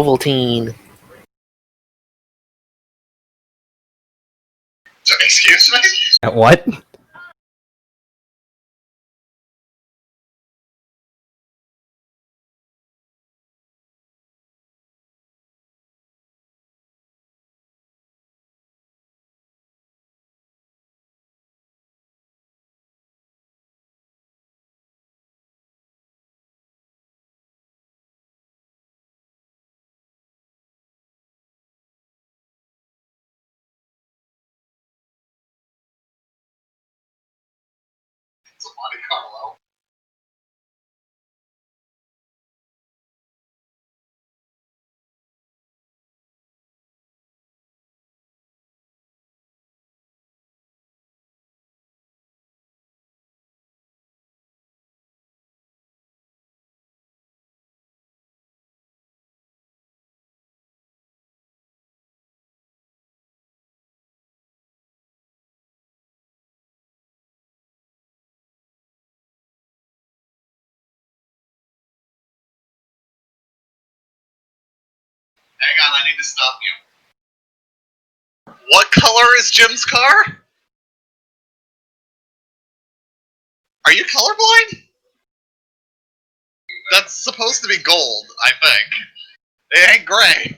Ovaltine. So, excuse me? What? It's a Monte Carlo. Hang on, I need to stop you. What color is Jim's car? Are you colorblind? That's supposed to be gold, I think. It ain't gray.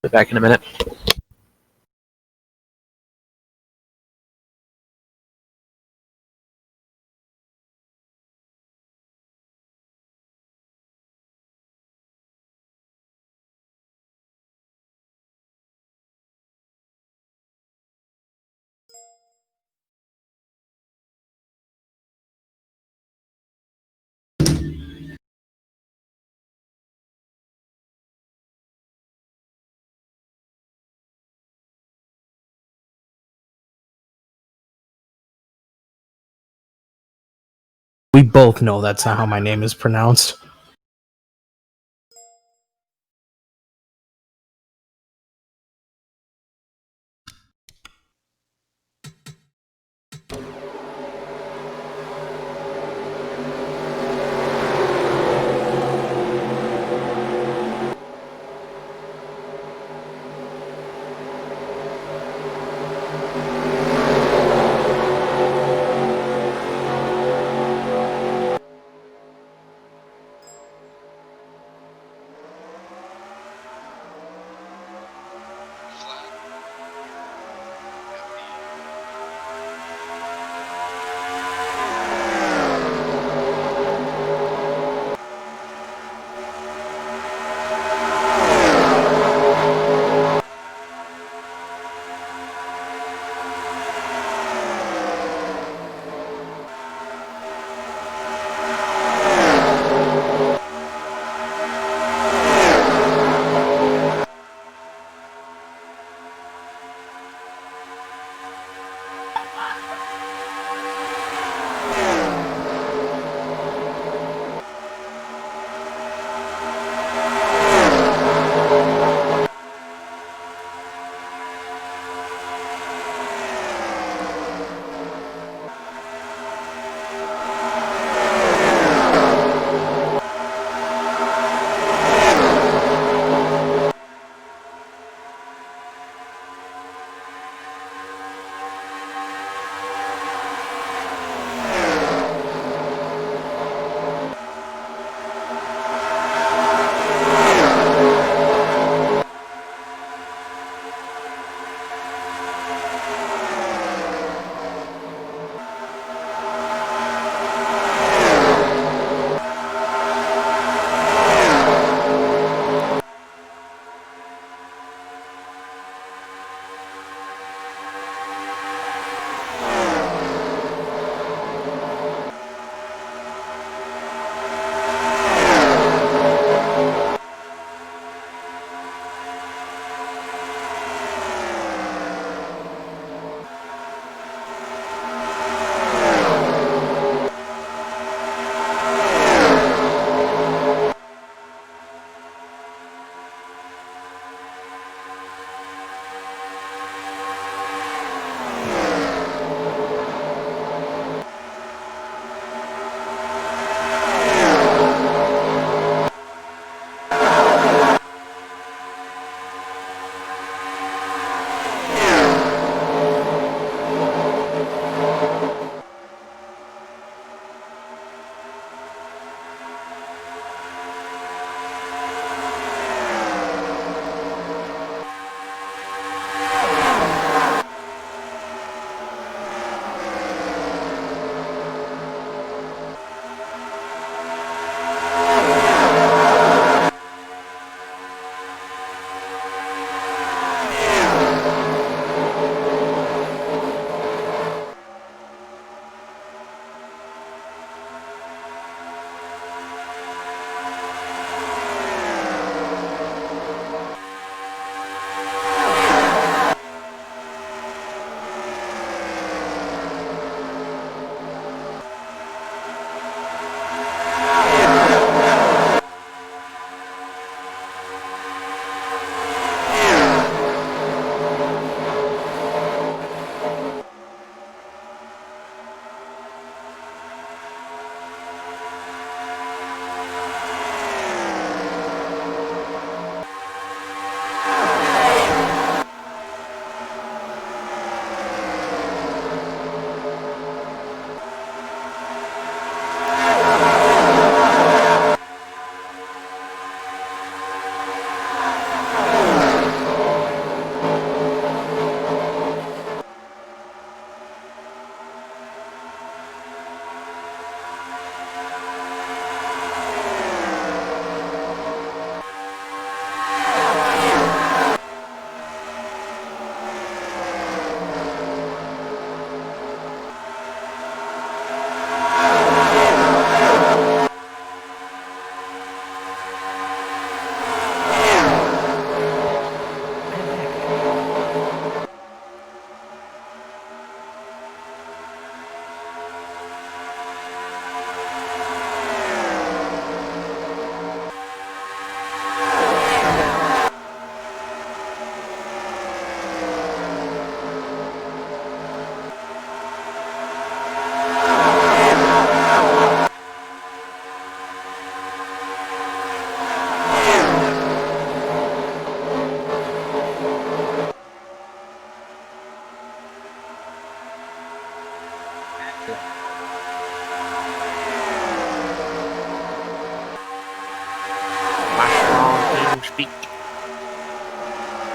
Be back in a minute. We both know that's not how my name is pronounced.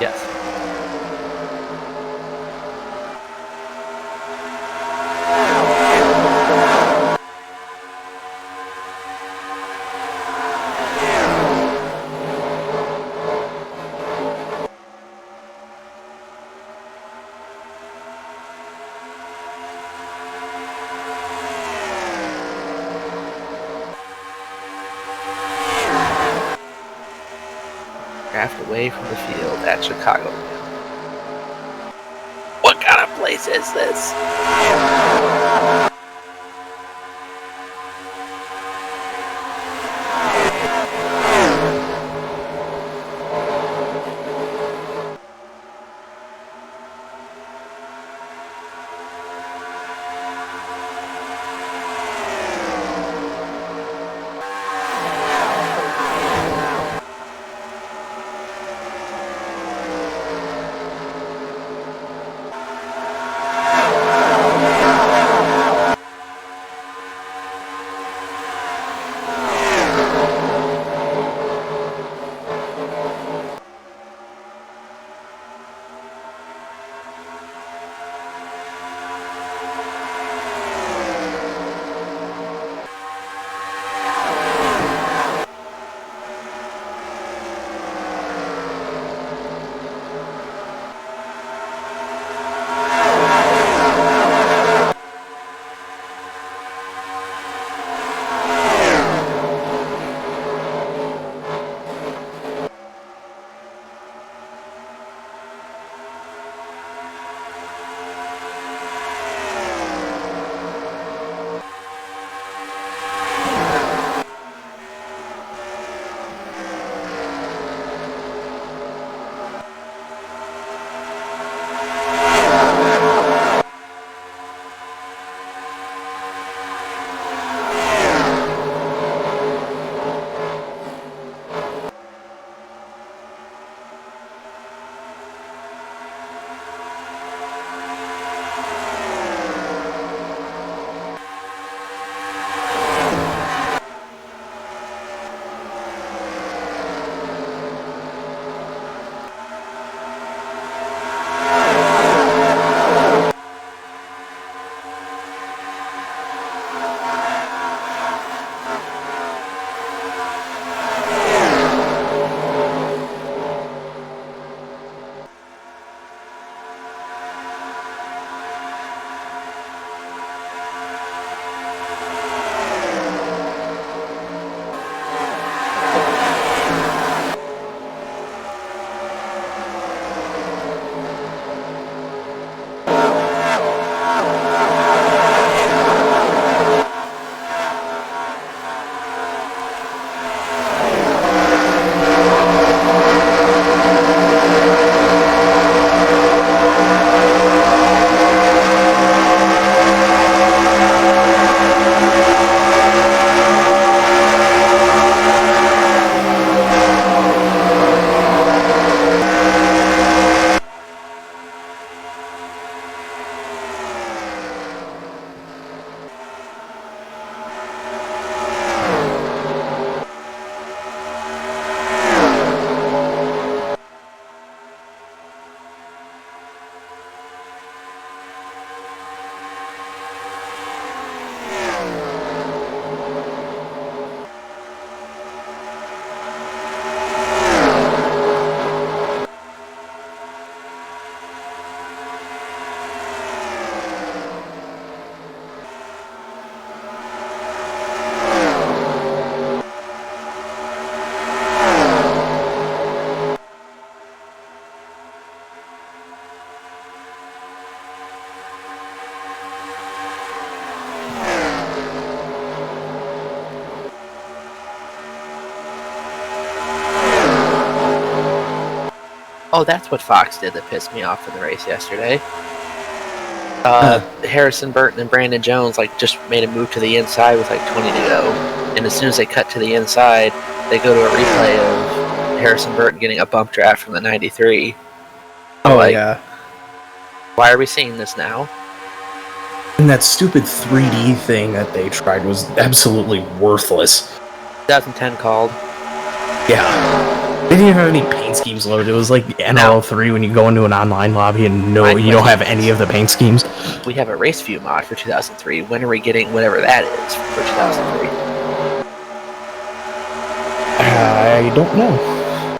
Yes. Draft away from the field at Chicago. What kind of place is this? Oh, that's what Fox did that pissed me off in the race yesterday. Harrison Burton and Brandon Jones just made a move to the inside with 20 to go, and as soon as they cut to the inside, they go to a replay of Harrison Burton getting a bump draft from the 93. Yeah. Why are we seeing this now? And that stupid 3D thing that they tried was absolutely worthless. 2010 called. Yeah. They didn't have any paint schemes loaded. It was like N.O.R.L 3 when you go into an online lobby and you don't have any of the paint schemes. We have a race view mod for 2003. When are we getting whatever that is for 2003? I don't know.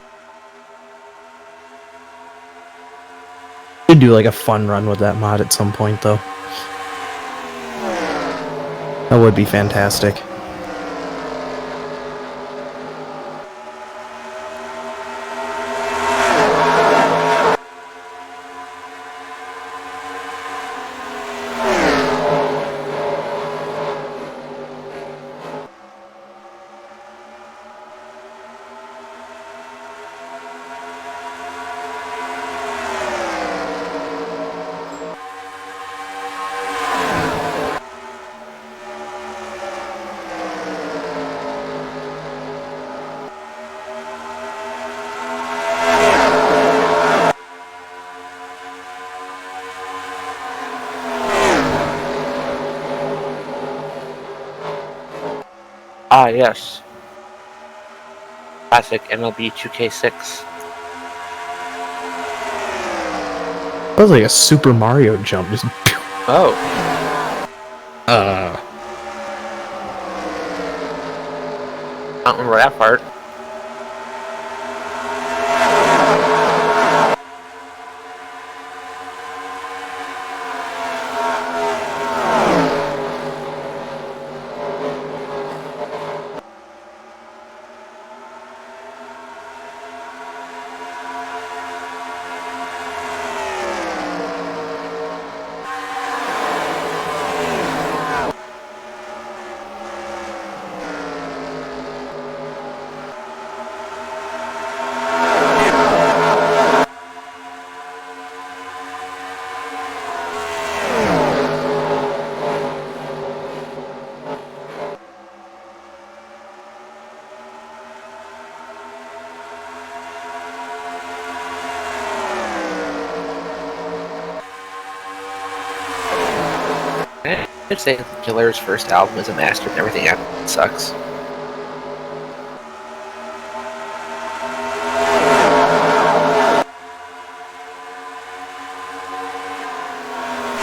Could do like a fun run with that mod at some point, though. That would be fantastic. Ah, yes. Classic MLB 2K6. That was like a Super Mario jump. Just. Oh. Uh. I don't remember that part. I'd say the Killer's first album is a master and everything after it sucks.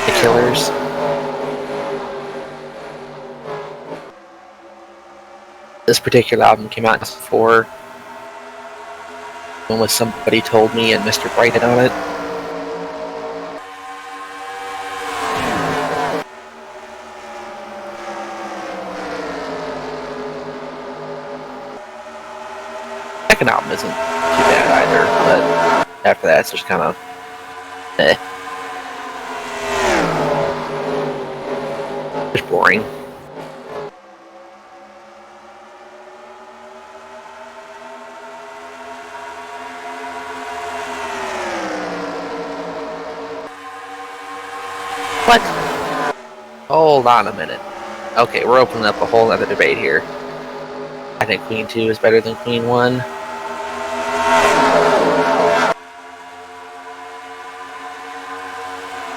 The Killers. This particular album came out in 2004. When somebody told me and Mr. Brighton on it. Second album isn't too bad either, but after that it's just kind of just boring. What? Hold on a minute. Okay, we're opening up a whole other debate here. I think Queen 2 is better than Queen 1.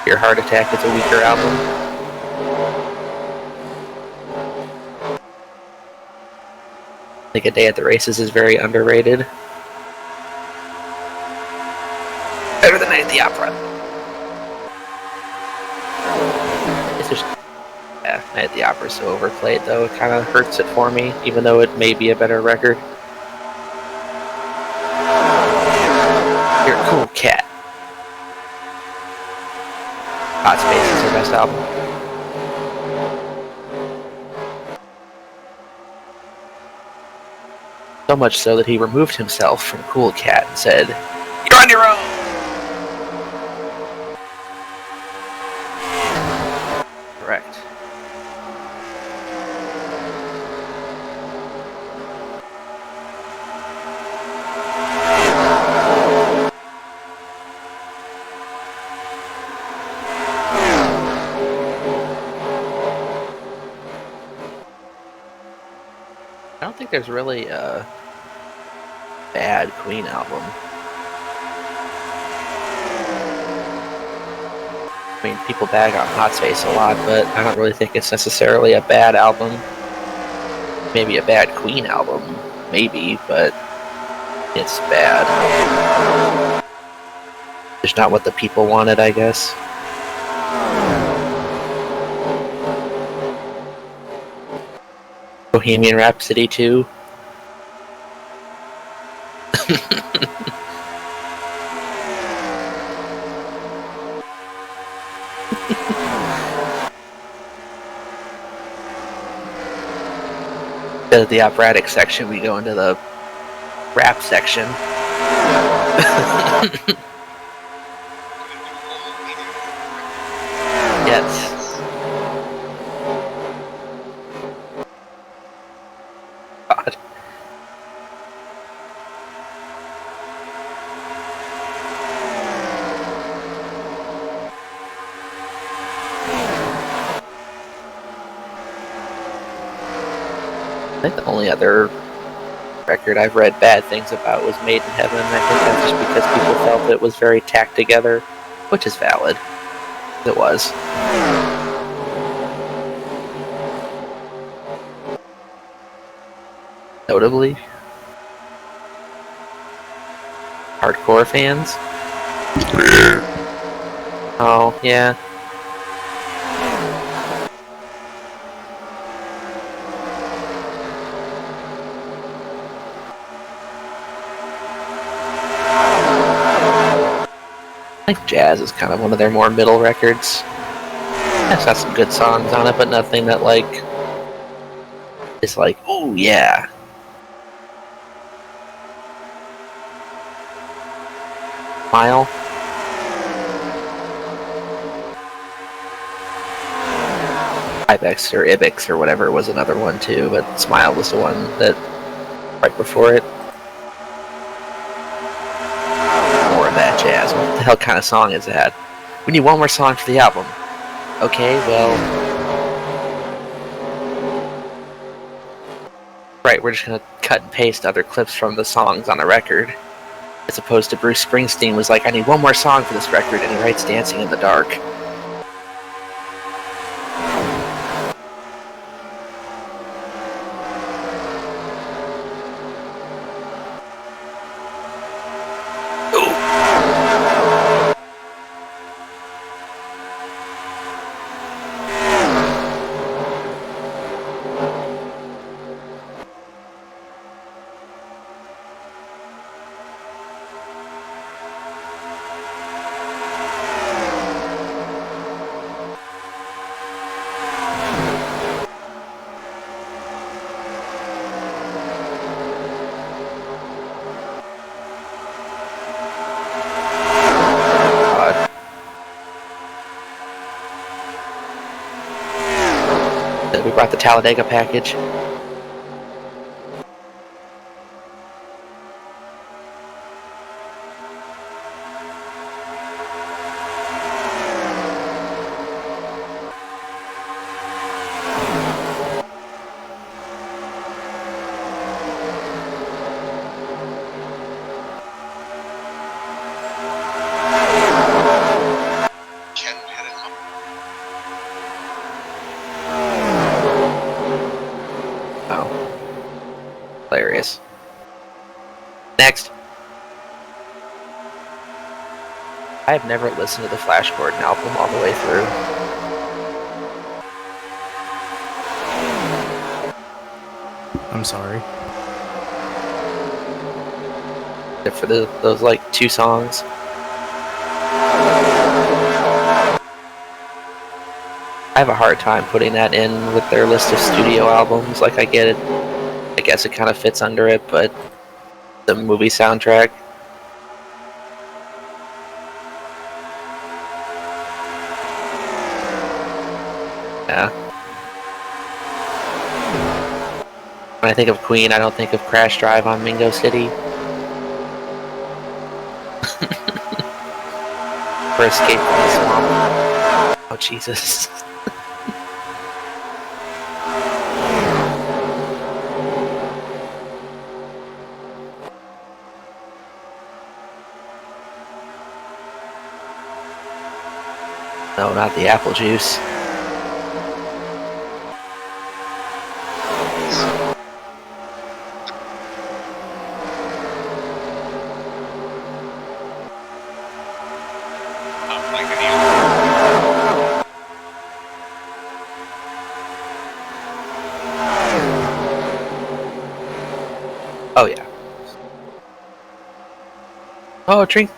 Your Heart Attack is a weaker album. I think A Day at the Races is very underrated. Better than Night at the Opera. It's just... yeah, Night at the Opera is so overplayed though, it kind of hurts it for me, even though it may be a better record. You're a Cool Cat. Hot Space is her best album. So much so that he removed himself from Cool Cat and said, "You're on your own!" Correct. I don't think there's really a bad Queen album. I mean, people bag on Hot Space a lot, but I don't really think it's necessarily a bad album. Maybe a bad Queen album, maybe, but It's bad. It's not what the people wanted, I guess. Bohemian Rhapsody 2. Instead of the operatic section, we go into the rap section. Yes. God. I think the only other record I've read bad things about was Made in Heaven. I think that's just because people felt it was very tacked together, which is valid. It was. Notably, hardcore fans. Oh, yeah. I think Jazz is kind of one of their more middle records. It's got some good songs on it, but nothing that, like, is like, oh, yeah. Smile. Ibex or Ibex or whatever was another one too, but Smile was the one that right before it. More of that jazz. What the hell kind of song is that? We need one more song for the album. Okay, well, right, we're just gonna cut and paste other clips from the songs on the record. As opposed to Bruce Springsteen was like, I need one more song for this record, and he writes Dancing in the Dark. We brought the Talladega package. Hilarious. Next. I have never listened to the Flash Gordon album all the way through. I'm sorry. Except for those like 2 songs. I have a hard time putting that in with their list of studio albums. Like, I get it. I guess it kind of fits under it, but the movie soundtrack. Yeah. When I think of Queen, I don't think of Crash Drive on Mingo City. For Escape from the Swamp. Oh, Jesus. No, not the apple juice. Oh, drink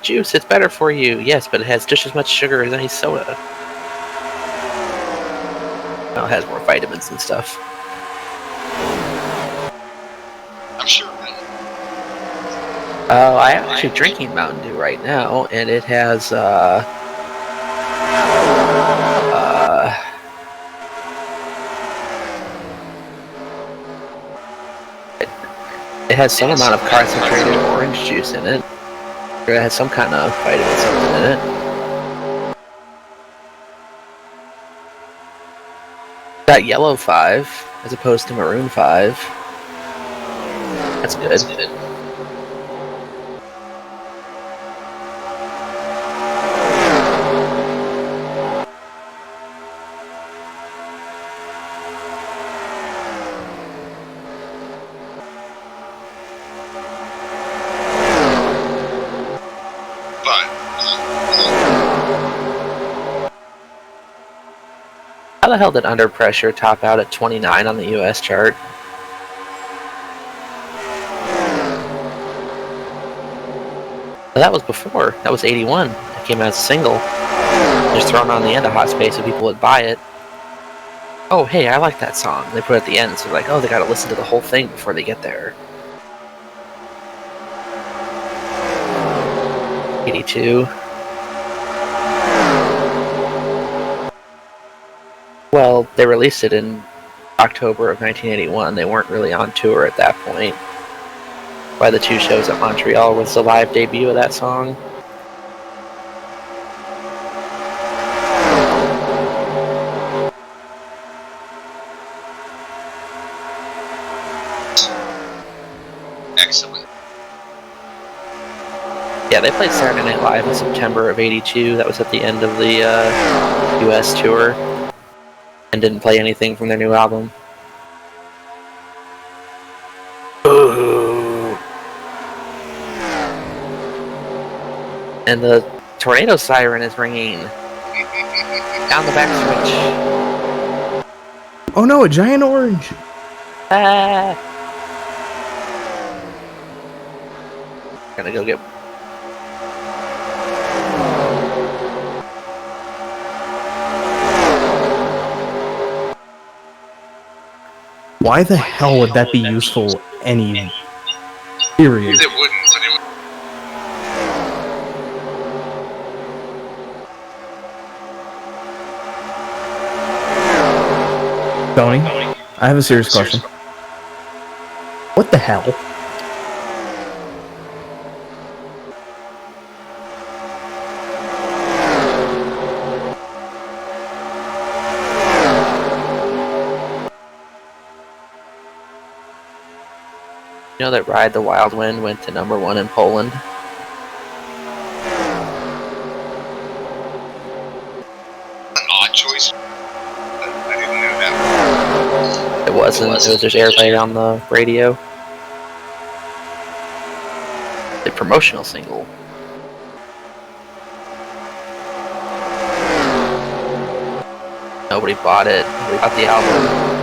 juice. It's better for you. Yes, but it has just as much sugar as any soda. Well, it has more vitamins and stuff. I'm sure. I'm actually drinking Mountain Dew right now, and it has it has some amount of concentrated orange juice in it. Or it has some kind of vitamin something in it. It's got yellow 5 as opposed to maroon 5. That's good. How the hell did Under Pressure top out at 29 on the US chart? Well, that was before. That was 81. It came out as a single. Just thrown on the end of Hot Space so people would buy it. Oh, hey, I like that song. They put it at the end, so they're like, oh, they gotta listen to the whole thing before they get there. 82. Well, they released it in October of 1981. They weren't really on tour at that point. By the 2 shows at Montreal was the live debut of that song. Excellent. Yeah, they played Saturday Night Live in September of 82. That was at the end of the US tour. And didn't play anything from their new album. Ooh. And the tornado siren is ringing. Down the back switch. Oh no, a giant orange! Ah! Gonna go get... Why the hell would that be useful any period? It wouldn't, but it would. Tony, I have a serious question. What the hell? You know that Ride the Wild Wind went to #1 in Poland? An odd choice. I didn't know that. It wasn't. It was just airplayed on the radio. The promotional single. Nobody bought it. Nobody bought the album.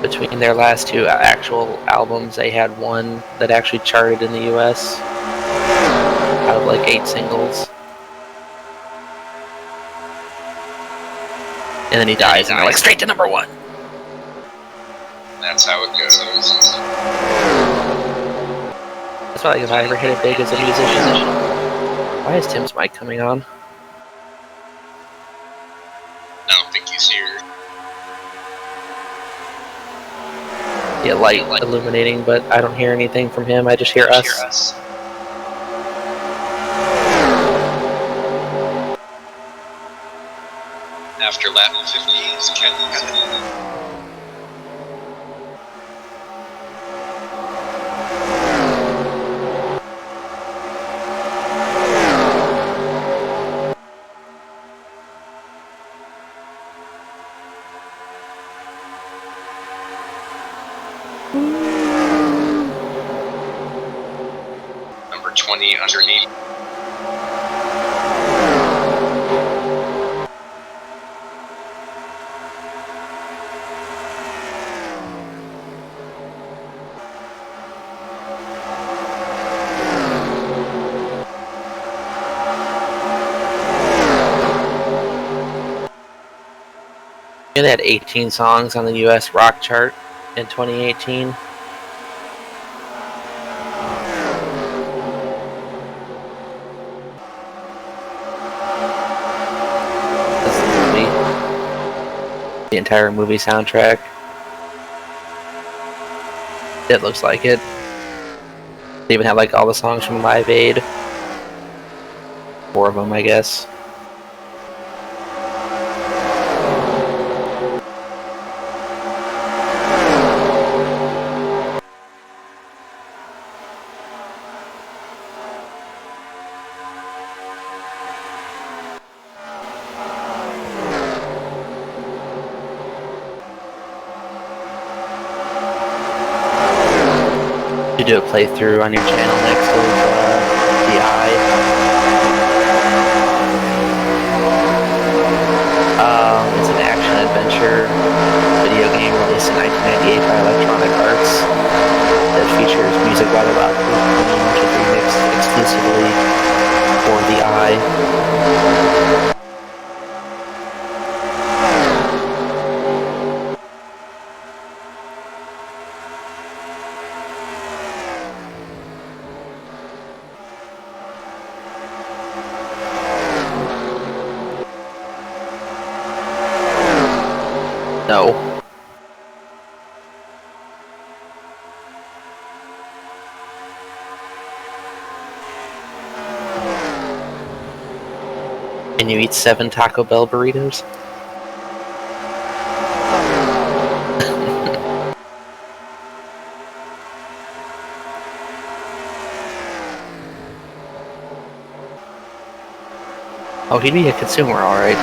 Between their last 2 actual albums, they had one that actually charted in the US out of like 8 singles. And then he dies, and they're like, straight to #1. That's how it goes. That's why, like, if I ever hit it big as a musician. Why is Tim's mic coming on? I don't think he's here. Yeah, light illuminating, but I don't hear anything from him. I just hear us. After lap 50s, Ken. Number 20 underneath. It had 18 songs on the U.S. rock chart in 2018. That's the movie. The entire movie soundtrack. It looks like it. They even have like all the songs from Live Aid. 4 of them, I guess. You do a playthrough on your channel next to the Eye. It's an action-adventure video game released in 1998 by Electronic Arts that features music by the Rock Group, which is remixed exclusively for the Eye. No. Can you eat 7 Taco Bell burritos? Oh, he'd be a consumer, alright.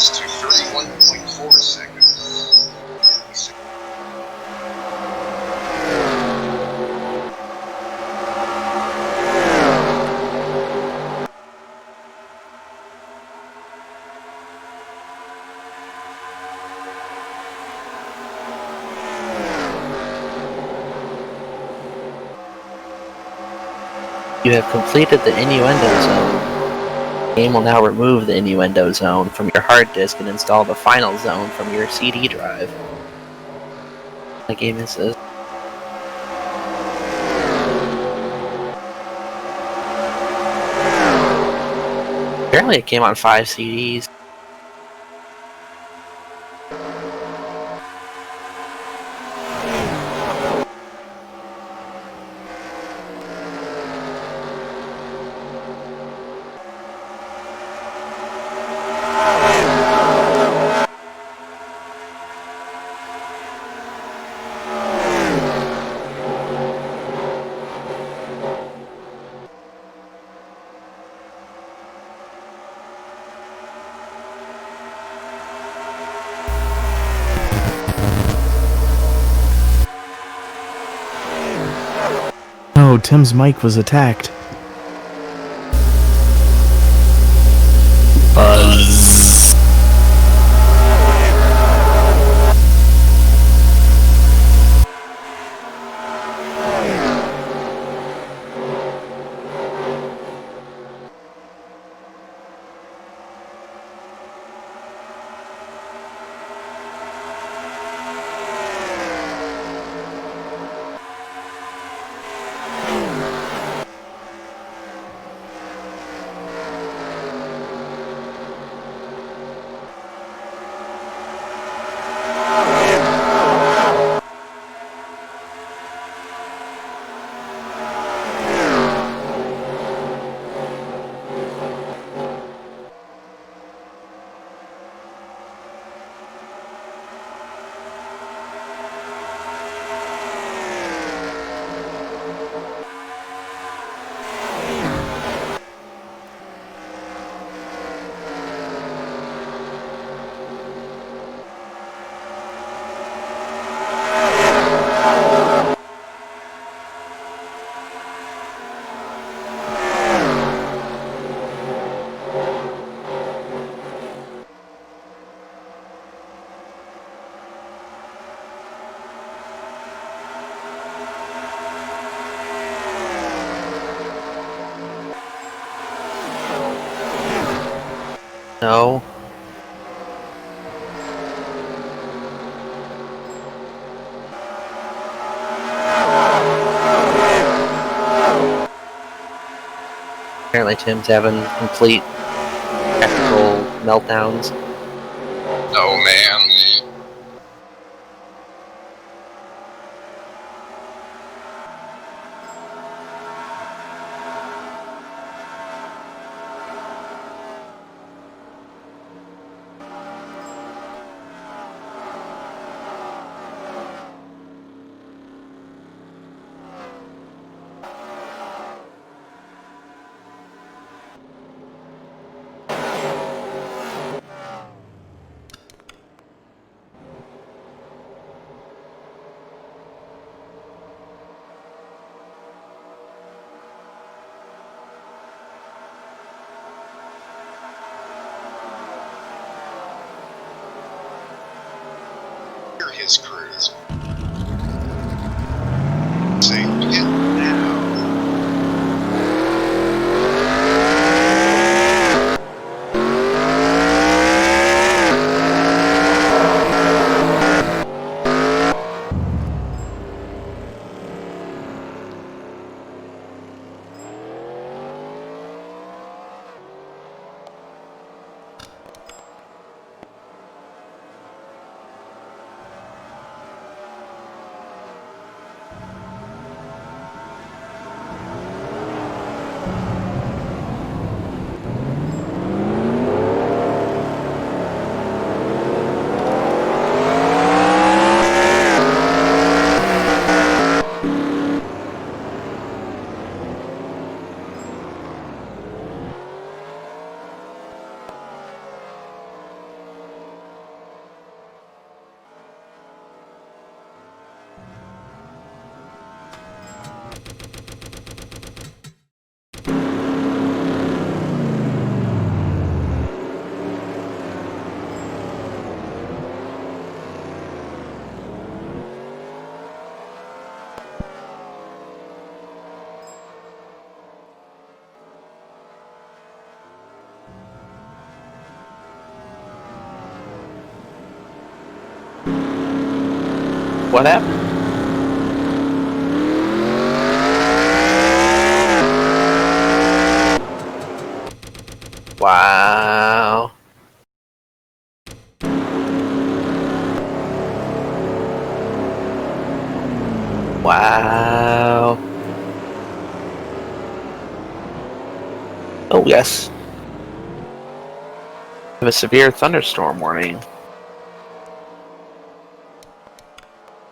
It's 31.4 seconds. You have completed the innuendo zone. The game will now remove the innuendo zone from your hard disk and install the final zone from your CD drive. What game is this? Apparently it came on 5 CDs. Oh, Tim's mic was attacked. Buzz. No. Apparently Tim's having complete technical meltdowns. Oh man. His cruise. Saying it now. What happened? Wow. Wow. Oh, yes. We have a severe thunderstorm warning.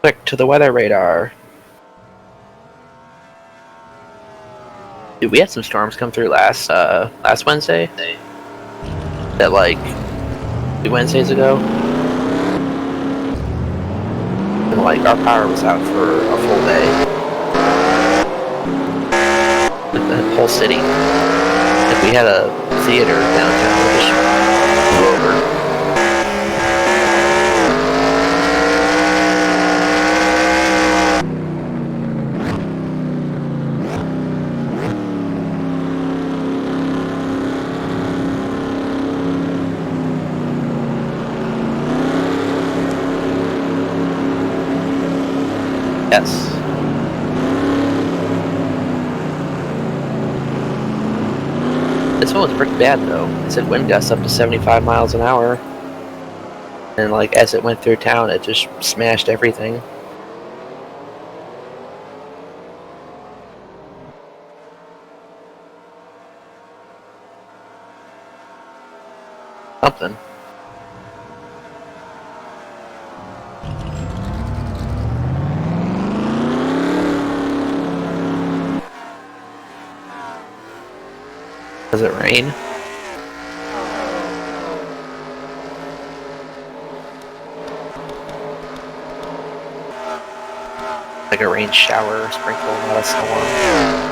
Quick to the weather radar. Dude, we had some storms come through last Wednesday. That like 2 Wednesdays ago. And like our power was out for a full day. The whole city. Like we had a theater downtown that just blew over. Yes. This one was pretty bad though. It said wind gusts up to 75 miles an hour. And like as it went through town, it just smashed everything. Something. Does it rain? Like a rain shower, sprinkle a lot of snow on.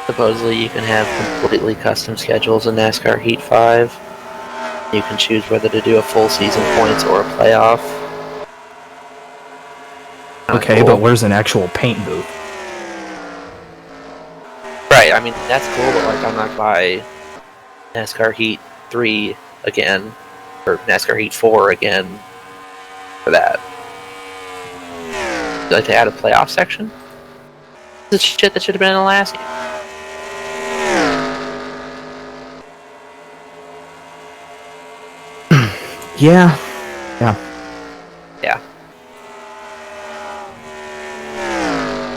Supposedly you can have completely custom schedules in NASCAR Heat 5. You can choose whether to do a full season points or a playoff. Okay, cool. But where's an actual paint booth? Right, I mean, that's cool, but like, I'm not gonna buy NASCAR Heat 3 again, or NASCAR Heat 4 again for that. Would you like to add a playoff section? This is shit that should have been in the last game. Yeah.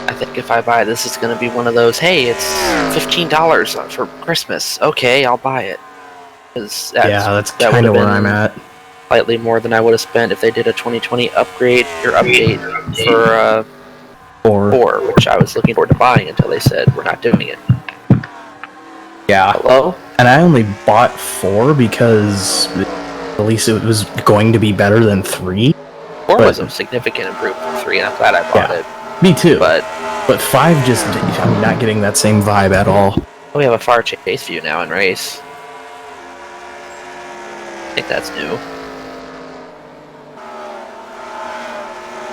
I think if I buy this, it's going to be one of those, hey, it's $15 for Christmas. Okay, I'll buy it. Because that's kind of where I'm at. Slightly more than I would have spent if they did a 2020 upgrade or update for 4, which I was looking forward to buying until they said we're not doing it. Yeah. Hello? And I only bought 4 because at least it was going to be better than 3. 4 was a significant improvement from 3, and I'm glad I bought it. Me too. But 5 just, I'm not getting that same vibe at all. We have a far chase view now in race. I think that's new.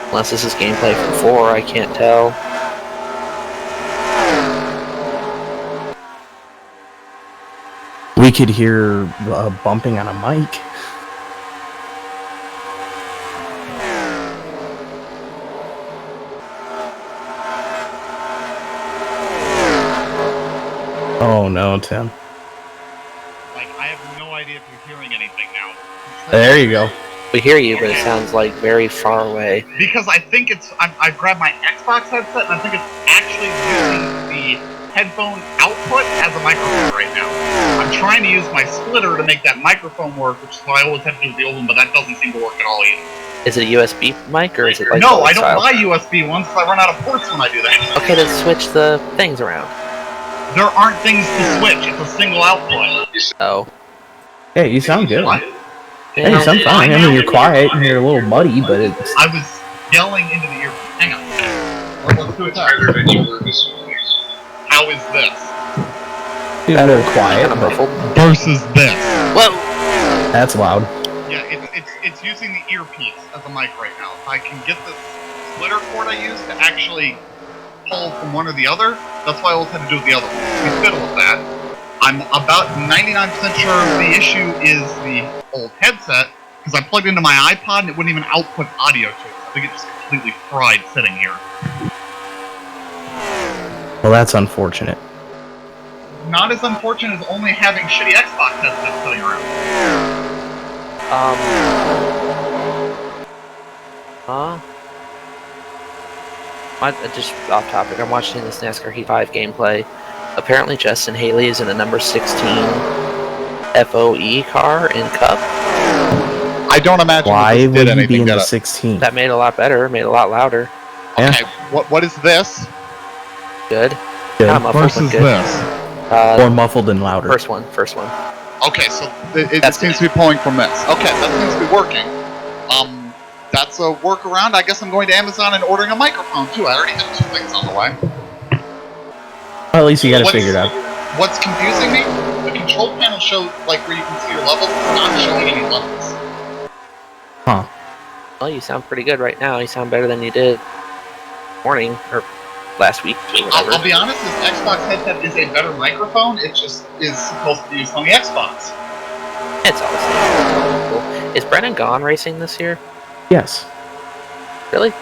Unless this is gameplay from 4, I can't tell. We could hear bumping on a mic. Oh no, Tim. Like, I have no idea if you're hearing anything now. There you go. We hear you, but it sounds like very far away. Because I think it's... I've grabbed my Xbox headset, and I think it's actually using the headphone output as a microphone right now. I'm trying to use my splitter to make that microphone work, which is what I always have to do with the old one, but that doesn't seem to work at all either. Is it a USB mic, or is it like... No, I don't buy USB ones, because I run out of ports when I do that. Okay, then switch the things around. There aren't things to switch, it's a single output. Oh. Hey, you sound good. What? Hey, you sound fine. I mean, you're quiet and you're a little muddy, but it's... I was yelling into the ear. Hang on. Let's do it. How is this? a little quiet. Versus this. Whoa! That's loud. Yeah, it's using the earpiece as a mic right now. If I can get this splitter cord I use to actually pull from one or the other, that's why I always had to do with the other one. We fiddle with that. I'm about 99% sure the issue is the old headset, because I plugged into my iPod and it wouldn't even output audio to it. I think it just completely fried sitting here. Well, that's unfortunate. Not as unfortunate as only having shitty Xbox headsets sitting around. Just off topic, I'm watching this NASCAR Heat 5 gameplay. Apparently Justin Haley is in the number 16 FOE car in Cup. I don't imagine why would he be in the 16? That made it a lot better, made it a lot louder. Yeah. Okay, what is this? Good. Good. Versus good. this. More muffled and louder. First one. Okay, so it seems to be pulling from this. Okay, that seems to be working. That's a workaround. I guess I'm going to Amazon and ordering a microphone too. I already have 2 things on the way. Well, at least you got to figure it out. What's confusing me? The control panel shows like where you can see your levels. It's not showing any levels. Huh. Well, you sound pretty good right now. You sound better than you did morning or last week. Or I'll be honest. This Xbox headset is a better microphone. It just is supposed to be used on the Xbox. It's always cool. Is Brennan Gaughan racing this year? Yes. Really?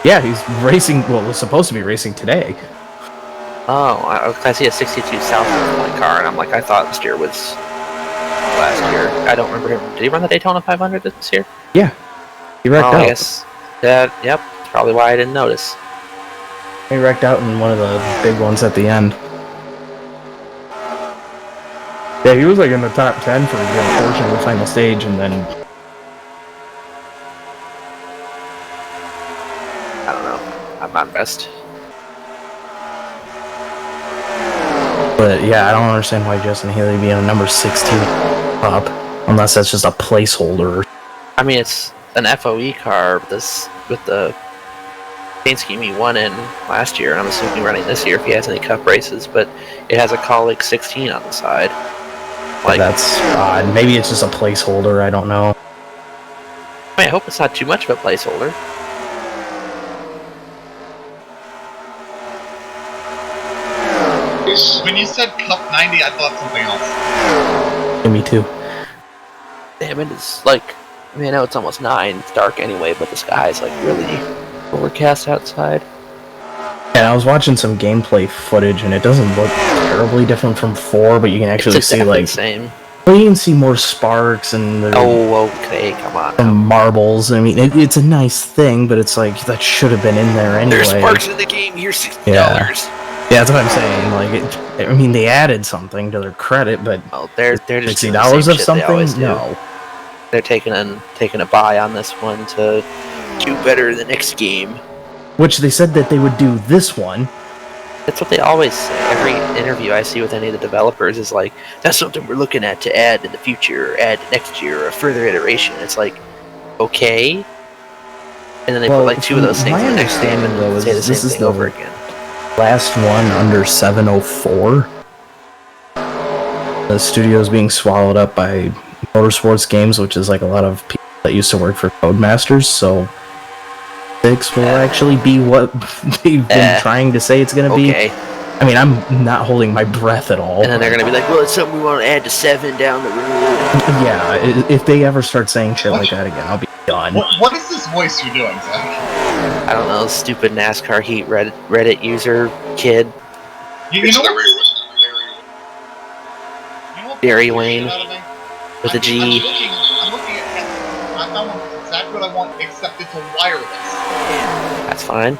Yeah, he's racing. Well, was supposed to be racing today. Oh, I see a 62 South on my car, and I'm like, I thought this year was last year. I don't remember him. Did he run the Daytona 500 this year? Yeah. He wrecked out. I guess that, yep, probably why I didn't notice. He wrecked out in one of the big ones at the end. Yeah, he was like in the top 10 for a good portion of the final stage, and then... I don't know. I'm not best. But yeah, I don't understand why Justin Haley be on number 16 up, unless that's just a placeholder. I mean, it's an FOE car with the paint scheme he won in last year, and I'm assuming running this year if he has any cup races, but it has a Colic 16 on the side. Like, that's odd. Maybe it's just a placeholder, I don't know. I hope it's not too much of a placeholder. When you said Cup 90, I thought something else. Yeah, me too. Damn, it is like, I mean, I know it's almost 9, it's dark anyway, but the sky's like really overcast outside. And I was watching some gameplay footage, and it doesn't look terribly different from 4, but you can actually it's see, like, the same. Well, you can see more sparks and oh, okay, come on. Some marbles. I mean, it's a nice thing, but it's like that should have been in there anyway. There's sparks in the game. Here's $60. Yeah, that's what I'm saying. Like, I mean, they added something to their credit, but they're just $60 of something. No, they're taking a buy on this one to do better the next game. Which they said that they would do this one. That's what they always say. Every interview I see with any of the developers is like, that's something we're looking at to add in the future, or add next year, or a further iteration. It's like, okay. And then they put like 2 of those things in the next game and say the same thing over again. Last one under 704. The studio's being swallowed up by Motorsports Games, which is like a lot of people that used to work for Codemasters, so 6 will actually be what they've been trying to say it's going to be. I mean, I'm not holding my breath at all. And then they're going to be like, well, it's something we want to add to 7 down the road. Yeah, if they ever start saying shit like that again, I'll be done. What is this voice you're doing, Zach? I don't know, stupid NASCAR Heat Reddit user kid. You know Gary Wayne with a G. I'm looking at headsets. I found one exactly what I want, except it's a wireless. That's fine.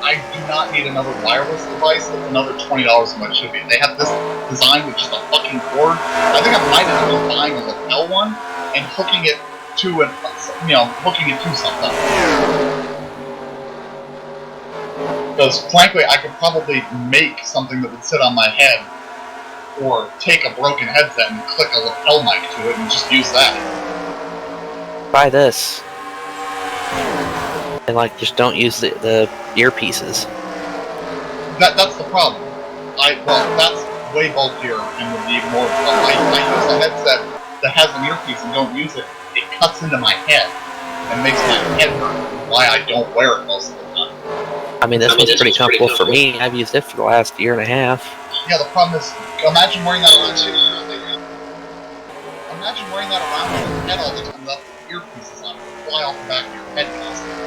I do not need another wireless device. It's another $20 than what it should be. They have this design with just a fucking cord. I think I might end up buying a lapel one and hooking it to something. Because frankly, I could probably make something that would sit on my head, or take a broken headset and click a lapel mic to it and just use that. Buy this. And just don't use the earpieces. That's the problem. That's way bulkier and would be more. I use a headset that has an earpiece and don't use it. It cuts into my head and makes my head hurt. Why I don't wear it most of the time. I mean, this one's pretty comfortable for me. I've used it for the last year and a half. Yeah, the problem is, imagine wearing that around your head all the time without the earpieces on. It would fly off the back of your head constantly.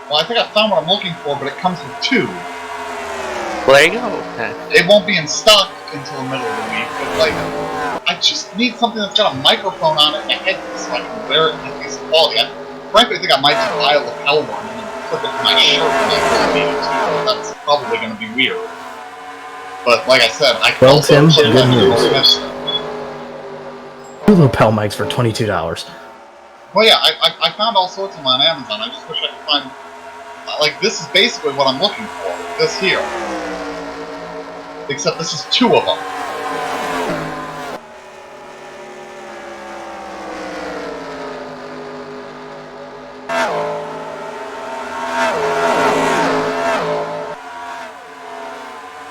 Well, I think I found what I'm looking for, but it comes with 2. Well, there you go. It won't be in stock until the middle of the week, but I just need something that's got a microphone on it and a headpiece so I can wear it and get decent quality. Frankly, I think I might just buy a lapel one and then clip it to my shirt when I really need it to. That's probably going to be weird. But like I said, I can also put good news. 2 lapel mics for $22. Well, yeah, I found all sorts of them on Amazon. I just wish I could find... this is basically what I'm looking for. This here. Except this is 2 of them.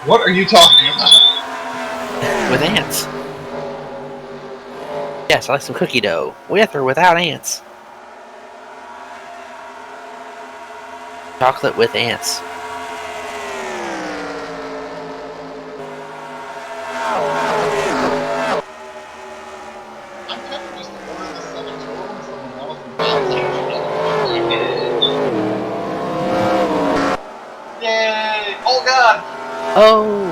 What are you talking about? With ants. Yes, I like some cookie dough. With or without ants. Chocolate with ants. I'm tempted just to order this set of N.O.R.L from one of them. Yay! Oh god! Oh!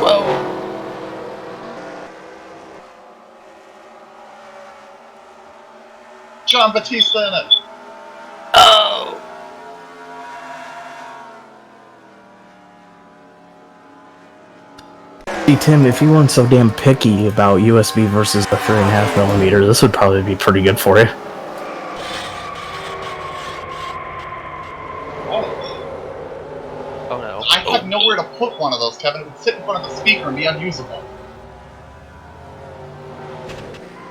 Whoa! John Batista in it! Oh! See, Tim, if you weren't so damn picky about USB versus the 3.5mm, this would probably be pretty good for you. put one of those, Kevin. It would sit in front of the speaker and be unusable.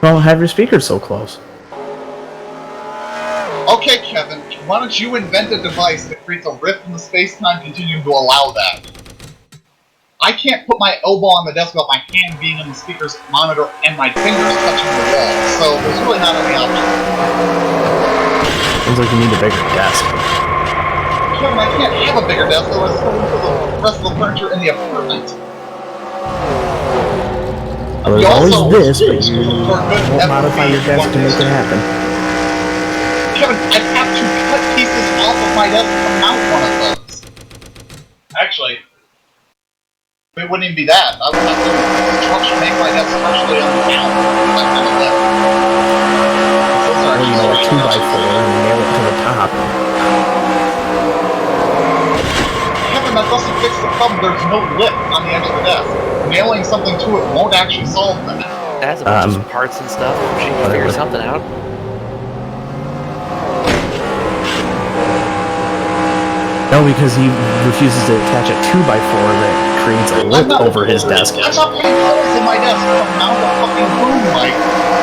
Don't have your speakers so close. Okay, Kevin, why don't you invent a device that creates a rift in the space-time continuum to allow that? I can't put my elbow on the desk without my hand being in the speaker's monitor and my fingers touching the wall, so there's really not any option. Seems like you need a bigger desk. Kevin, I can't have a bigger desk, otherwise it's going to the rest of the furniture in the apartment. Well, there's always this, but you won't modify your desk to make it happen. Kevin, I'd have to cut pieces off of my desk to mount one of those. Actually, it wouldn't even be that. I would have to make my desk structurally unsound. Or, you know, a 2x4 and nail it to the top. Kevin, that doesn't fix the problem. There's no lip on the edge of the desk. Nailing something to it won't actually solve that. It has a bunch of parts and stuff. She can figure something out. No, because he refuses to attach a 2x4 that creates a lip over his desk. I'm not putting holes in my desk to mount a fucking boom mic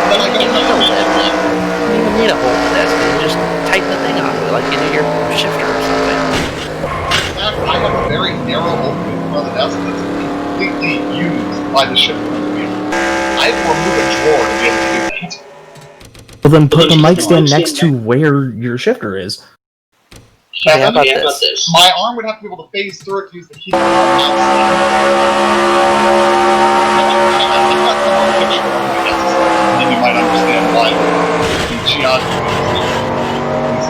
that I can use. You don't even need a hole in the desk. You just tighten the thing onto it like you do your shifter or something. In fact, I have a very narrow opening in front of the desk that's completely used by the shifter. I have to remove a drawer to be able to do that. Well, then put the mic stand next to where your shifter is. Kevin, how about this? My arm would have to be able to phase through it to use the keyboard mouse. And then you might understand why the geography is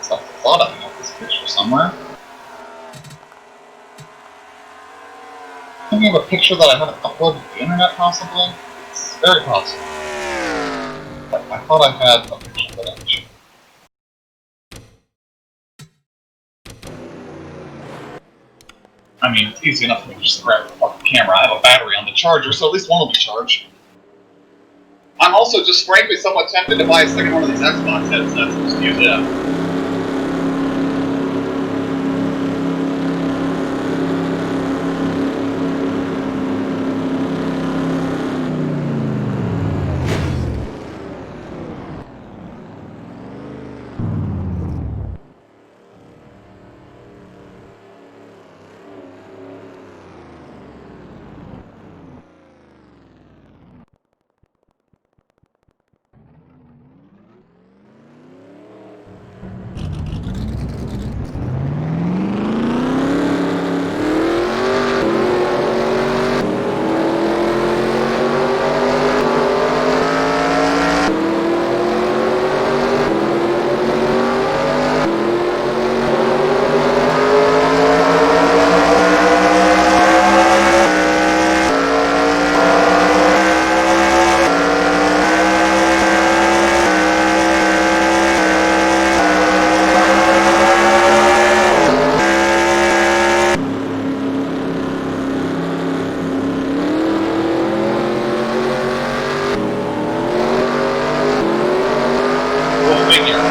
so I thought I had this picture somewhere. Thinking of a picture that I haven't uploaded to the internet, possibly? It's very possible. I thought I had a picture that I could show. I mean, it's easy enough for me to just grab the fucking camera. I have a battery on the charger, so at least one will be charged. I'm also just frankly somewhat tempted to buy a second one of these Xbox headsets and just use it.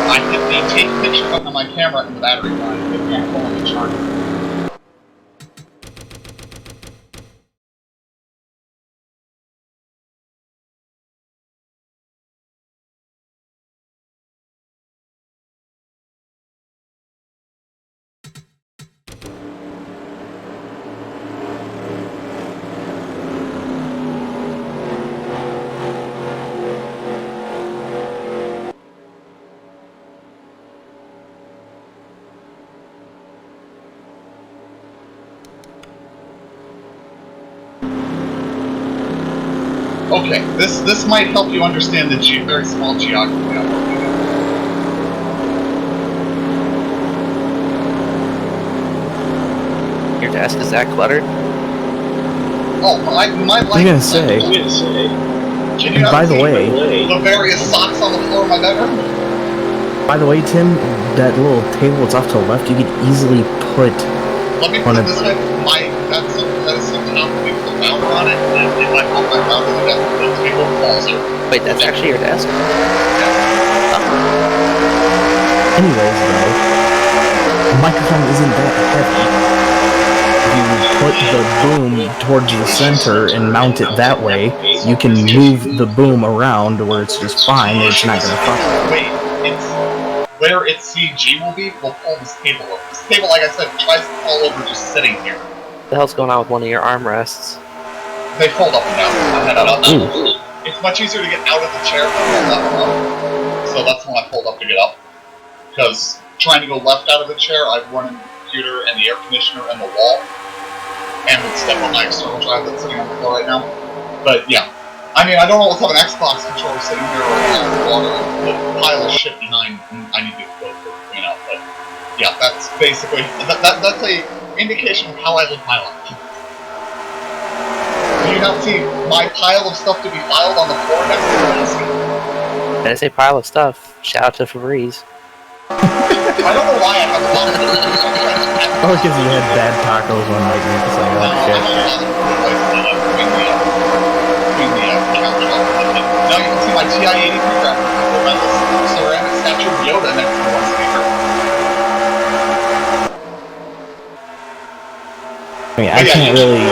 I hit the take picture button on my camera and the battery died. It can't fully charge. Okay, this might help you understand the very small geography I'm working at. Your desk is that cluttered? Oh, my life. I'm gonna say. Can you By the way, the various socks on the floor of my bedroom? By the way, Tim, that little table that's off to the left, you could easily put. Let me put it this way: that is something I'll put the router on it, and if I put my router to the desk, the table falls over. Wait, that's actually your desk? Yeah. Anyways, though, the microphone isn't that heavy. If you put the boom towards the center and mount it that way, you can move the boom around where it's just fine and it's not going to fuck. Wait, it's where its CG will be, we'll pull this table over. This table, like I said, tries to fall over just sitting here. What the hell's going on with one of your armrests? They fold up and down. I had it up. It's much easier to get out of the chair than fold up and up. So that's when I pulled up to get up. Because trying to go left out of the chair, I've run in the computer and the air conditioner and the wall. And would step on my external drive that's sitting on the floor right now. But yeah. I mean, I don't always have an Xbox controller sitting here or a water with a pile of shit behind I need to go for clean out. But yeah, that's basically that's a indication of how I live my life. Do you not see my pile of stuff to be filed on the floor next to the desk? When I say pile of stuff, shout out to Febreze. I don't know why I have a lot of those. Oh, because you had bad tacos one night and you're just like, oh shit. Now you can see my TI-83 graphics. My ceramic statue of Yoda next to one speaker. I mean, I can't really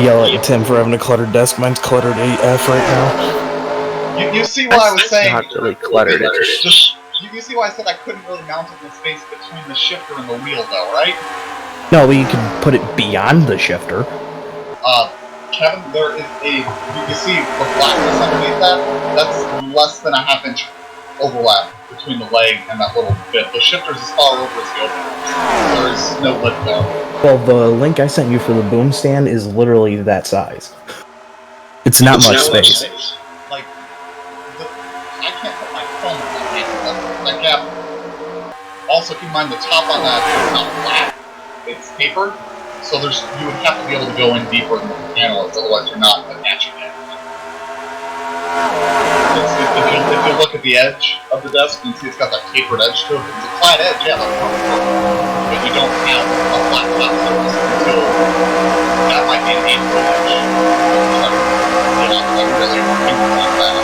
yell at Tim for having a cluttered desk. Mine's cluttered AF right now. You see what I was saying? Not really cluttered. It's just You see why I said I couldn't really mount it in the space between the shifter and the wheel, though, right? No, but you can put it beyond the shifter. Kevin, there is you can see the blackness underneath that. That's less than a half-inch overlap between the leg and that little bit. The shifter's as far over as the opener. There is no lip there. Well, the link I sent you for the boom stand is literally that size. It's not much space. Like, I can't put my phone in that gap. Also, keep in mind the top on that is not flat; it's tapered. So you would have to be able to go in deeper than what the panel is, otherwise you're not attaching it. If you look at the edge of the desk, you can see it's got that tapered edge to it. It's a flat edge, yeah, that's perfect. But you don't have a flat top surface until that might be an 8-foot edge. So, yeah, I'm really working on that.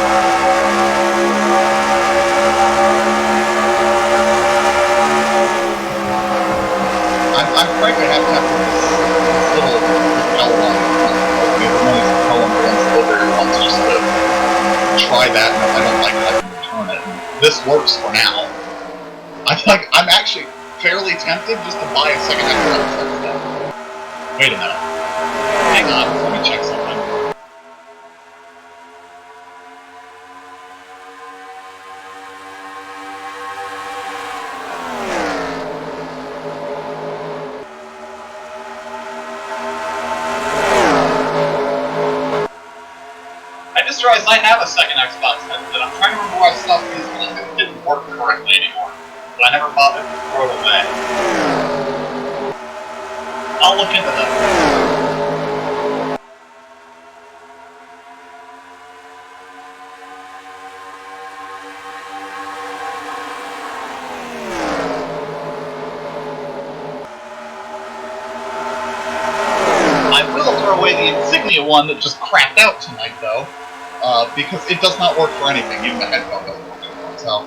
I'm frankly happy to have this little L one. The other one is the L one, the one's delivery ones, just to try that, and if I don't like it, I can return it. And this works for now. I'm actually fairly tempted just to buy a second Xbox instead. Wait a minute. Hang on, let me check something. I just realized I have a second Xbox headset. I'm trying to remember why stuff is because it didn't work correctly anymore. But I never bothered to throw it away. I'll look into that. I will throw away the Insignia one that just crapped out tonight, though. Because it does not work for anything, even the headphone doesn't work anymore, so...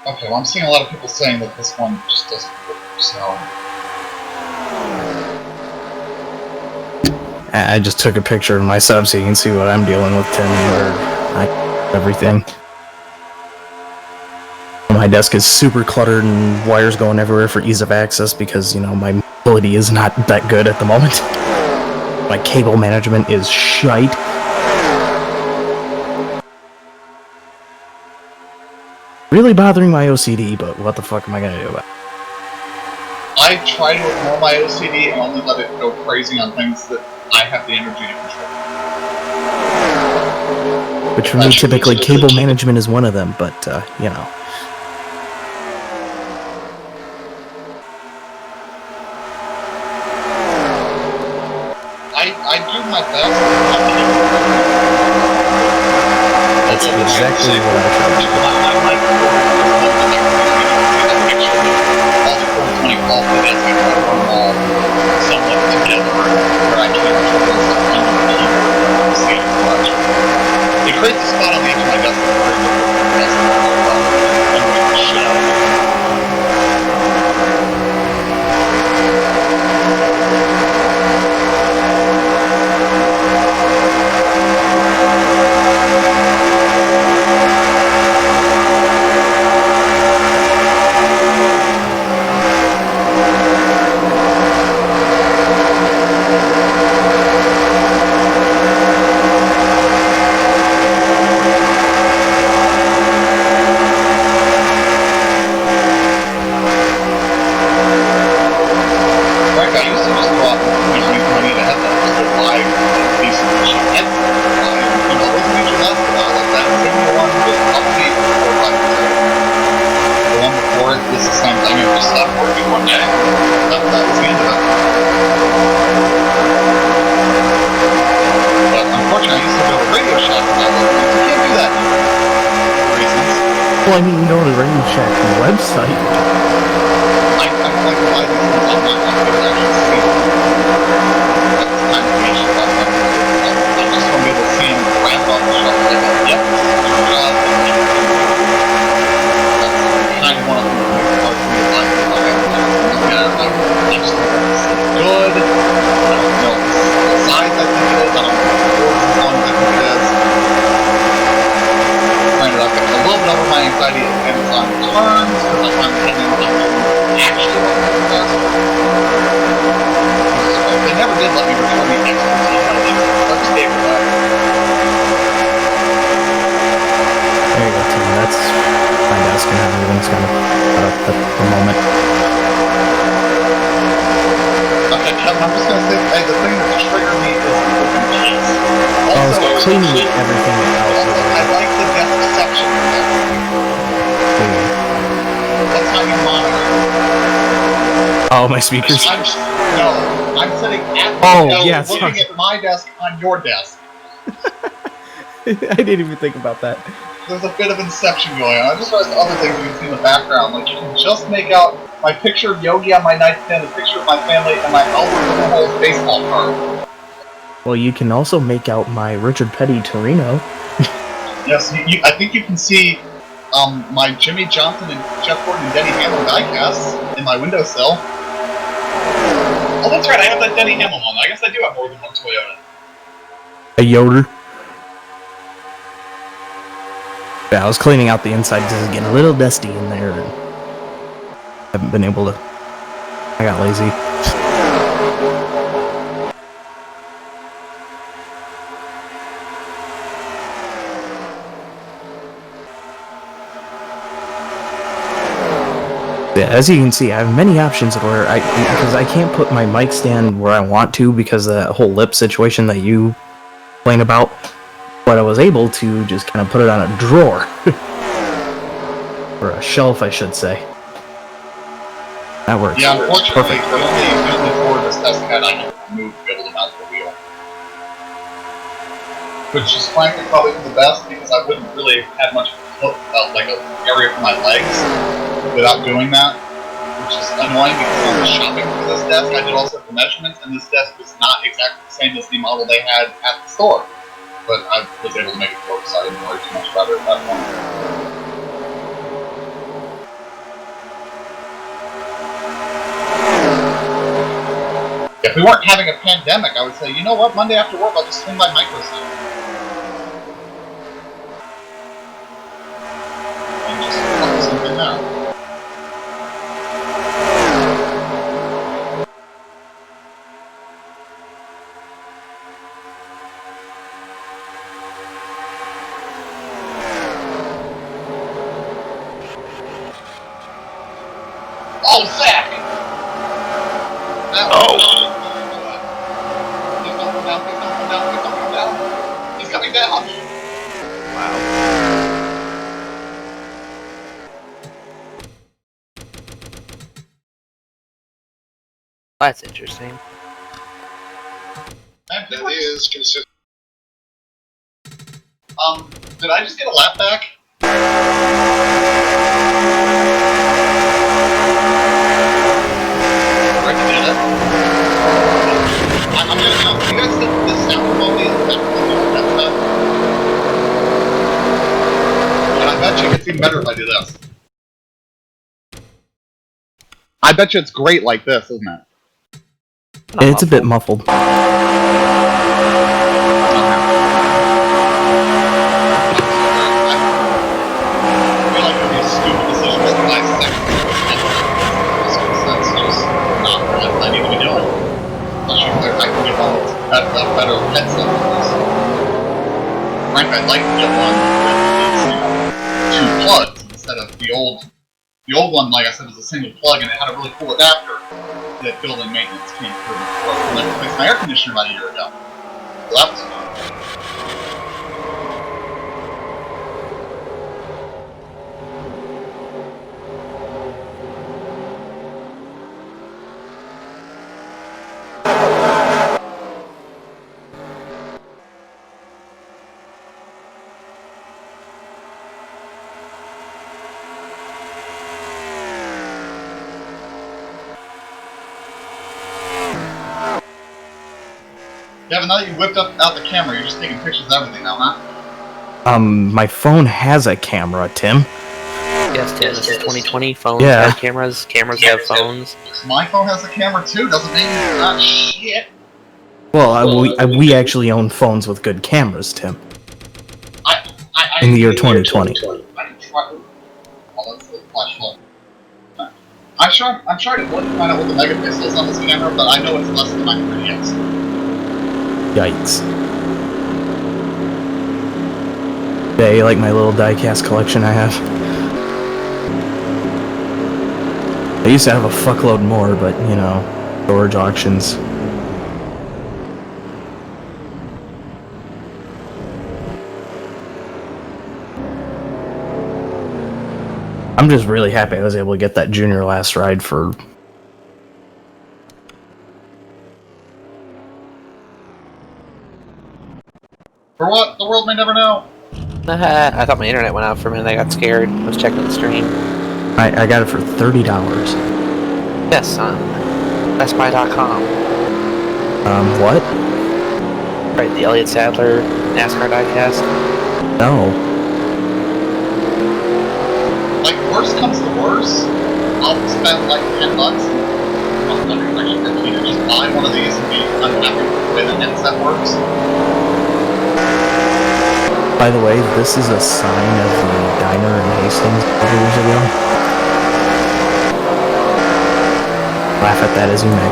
Okay, well I'm seeing a lot of people saying that this one just doesn't work, so... I just took a picture of my setup so you can see what I'm dealing with, Tim, where everything. My desk is super cluttered and wires going everywhere for ease of access because, you know, my mobility is not that good at the moment. My cable management is shite. Really bothering my OCD, but what the fuck am I gonna do about it? I try to ignore my OCD and only let it go crazy on things that I have the energy to control. Which for me, typically, cable management is one of them, but, you know. I do my best. That's exactly what I try to do. I like the picture of all the 420 volts that is. I try to run them all somewhat together. create the spot on the edge of my desk that's very difficult for the rest of the annoying the shit out of me. I used to just go out and use money to have that just go live decent shit. And, those usually last a while like that. Maybe the one was probably 4 or 5 years ago. The one before it was the same thing. It just stopped working one day. That was the end of it. But unfortunately, I used to go to Radio Shack and I was like, you can't do that for reasons. Well, I mean, you go to the Radio Shack website. I don't like to buy these things online. I don't actually see them. That's kind of niche. I just want to be able to see them wrapped off the shelf. Like, yep, this is your job. That's kind of one of the things that makes it hard for me to buy things online. I just don't want to see it good. I don't know the size I think it is. I don't know the boards as long as I think it is. Granted, I've got a little bit over my anxiety at Amazon returns because I find that Amazon actually what it does. They never did let me return the expertise out of them. Let's stay with that. There you go, Tim. That's my desk and everything's kind of set up at the moment. Okay, Kevin, I'm just going to say, hey, the thing that triggered me is the open case. I was cleaning everything out. Also, I like the desk section of that. That's how you monitor. Oh, my speakers? I'm sitting at looking at my desk on your desk. I didn't even think about that. There's a bit of inception going on. I just realized other things you can see in the background. Like, you can just make out my picture of Yogi on my nightstand, a picture of my family, and my Albert Pujols baseball card. Well, you can also make out my Richard Petty Torino. Yes, I think you can see my Jimmy Johnson and Jeff Gordon and Denny Hamlin diecasts in my windowsill. Oh, that's right, I have that Denny Hamlin one. I guess I do have more than one Toyota. A Yoder. Yeah, I was cleaning out the inside because it's getting a little dusty in there. And haven't been able to. I got lazy. Yeah, as you can see, I have many options where because I can't put my mic stand where I want to because of that whole lip situation that you complain about. But I was able to just kind of put it on a drawer. Or a shelf, I should say. That works. Yeah, unfortunately, perfect. the only for this test bed I can remove to be able to mount the wheel. Which is frankly probably for the best because I wouldn't really have much like an area for my legs without doing that. Which is annoying because I was shopping for this desk. I did also the measurements, and this desk was not exactly the same as the model they had at the store. But I was able to make it work, so I didn't worry too much about it at that point. If we weren't having a pandemic, I would say, you know what, Monday after work, I'll just swing my micros out. And just plug something out. Oh, Zach! He's coming down! Wow. That's interesting. That is consistent. Did I just get a lap back? Rick did it. I'm gonna know. You guys think this sound quality is better than that stuff? It's even better if I do this. I bet you it's great like this, isn't it? It's a bit muffled. That's a better headset than this. Frank, I'd like to get one with these, 2 plugs instead of the old one, like I said, was a single plug and it had a really cool adapter that building maintenance came through. When I replaced my air conditioner about a year ago. So that was fun. Yeah, but now that you whipped out the camera, you're just taking pictures of everything now, huh? My phone has a camera, Tim. Yes, Tim, this is 2020. Phones Yeah. have cameras. Cameras have phones. My phone has a camera too. Doesn't mean it's not shit. Well, we actually own phones with good cameras, Tim. In the year 2020. I can try. Oh, that's the flash flood. I'm sure I didn't look to find out what the megapixel is on this camera, but I know it's less than my 3DS. Yikes. Yeah, you like my little diecast collection I have? I used to have a fuckload more, but, you know, storage auctions. I'm just really happy I was able to get that Junior Last Ride for... For what? The world may never know. I thought my internet went out for a minute. I got scared. I was checking the stream. I got it for $30. Yes, on BestBuy.com. What? Right, the Elliott Sadler NASCAR diecast. No. Like, worst comes to worst, I'll spend like $10 and just buy one of these and be unhappy with the way the headset works. By the way, this is a sign of the diner in Hastings a couple years ago. Laugh at that as you may.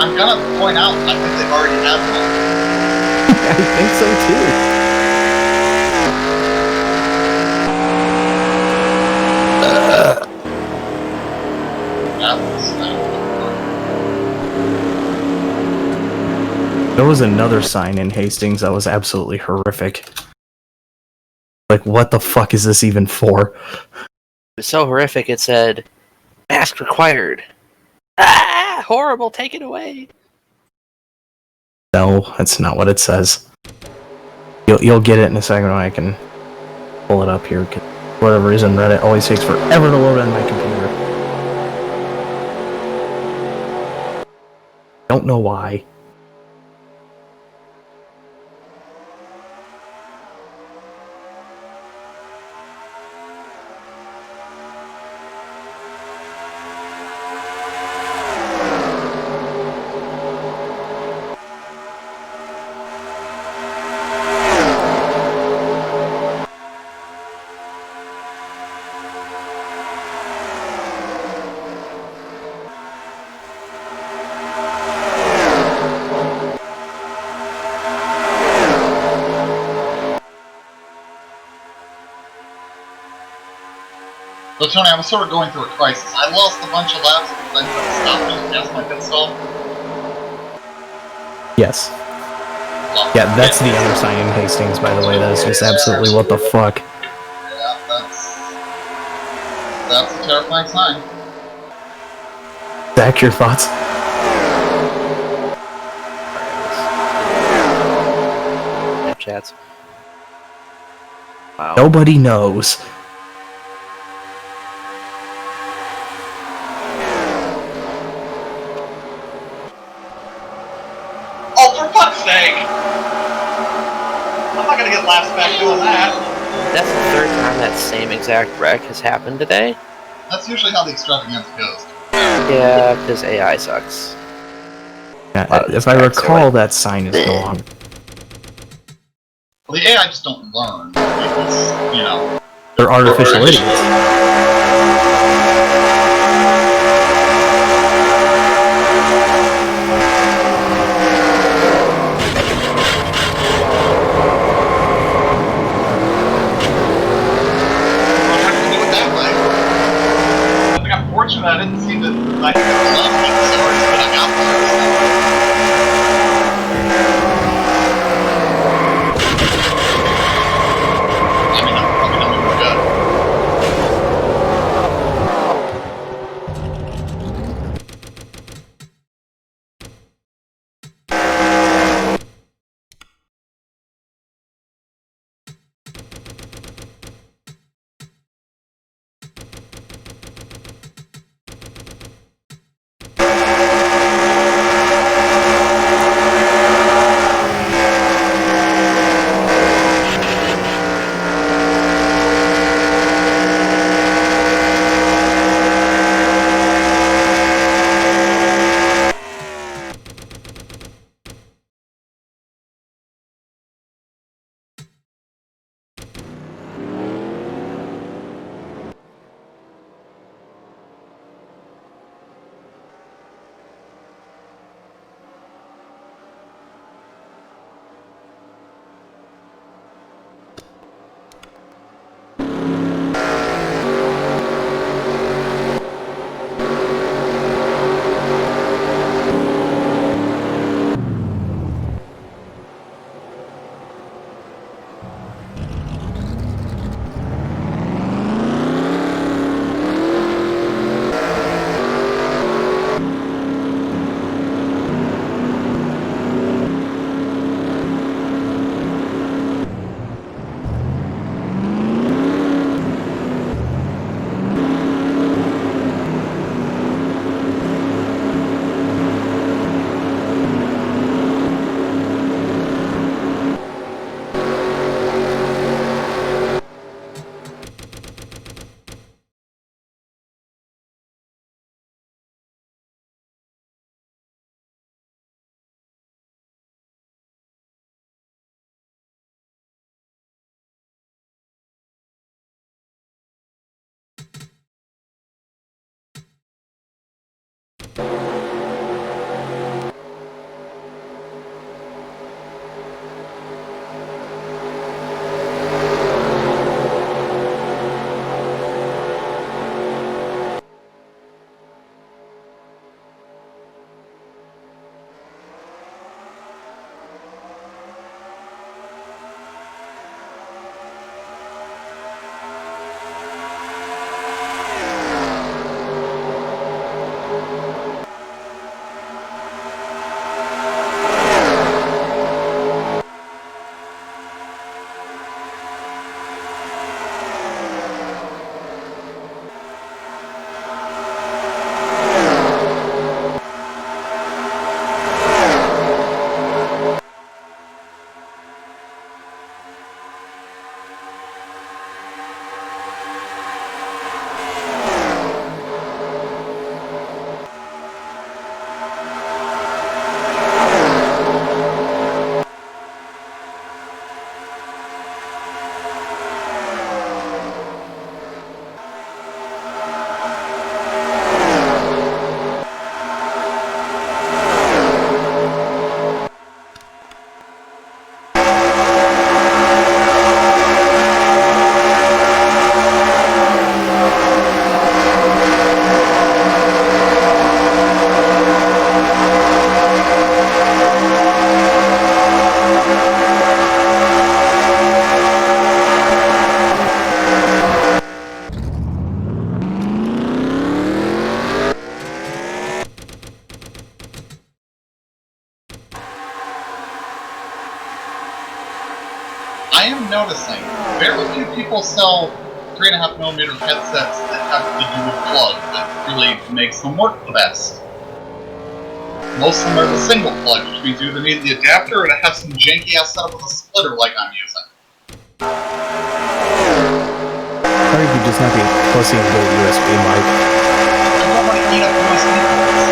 I'm gonna point out, I think they've already had one. I think so too. There was another sign in Hastings that was absolutely horrific. Like, what the fuck is this even for? It was so horrific, it said, mask required. Ah! Horrible, take it away. No, that's not what it says. You'll get it in a second when I can pull it up here. For whatever reason, Reddit always takes forever to load on my computer. Don't know why. So Tony, I'm sort of going through a crisis. I lost a bunch of laps because I ended up stopping and gas my pit stop. Yes. Well, Yeah, that's the other sign in Hastings, by the way. That is just absolutely what the fuck. Yeah, that's a terrifying sign. Zach, your thoughts? Snapchats. Wow. Nobody knows. Oh, for fuck's sake! get laughs back doing that. That's the third time that same exact wreck has happened today. That's usually how the extravaganza goes. Yeah, because AI sucks. Yeah, if I recall, that sign is no longer. Well, the AI just don't learn. It's, you know. They're artificial idiots. I didn't see that I think it's a lot of stories that I got I mean, I'm probably not even good. I am noticing very few people sell 3.5mm headsets that have the dual plug that really makes them work the best. Most of them are the single plug, which means you either need the adapter or to have some janky ass setup with a splitter like I'm using. might be close to a good USB mic. I don't want to eat up USB ports.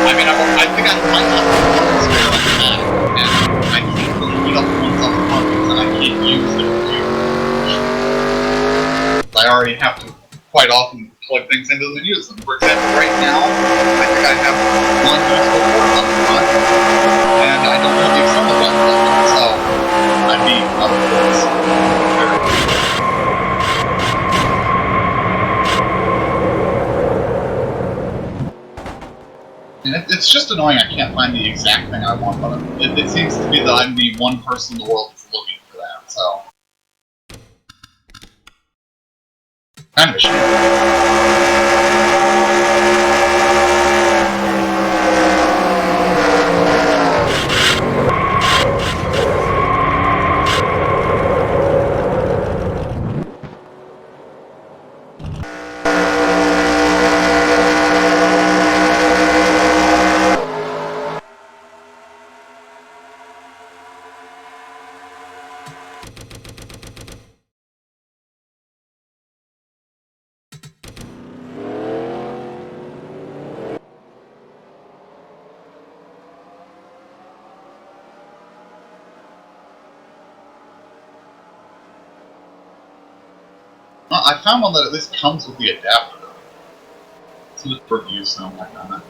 I mean, I think I might have one spare on the Mac, and I can't really eat up the ones on the front because then I can't use the computer. I already have to quite often plug things into them and use them. For example, right now, I think I have one useful port on the front, and I don't have the external one plugged in, so I'd be out of ports. And it's just annoying I can't find the exact thing I want, but it seems to be that I'm the one person in the world that's looking for that, so... Kind of a shame. Well, I found one that at least comes with the adapter. So just review some like on it.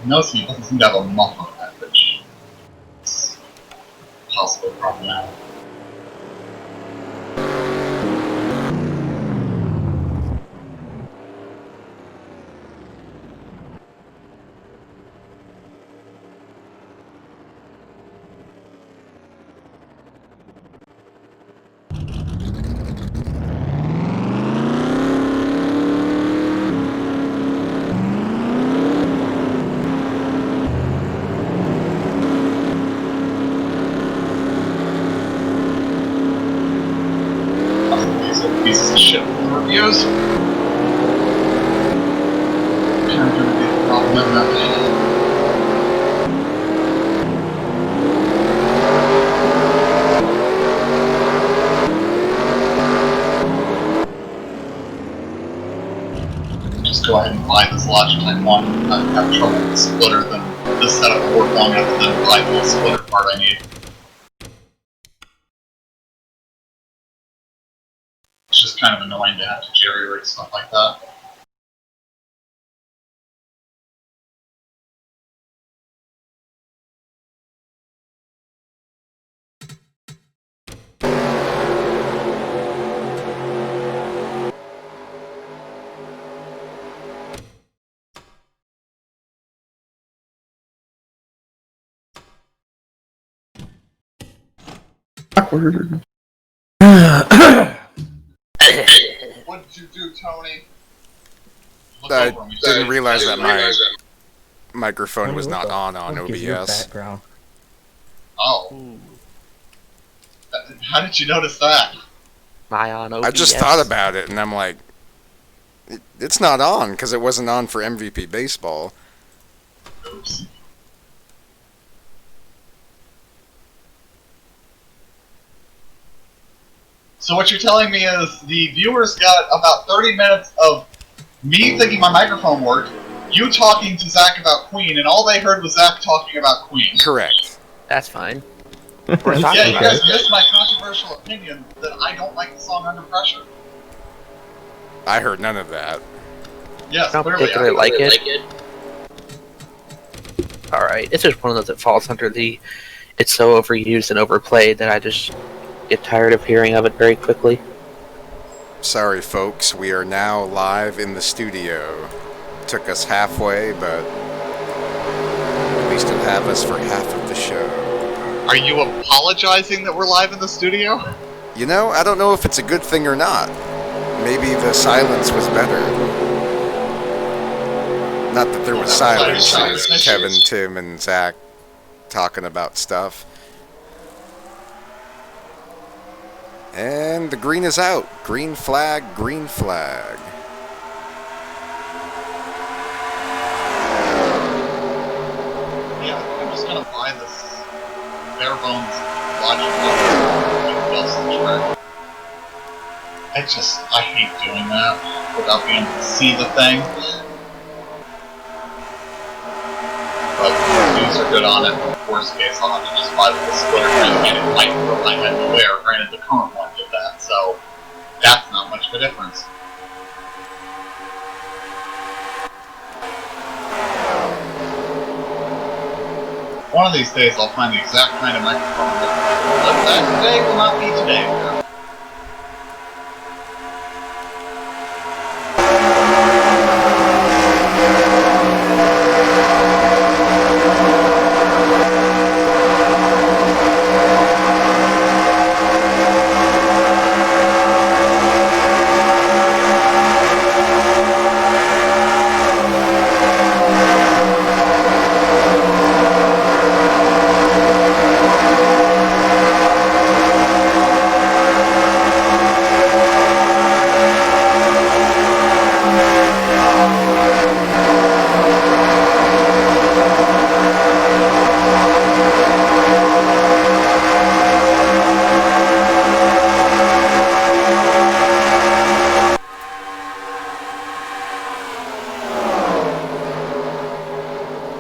Notice it doesn't seem to have a muff on that, which is possibly problematic. Pieces of shit with the reviews. Kind of gonna be the problem in that. Just go ahead and buy this Logitech one. I have trouble with the splitter, then this setup will work long enough to then buy the little splitter part I need. It's just kind of annoying to have to jerry-rig stuff like that. Awkward. What did you do, Tony? I didn't realize that my microphone was not on Your OBS. background. Oh. How did you notice that? My on OBS. I just thought about it, and I'm like, it's not on, because it wasn't on for MVP Baseball. Oops. So what you're telling me is the viewers got about 30 minutes of me thinking my microphone worked, you talking to Zach about Queen, and all they heard was Zach talking about Queen. Correct. That's fine. Yeah, you guys missed my controversial opinion that I don't like the song Under Pressure. I heard none of that. Yes, I don't clearly. particularly like it. Alright, it's just one of those that falls under the it's so overused and overplayed that I just get tired of hearing of it very quickly. Sorry, folks, we are now live in the studio. Took us halfway, but at least it'll have us for half of the show. Are you apologizing that we're live in the studio? You know, I don't know if it's a good thing or not. Maybe the silence was better. Not that there was silence, it was Kevin, Tim, and Zach talking about stuff. And the green is out. Green flag, green flag. Yeah, I'm just gonna buy this bare bones watching else the track. I hate doing that without being able to see the thing. But reviews are good on it. Worst case, I'll have to just buy the splitter and it might put my head in the way. Granted, the current one did that, so that's not much of a difference. One of these days I'll find the exact kind of microphone but that today will not be today.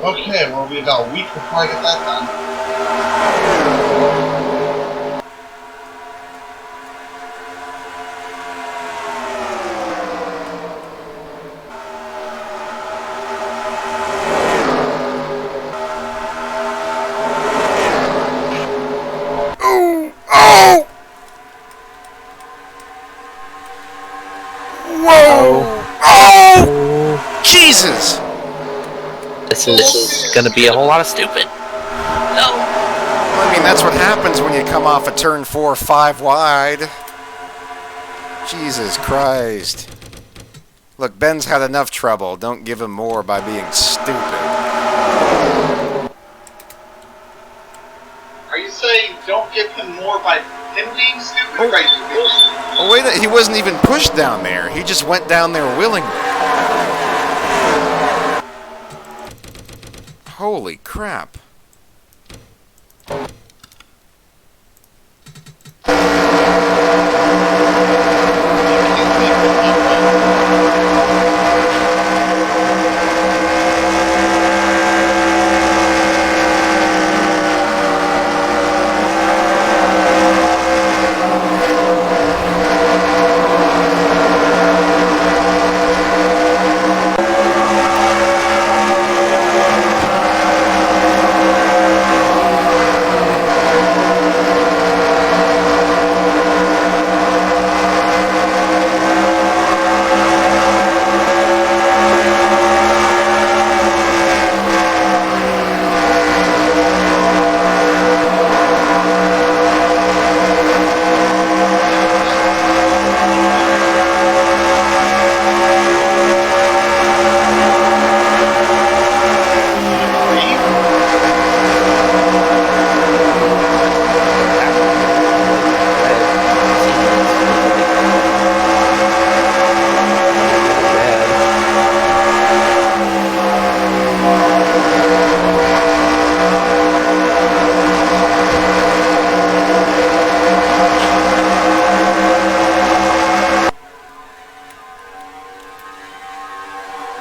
Okay, well, we got a week before I get that done. Oh! Oh! Whoa! Oh! Jesus! This is gonna be a whole lot of stupid. No. I mean, that's what happens when you come off a turn 4 5 wide. Jesus Christ. Look, Ben's had enough trouble. Don't give him more by being stupid. Are you saying don't give him more by him being stupid? Right. Oh, wait, he wasn't even pushed down there. He just went down there willingly. Holy crap.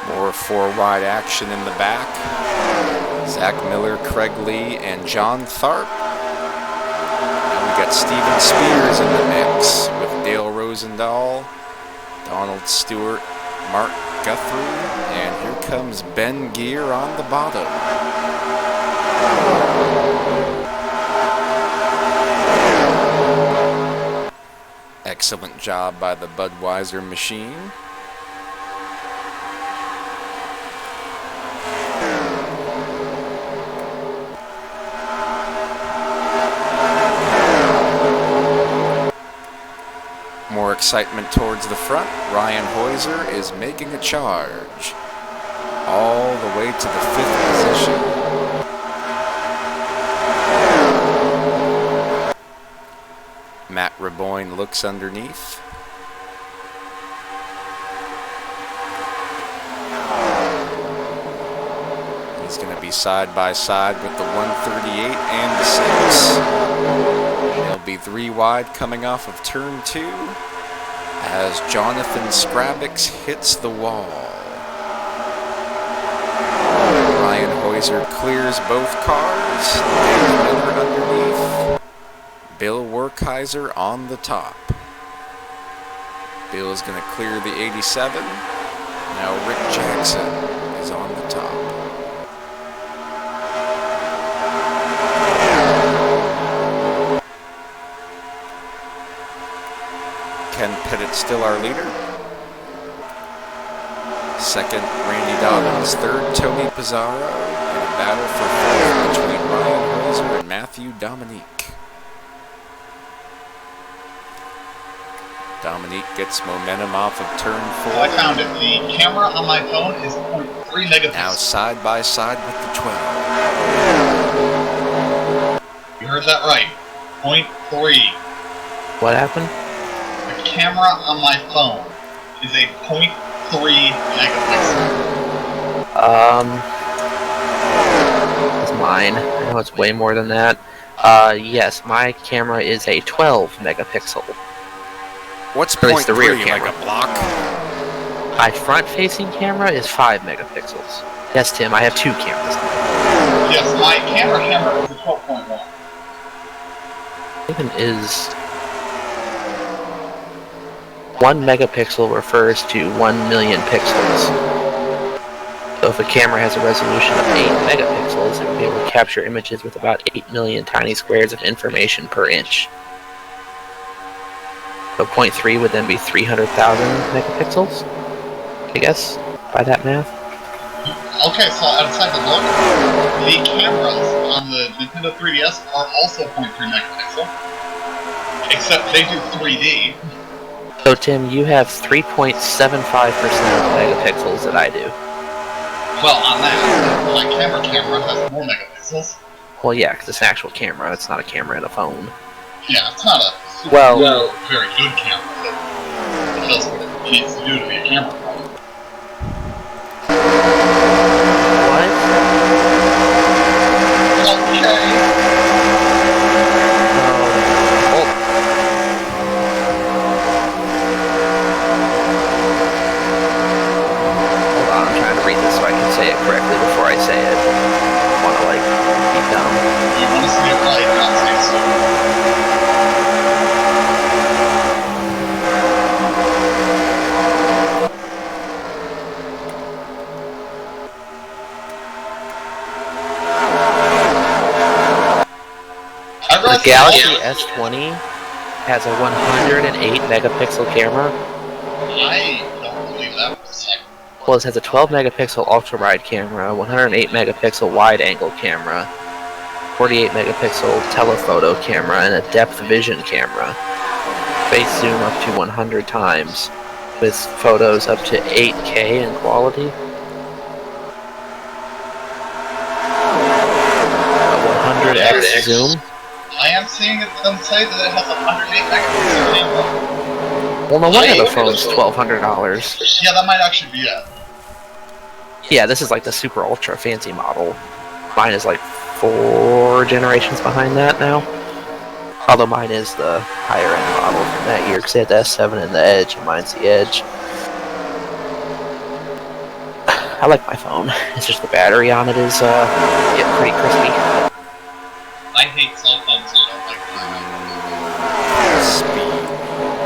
More 4-wide action in the back. Zach Miller, Craig Lee, and John Tharp. And we got Steven Spears in the mix with Dale Rosendahl, Donald Stewart, Mark Guthrie, and here comes Ben Gear on the bottom. Excellent job by the Budweiser machine. More excitement towards the front. Ryan Heuser is making a charge. All the way to the 5th position. Matt Reboyne looks underneath. He's going to be side by side with the 138 and the 6. be 3 wide coming off of turn 2 as Jonathan Scrabix hits the wall. Ryan Heuser clears both cars. Dave Miller underneath. Bill Werkheiser on the top. Bill is going to clear the 87. Now Rick Jackson is on the top. Ken Pettit still our leader. Second, Randy Dobbins. Third, Tony Pizarro. And a battle for fourth between Ryan Heuser and Matthew Dominique. Dominique gets momentum off of turn 4. I found it. The camera on my phone is 0.3 megapixels. Now side by side with the 12. You heard that right. 0.3. What happened? The camera on my phone is a 0.3 megapixel. It's mine. I know it's way more than that. Yes, my camera is a 12 megapixel. What's Or at least the rear 0.3, camera. like a block? My front-facing camera is 5 megapixels. Yes, Tim, I have 2 cameras. Yes, my camera is a 12.1. Even is 1 megapixel refers to 1 million pixels. So if a camera has a resolution of 8 megapixels, it would be able to capture images with about 8 million tiny squares of information per inch. So 0.3 would then be 300,000 megapixels, I guess, by that math. Okay, so outside the look, the cameras on the Nintendo 3DS are also 0.3 megapixel, except they do 3D. So Tim, you have 3.75% of the megapixels that I do. Well, on that, my camera has more megapixels. Well, yeah, because it's an actual camera. It's not a camera in a phone. Yeah, it's not a super very good camera, but it does what it needs to do to be a camera. What? Okay. Oh. Hold on, I'm trying to read this so I can say it correctly before I say it. I want to, like, be dumb. You want to see it right, not say so. The Galaxy S20 has a 108 megapixel camera. I don't believe that for a second. Well, it has a 12 megapixel ultra-wide camera, 108 megapixel wide-angle camera, 48 megapixel telephoto camera, and a depth vision camera. Face zoom up to 100 times, with photos up to 8K in quality. A 100x zoom. I am seeing them say that it has a 108 megapixel camera. Well, no wonder the phone's $1,200. Yeah, that might actually be it. Yeah, this is like the super ultra fancy model. Mine is like 4 generations behind that now. Although mine is the higher end model from that year, because they had the S7 and the Edge, and mine's the Edge. I like my phone. It's just the battery on it is getting pretty crispy. I hate cell phones, so I don't like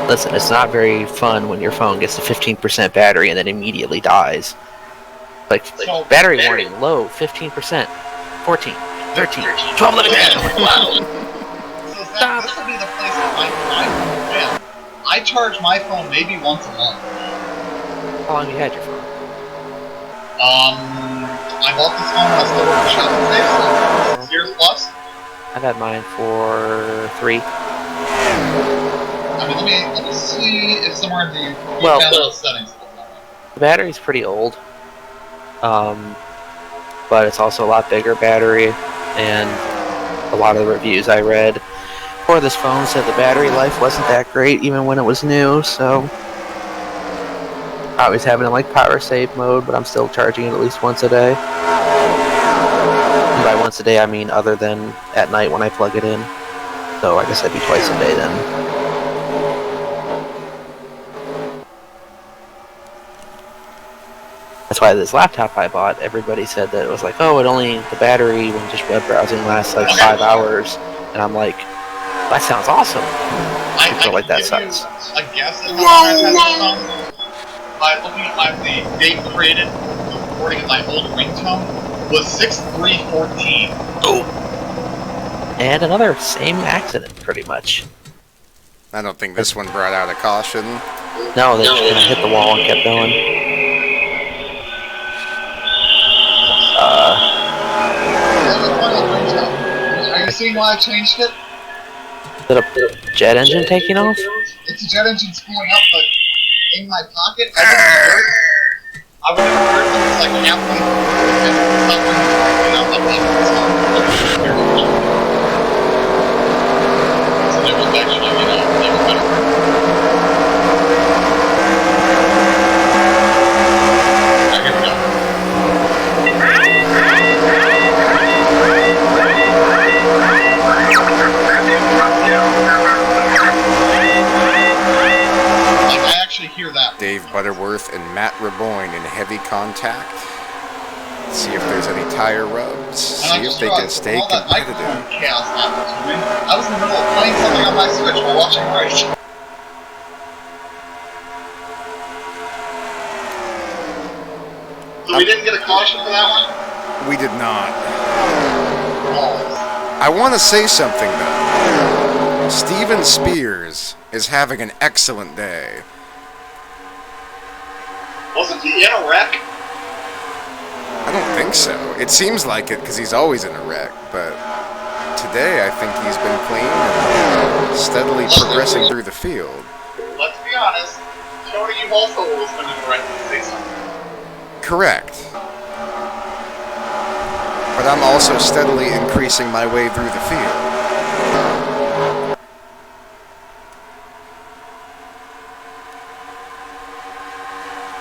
them. Listen, it's not very fun when your phone gets to 15% battery and then immediately dies. Like So, battery warning, low, 15%, 14, 13, 12, 11, wow. So Zach, this will be the place that I win. I charge my phone maybe once a month. How long have you had your phone? I bought this phone when I still worked for Shopping Safe, so 6 years plus. I've had mine for 3. I mean, let me see if somewhere in the Well, settings. the battery's pretty old. But it's also a lot bigger battery, and a lot of the reviews I read for this phone said the battery life wasn't that great even when it was new, so I was having it in like power save mode, but I'm still charging it at least once a day. And by once a day I mean other than at night when I plug it in. So I guess that'd be twice a day then. That's why this laptop I bought, everybody said that it was like, oh, the battery when just web browsing lasts like 5 hours. And I'm like, that sounds awesome. People are like, that sucks. I guess how long I've had this on by looking at the date created, the recording of my old ringtone was 6/3/14. Oh! And another same accident, pretty much. I don't think this one brought out a caution. No, they just kind of hit the wall and kept going. Are you seeing why I changed it? Is it a jet engine taking off? It's a jet engine spooling up, but in my pocket, I would have heard when it's like halfway through and something, so it was actually, even better. Here we go. Hear that. Dave Butterworth and Matt Raboyne in heavy contact. See if there's any tire rubs. See if they can stay competitive. Chaos happened to me. I was in the middle of playing something on my Switch while watching a race. So we didn't get a caution for that one? We did not. I want to say something though. Steven Spears is having an excellent day. Wasn't he in a wreck? I don't think so. It seems like it because he's always in a wreck, but today I think he's been clean and steadily progressing through the field. Let's be honest, Tony, you've also always been in a wreck to say something. Correct. But I'm also steadily increasing my way through the field.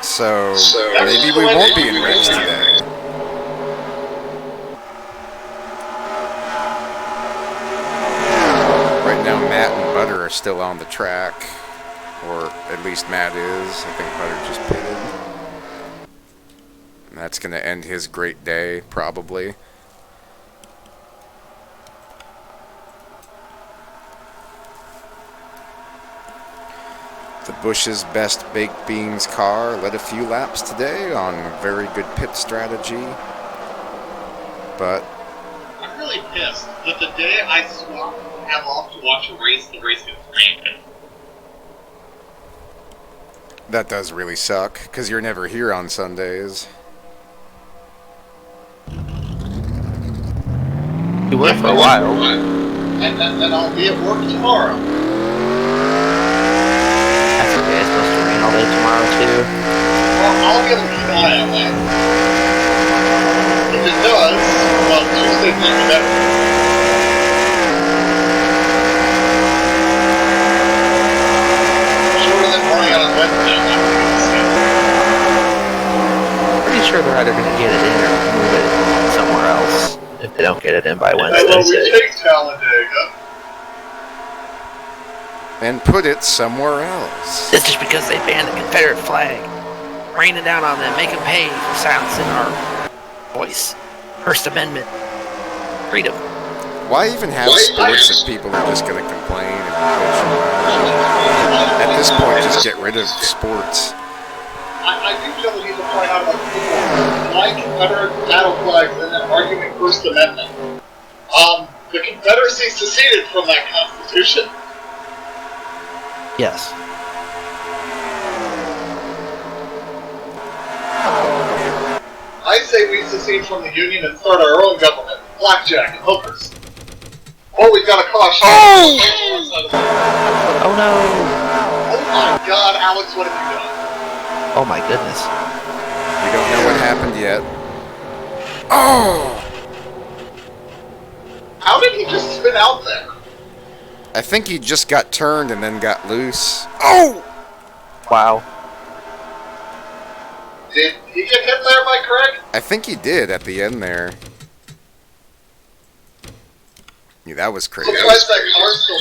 So maybe we won't be in wrecks today. Right now, Matt and Butter are still on the track. Or at least Matt is. I think Butter just pitted. And that's going to end his great day, probably. The Bush's best baked beans car led a few laps today on very good pit strategy, but I'm really pissed that the day I swap have off to watch a race, the race gets rained. that does really suck because you're never here on Sundays. You were for a while. And then I'll be at work tomorrow. That's okay, it's supposed to rain all day tomorrow too. Well, I'll be able to keep an eye on that. If it does, well, Tuesday's going to be better. Shorter than running on Wednesday, I'm not going to see it. Pretty sure they're either going to get it in or move it somewhere else if they don't get it in by Wednesday. Well, we take Talladega. And put it somewhere else. It's just because they banned the Confederate flag. Raining down on them, make them pay for silencing our voice. First Amendment. Freedom. Why even have sports if people are just going to complain and bitch about? At this point, just get rid of sports. I do feel the need to point out about people flying Confederate battle flags and then arguing First Amendment. The Confederacy seceded from that Constitution. Yes. I say we secede from the Union and start our own government. Blackjack and hookers. Oh, we've got a caution. Oh no! Oh my God, Alex, what have you done? Oh my goodness. We don't know what happened yet. Oh! How did he just spin out there? I think he just got turned and then got loose. Oh! Wow. Did he get hit there by Craig? I think he did at the end there. Yeah, that was crazy. Why is that car still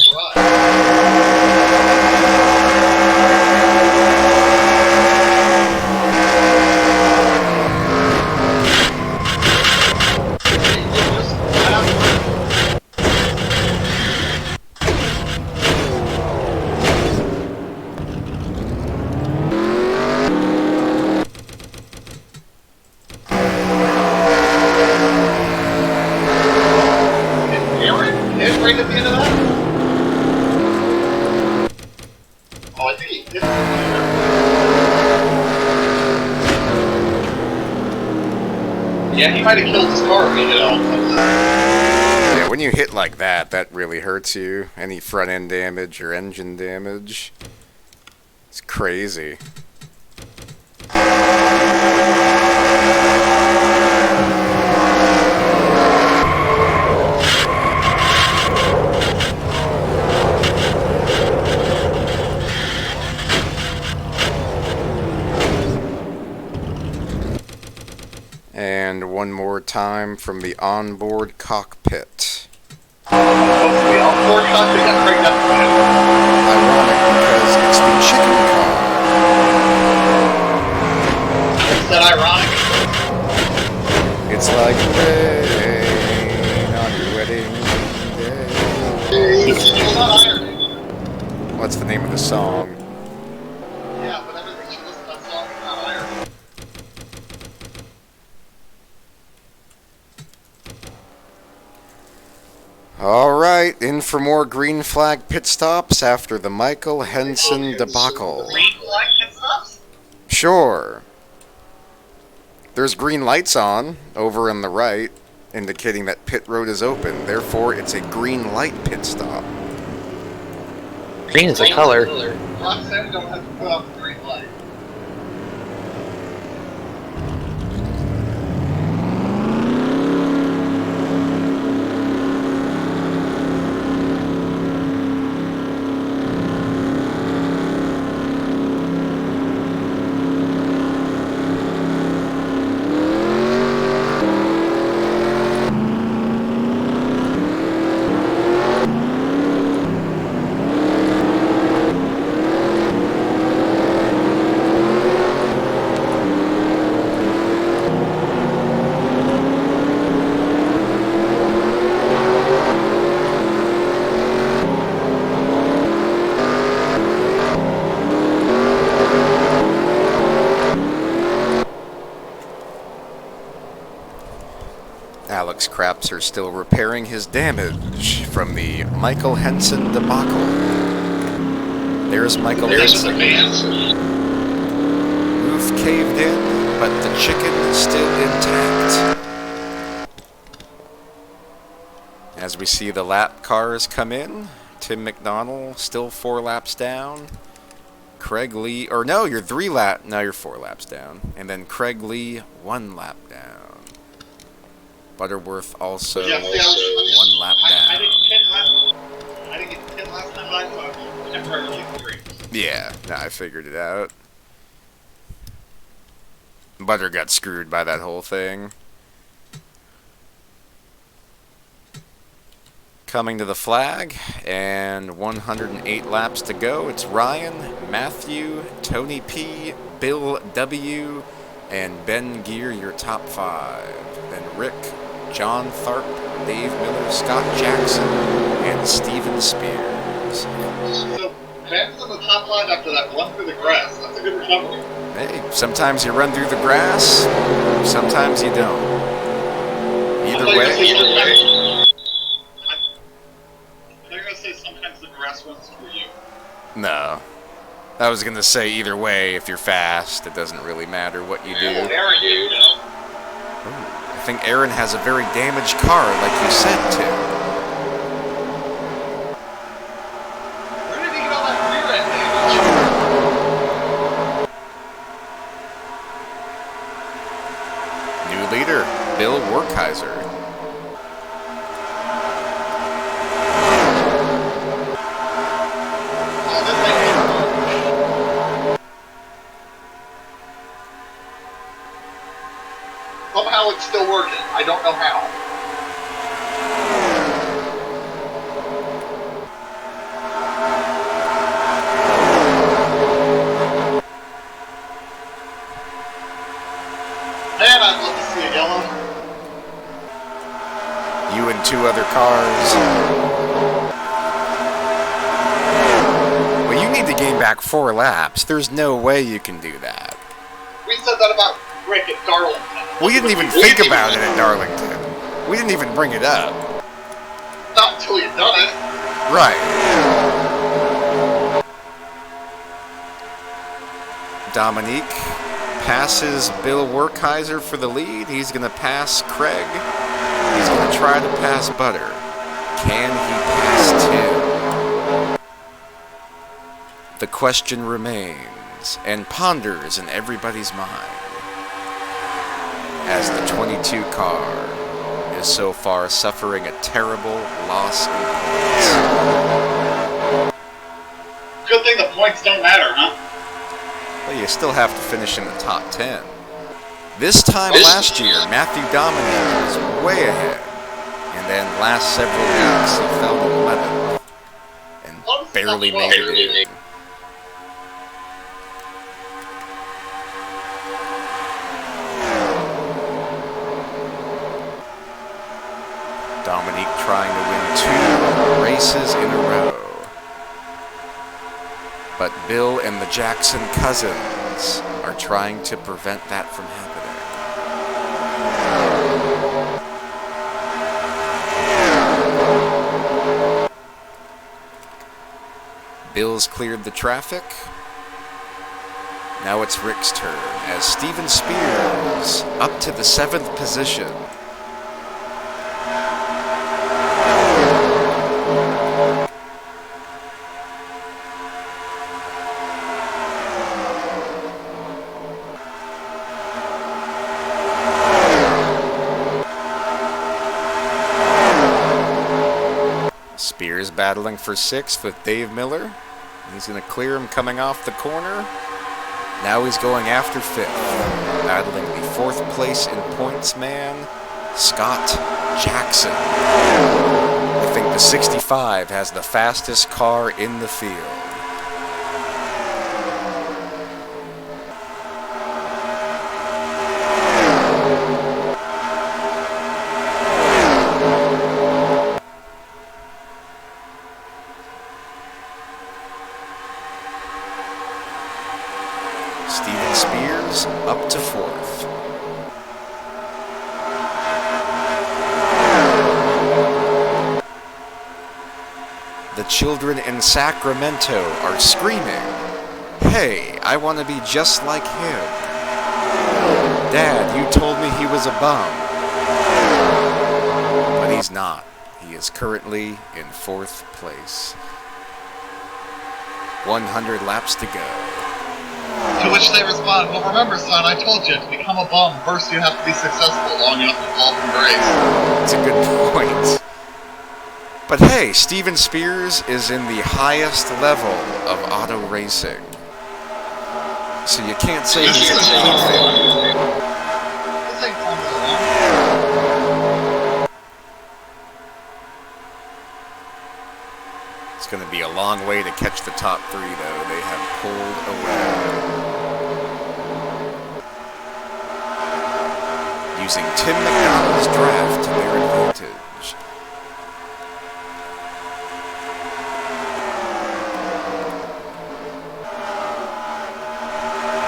right at the end of that? Oh, I think he did. Yeah, he might have killed his car when he hit all. Yeah, when you hit like that, that really hurts you. Any front end damage or engine damage. It's crazy. And one more time from the onboard cockpit. The onboard cockpit got cranked up. Ironic because it's the chicken car. Is that ironic? It's like rain on your wedding day. It's not irony. What's the name of the song? Yeah, but everything she listens to that song is not irony. Alright, in for more green flag pit stops after the Michael Henson debacle. Green flag pit stops? Sure. There's green lights on, over on the right, indicating that pit road is open. Therefore, it's a green light pit stop. Green is a color. Roxanne don't have to put out the green light. Alex Krapser still repairing his damage from the Michael Henson debacle. There's Michael Henson. Roof caved in, but the chicken still intact. As we see the lap cars come in, Tim McDonald still 4 laps down. Craig Lee, or no, you're 4 laps down. And then Craig Lee 1 lap down. Butterworth also 1 lap down. I didn't get 10 last time I thought. Temporarily 3. Yeah, no, I figured it out. Butter got screwed by that whole thing. Coming to the flag, and 108 laps to go. It's Ryan, Matthew, Tony P, Bill W, and Ben Gear, your top 5. Then Rick, John Tharp, Dave Miller, Scott Jackson, and Steven Spears. So, Ben's on the top line after that run through the grass. That's a good recovery. Hey, sometimes you run through the grass, sometimes you don't. Either way. They're going to say sometimes the grass runs through you. No. I was going to say either way, if you're fast, it doesn't really matter what you do. Aaron, you know. I think Aaron has a very damaged car, like you said, Tim. Where did he get all that rear end damage? New leader, Bill Werkheiser. Somehow it's still working. I don't know how. Man, I'd love to see a yellow. You and 2 other cars. Well, you need to gain back 4 laps. There's no way you can do that. We said that about Rick at Darlington. We didn't even think about it at Darlington. We didn't even bring it up. Not until you've done it. Right. Dominique passes Bill Werkheiser for the lead. He's going to pass Craig. He's going to try to pass Butter. Can he pass Tim? The question remains and ponders in everybody's mind as the 22 car is so far suffering a terrible loss in points. Good thing the points don't matter, huh? Well, you still have to finish in the top 10. This time last year, Matthew Dominic was way ahead. And then last several weeks, he fell to 11th and barely made it in. Dominique trying to win 2 races in a row. But Bill and the Jackson cousins are trying to prevent that from happening. Bill's cleared the traffic. Now it's Rick's turn as Steven Spears up to the 7th position. Spears battling for 6th with Dave Miller. He's going to clear him coming off the corner. Now he's going after 5th, battling the 4th place in points man, Scott Jackson. I think the 65 has the fastest car in the field. Steven Spears up to 4th. The children in Sacramento are screaming, "Hey, I want to be just like him. Dad, you told me he was a bum." But he's not. He is currently in 4th place. 100 laps to go. To which they respond, "Well, remember, son, I told you, to become a bum, first you have to be successful long enough to fall from grace." That's a good point. But hey, Steven Spears is in the highest level of auto racing. So you can't say he's a complete failure. This ain't Formula 1. It's going to be a long way to catch the top 3, though. They have pulled away. Using Tim McDonald's draft to their advantage.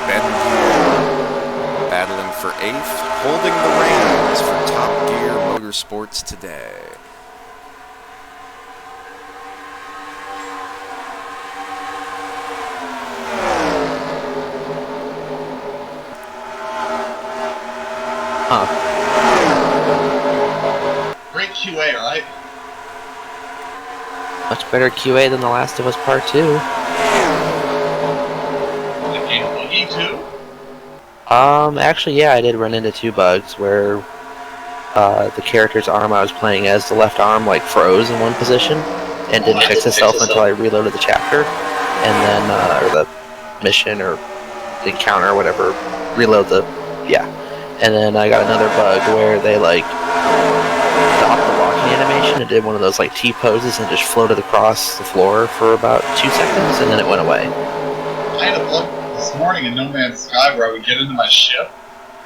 Ben Gear battling for 8th, holding the reins for Top Gear Motorsports today. Great QA, right? Much better QA than The Last of Us Part 2. The game buggy too? Actually, yeah, I did run into 2 bugs where the character's arm I was playing as, the left arm, like, froze in one position and didn't fix itself until I reloaded the chapter. And then, or the mission or the encounter or whatever, reload the, yeah. And then I got another bug where they, like, stopped the walking animation and did one of those, like, T-poses and just floated across the floor for about 2 seconds, and then it went away. I had a bug this morning in No Man's Sky where I would get into my ship,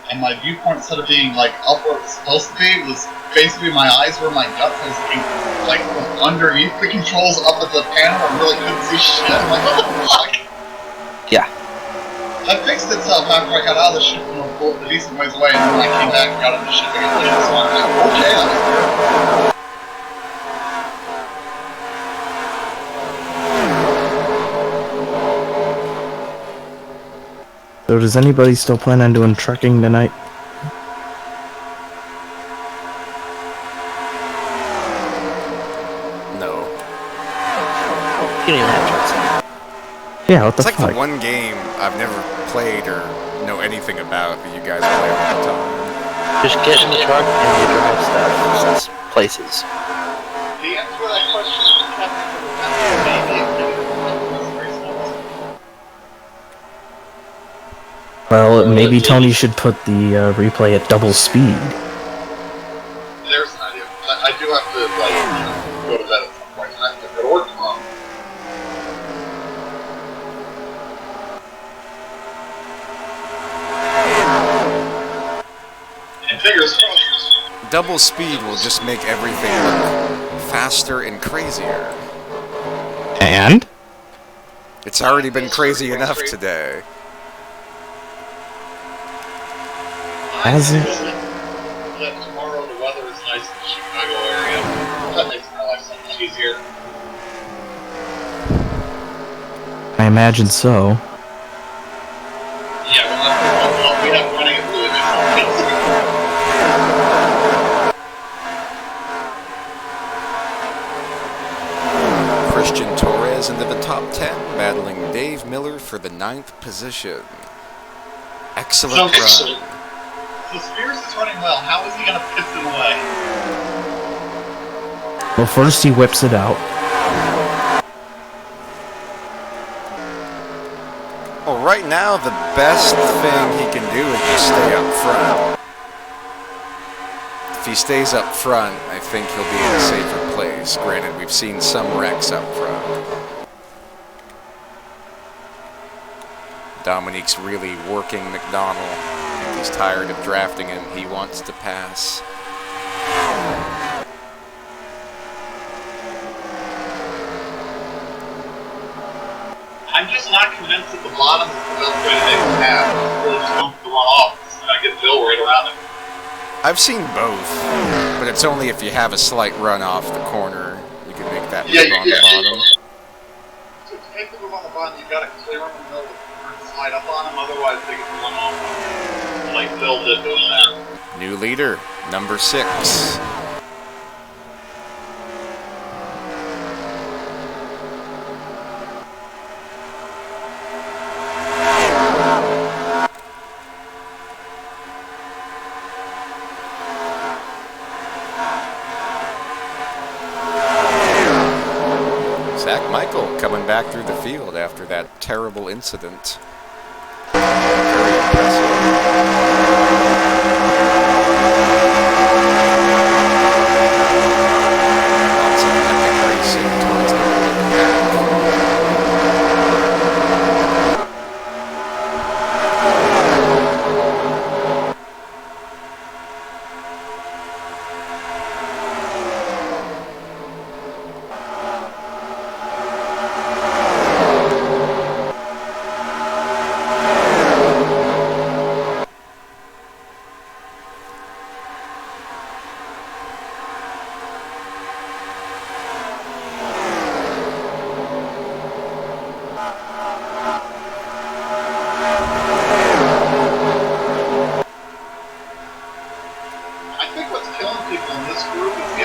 and my viewpoint, instead of being like up where it's supposed to be, was basically my eyes were my guts. I was looking like from underneath the controls up at the panel and really couldn't see shit. I'm like, what the fuck? Yeah. That fixed itself after I got out of the ship and pulled a decent ways away, and then I came back and got into shipping again. So I'm like, okay, I was there. So does anybody still plan on doing trekking tonight? No. You don't even have trucks. Yeah, what the It's like fuck? the one game I've never played or know anything about that you guys play all the time. Just get in the truck and you drive stuff places. The answer to that question is maybe. Well, maybe Tony should put the replay at double speed. There's an idea. I do have to, like, go to bed at some point tonight. I have to go to work tomorrow. And fingers crossed. Double speed will just make everything look faster and crazier. And? It's already been crazy enough today. Has it? That tomorrow the weather is nice in the Chicago area. That makes my life so much easier. I imagine so. Yeah, well, we have running it really nice. Christian Torres into the top 10, battling Dave Miller for the 9th position. Excellent run. So Spears is running well. How is he going to piss it away? Well, first he whips it out. Well, right now, the best thing he can do is just stay up front. If he stays up front, I think he'll be in a safer place. Granted, we've seen some wrecks up front. Dominique's really working McDonald. He's tired of drafting him. He wants to pass. I'm just not convinced that the bottom is the best way to make it happen. Really just don't run off. And I get Bill right around it. I've seen both, but it's only if you have a slight run off the corner you can make that move on the bottom. So to make the move on the bottom, you've got to clear them in the middle of the corner and slide up on them. Otherwise, they get the run off. Like Bill did doing that. New leader, number 6. Zach Michael coming back through the field after that terrible incident. Very impressive. Lots of epic racing towards the middle of the pack.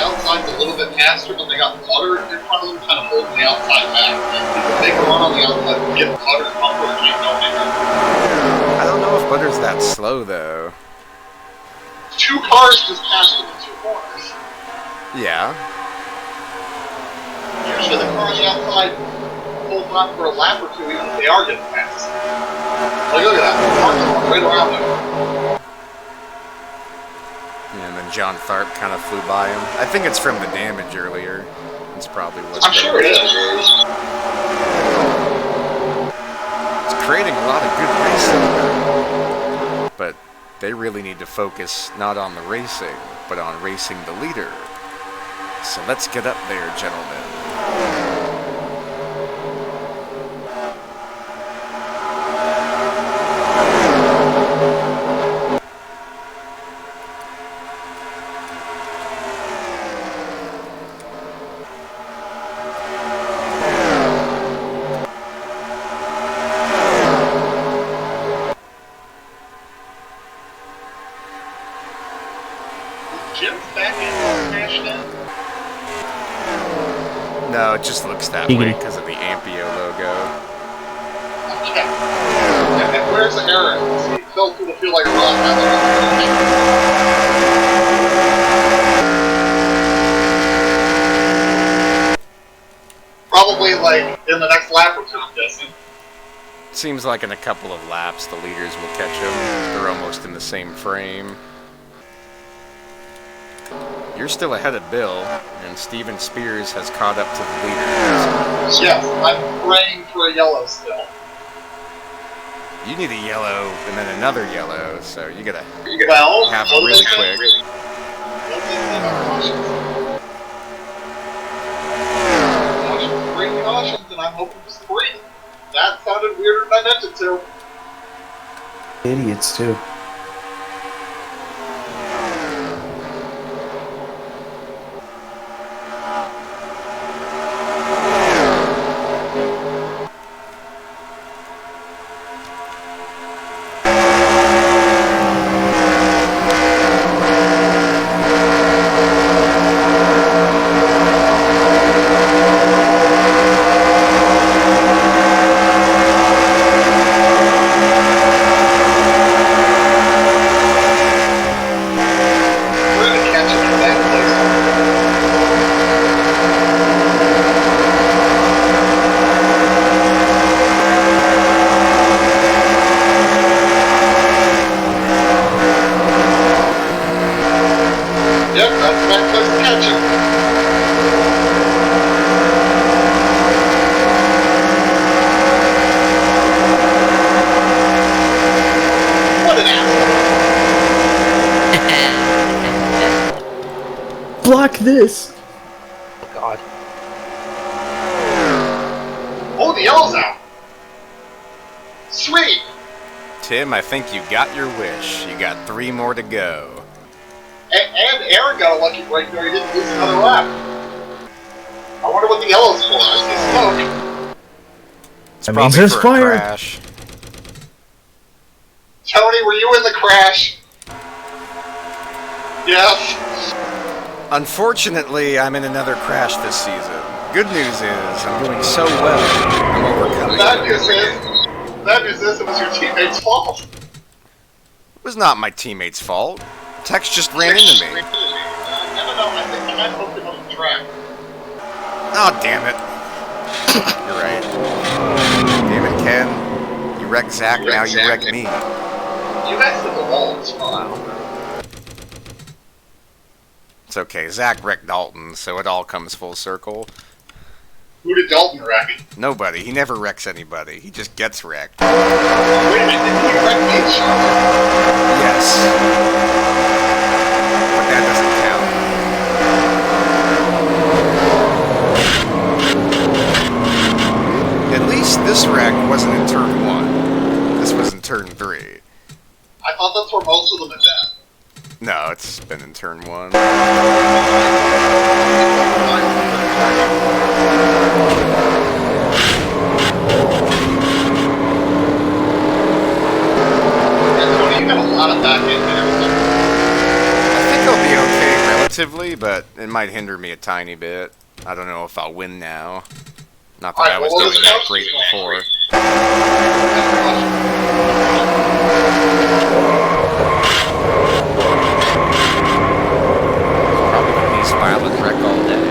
outside's a little bit faster, but they got putter in front of them, kind of holding the outside back. If they can run on the outside and get putter's bumper, they can't go anywhere. I don't know if Butter's that slow, though. 2 cars just passed them in 2 corners. Yeah. Usually the car on the outside holds on for a lap or 2, even if they are getting past. Like, look at that. The car's going right around them. And then John Tharp kind of flew by him. I think it's from the damage earlier. That's probably what I'm sure it is. It's creating a lot of good racing. But they really need to focus not on the racing, but on racing the leader. So let's get up there, gentlemen. Jim's back in all smashed in. No, it just looks that way because of the Ampio logo. Okay. And where's Eric? He felt to feel like a rock. Probably like in the next lap or two, I'm guessing. Seems like in a couple of laps the leaders will catch him. They're almost in the same frame. You're still ahead of Bill, and Steven Spears has caught up to the leaders. Yes, I'm praying for a yellow still. You need a yellow and then another yellow, so you gotta Well, have them really quick. Three cautions, and I'm hoping for three. That sounded weirder than I meant it to. Idiots, too. Yep, that's the right place to catch him. What an asshole. Block this! Oh, God. Oh, the yellow's out. Sweet. Tim, I think you got your wish. You got 3 more to go. And Aaron got a lucky break there. He didn't lose another lap. I wonder what the yellow's for. I see smoke. It's That means probably there's for a fire. crash. Tony, were you in the crash? Yes. Unfortunately, I'm in another crash this season. Good news is, I'm doing so well, I'm overcoming Bad it. news is it was your teammate's fault. It was not my teammate's fault. Tex just ran into me. No, I think I might hope him on the track. Oh, damn it. You're right. Damn it, Ken. You wrecked Zach, now you wreck me. You guys hit the wall. It's fine. It's okay, Zach wrecked Dalton, so it all comes full circle. Who did Dalton wreck? Nobody. He never wrecks anybody. He just gets wrecked. Wait a minute, did he wreck me, Sean? Yes. But that doesn't count. At least this wreck wasn't in turn 1. This was in turn 3. I thought that's where most of them had been. No, it's been in turn 1. Tony, you got a lot of back end there. I think I'll be okay relatively, but it might hinder me a tiny bit. I don't know if I'll win now. Not that I was doing that great before. Probably gonna be smiling wreck all day.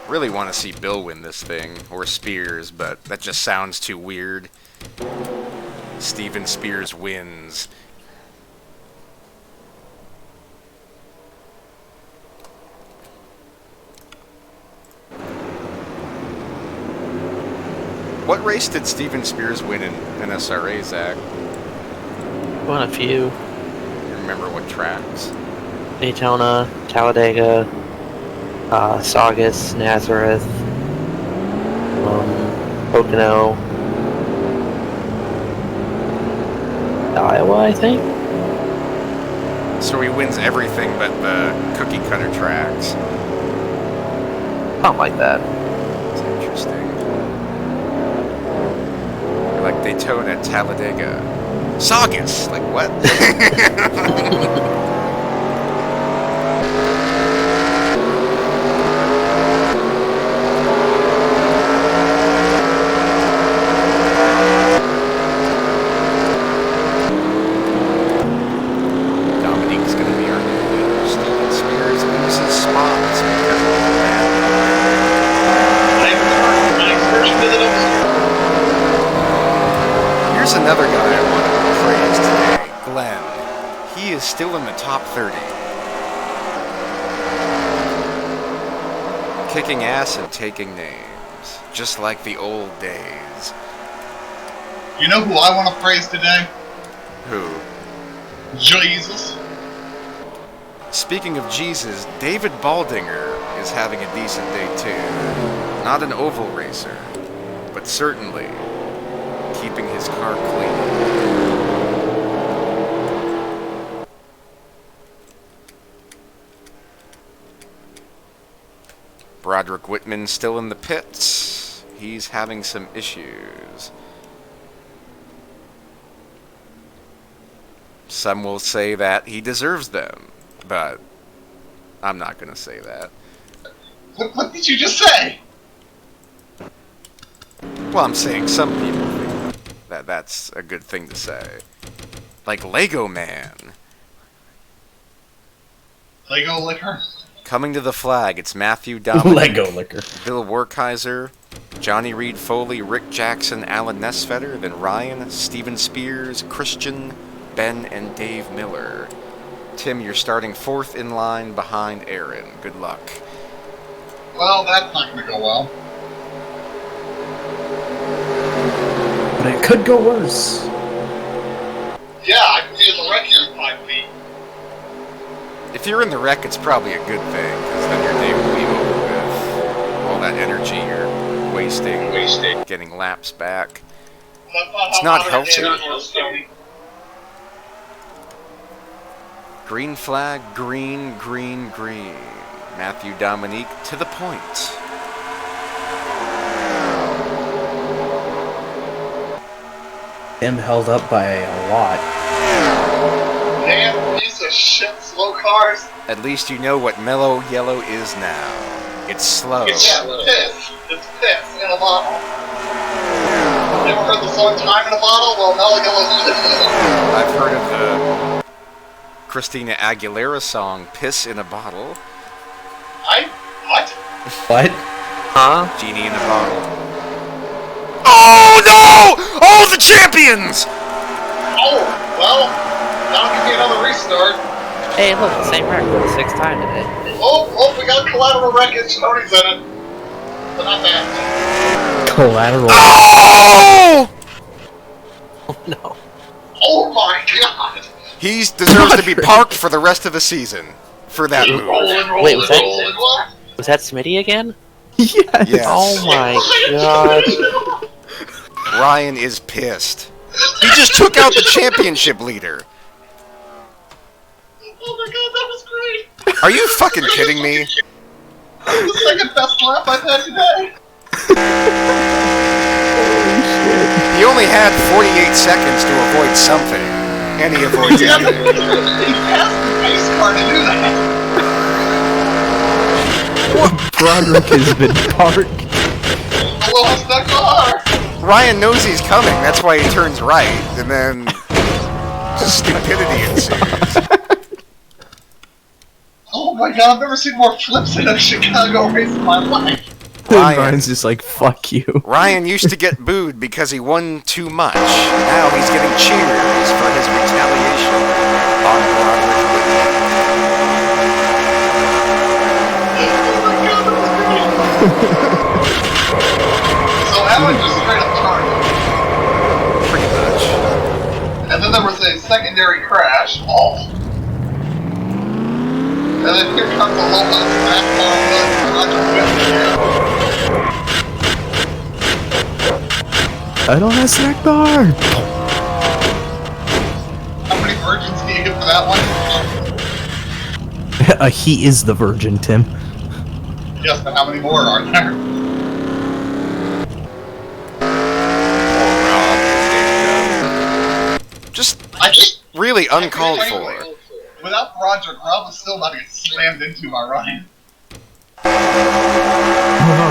Really want to see Bill win this thing, or Spears, but that just sounds too weird. Steven Spears wins. What race did Steven Spears win in NSRA, Zach? Won a few. You remember what tracks? Daytona, Talladega, Saugus, Nazareth, Pocono, Iowa, I think. So he wins everything but the cookie cutter tracks. Something like that. It's interesting. Like Daytona, Talladega, Saugus. Like what? Dominique's gonna be our new leader. Steven Spears loses spots because of the bad. Here's another guy I want to praise today, Glenn. He is still in the top 30. Kicking ass and taking names, just like the old days. You know who I want to praise today? Who? Jesus. Speaking of Jesus, David Baldinger is having a decent day too. Not an oval racer, but certainly keeping his car clean. Broderick Whitman still in the pits. He's having some issues. Some will say that he deserves them, but I'm not going to say that. What did you just say? Well, I'm saying some people think that that's a good thing to say. Like Lego Man. Lego liquor? Coming to the flag, it's Matthew Dominic, Lego liquor. Bill Werkheiser, Johnny Reed Foley, Rick Jackson, Alan Nesfetter, then Ryan, Steven Spears, Christian, Ben, and Dave Miller. Tim, you're starting 4th in line behind Aaron. Good luck. Well, that's not going to go well. But it could go worse. Yeah, I can see the wreck here in 5 feet. If you're in the wreck, it's probably a good thing, because then your day will be over with. All that energy you're wasting. Getting laps back. It's not healthy. Green flag, green, green, green. Matthew Dominique to the point. Him held up by a lot. Damn piece of shit, slow cars. At least you know what mellow yellow is now. It's slow. It's piss. It's piss in a bottle. Never heard the song Time in a Bottle? Well, mellow yellow's piss. I've heard of the Christina Aguilera song Piss in a Bottle. What? What? Huh? Genie in a Bottle. Oh no! Oh, the champions! Oh, well, that'll give me another restart. Hey, look, the same wreck for the 6th time today. Oh, we got collateral wreckage. Tony's in it. But not that. Collateral. Oh! Oh no. Oh my god. He deserves to be parked for the rest of the season for that move. Rolling, Wait, was that- what? Was that Smitty again? Yes. Yes. Oh my god. Ryan is pissed. He just took out the championship leader. Oh my god, that was great. Are you fucking kidding me? That was the second best lap I've had today. He only had 48 seconds to avoid something. And he avoids He everything. passed the pace car to do that. Broderick has been parked. Lost that car. Ryan knows he's coming, that's why he turns right, and then stupidity ensues. Oh my god, I've never seen more flips in a Chicago race in my life. Ryan's just like, fuck you. Ryan used to get booed because he won too much. Now he's getting cheers for his retaliation on Broderick Whitman. Oh my god, that was great. So Alan just straight up legendary crash. Oh. And then here comes a little bit of snack bar. I don't have snack bar! How many virgins do you get for that one? He is the virgin, Tim. Yes, but how many more are there? Just I think really uncalled for. Without Broderick, Rob was still about to get slammed into by Ryan. Oh,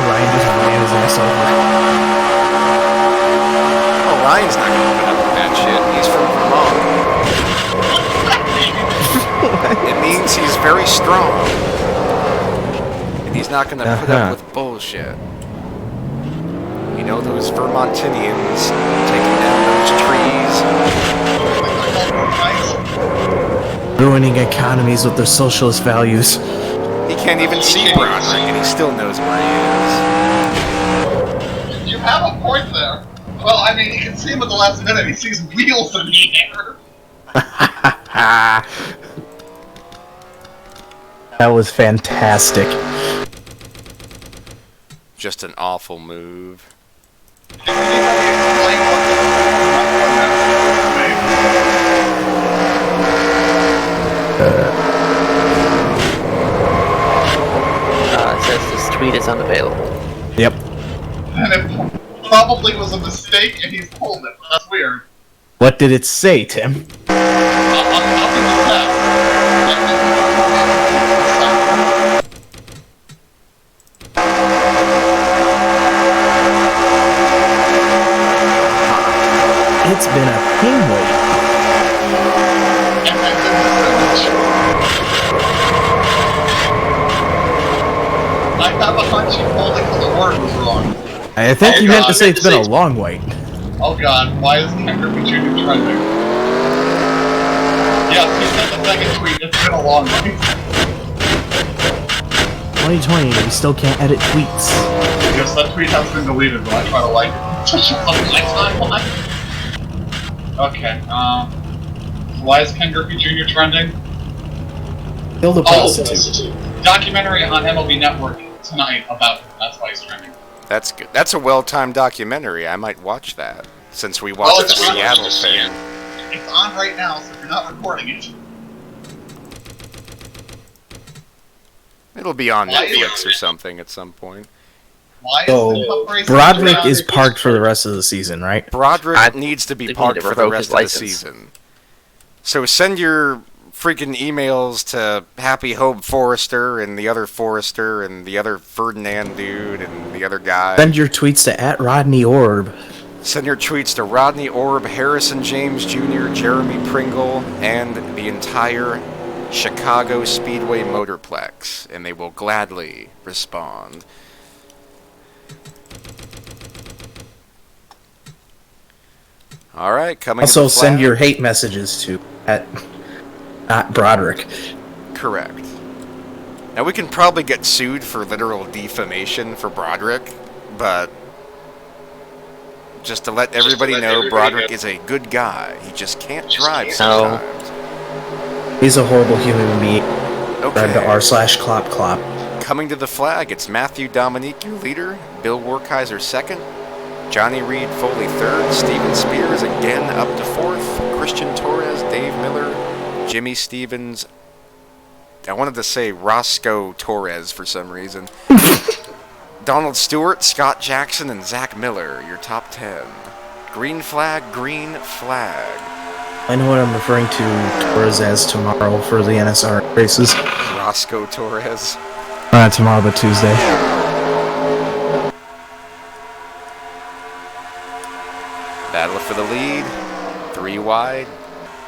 Ryan just ran his ass over. Oh, Ryan's not gonna put up with that shit. He's from Vermont. It means he's very strong. And he's not gonna put up with bullshit. You know those Vermontinians taking down those trees. Ruining economies with their socialist values. He can't even see Broderick, and he still knows where he is. You have a point there. Well, I mean, you can see him at the last minute. He sees wheels in the air. That was fantastic. Just an awful move. It says this tweet is unavailable. Yep. And it probably was a mistake, and he's pulled it. That's weird. What did it say, Tim? It's been a pain wait. I have a hunch you pulled it because the word was wrong. I think you meant to say it's been a long wait. Oh god, why is Ken Griffey Jr. trending? Yeah, he sent the second tweet, it's been a long wait. 2020, we still can't edit tweets. Yes, that tweet has been deleted, but I try to like it. My timeline. Okay, so why is Ken Griffey Jr. trending? Kill the prostitute. Documentary on MLB Network tonight about it. That's why he's trending. That's good. That's a well-timed documentary. I might watch that, since we watched the Seattle thing. It's on right now, so if you're not recording it. It'll be on Netflix or something at some point. Why is So, the cup race Broderick is parked for the rest of the season, right? Broderick needs to be they need parked to for the revoke rest his of the license. season. So send your freaking emails to Happy Hope Forrester and the other Forrester and the other Ferdinand dude and the other guy. Send your tweets to @RodneyOrb. Send your tweets to Rodney Orb, Harrison James Jr., Jeremy Pringle, and the entire Chicago Speedway Motorplex, and they will gladly respond. All right, coming Also, to the send flag. your hate messages to @Broderick. Correct. Now, we can probably get sued for literal defamation for Broderick, but just to let everybody know, Broderick is a good guy. He just can't drive sometimes. He's a horrible human being. Drive to Okay. r/clop. Coming to the flag, it's Matthew Dominique, your leader, Bill Werkheiser second, Johnny Reed Foley third, Steven Spears again up to fourth, Christian Torres, Dave Miller, Jimmy Stevens. I wanted to say Roscoe Torres for some reason. Donald Stewart, Scott Jackson, and Zach Miller, your top 10. Green flag, green flag. I know what I'm referring to Torres as tomorrow for the NSR races. Roscoe Torres. Tomorrow, but Tuesday. Battle for the lead. 3 wide.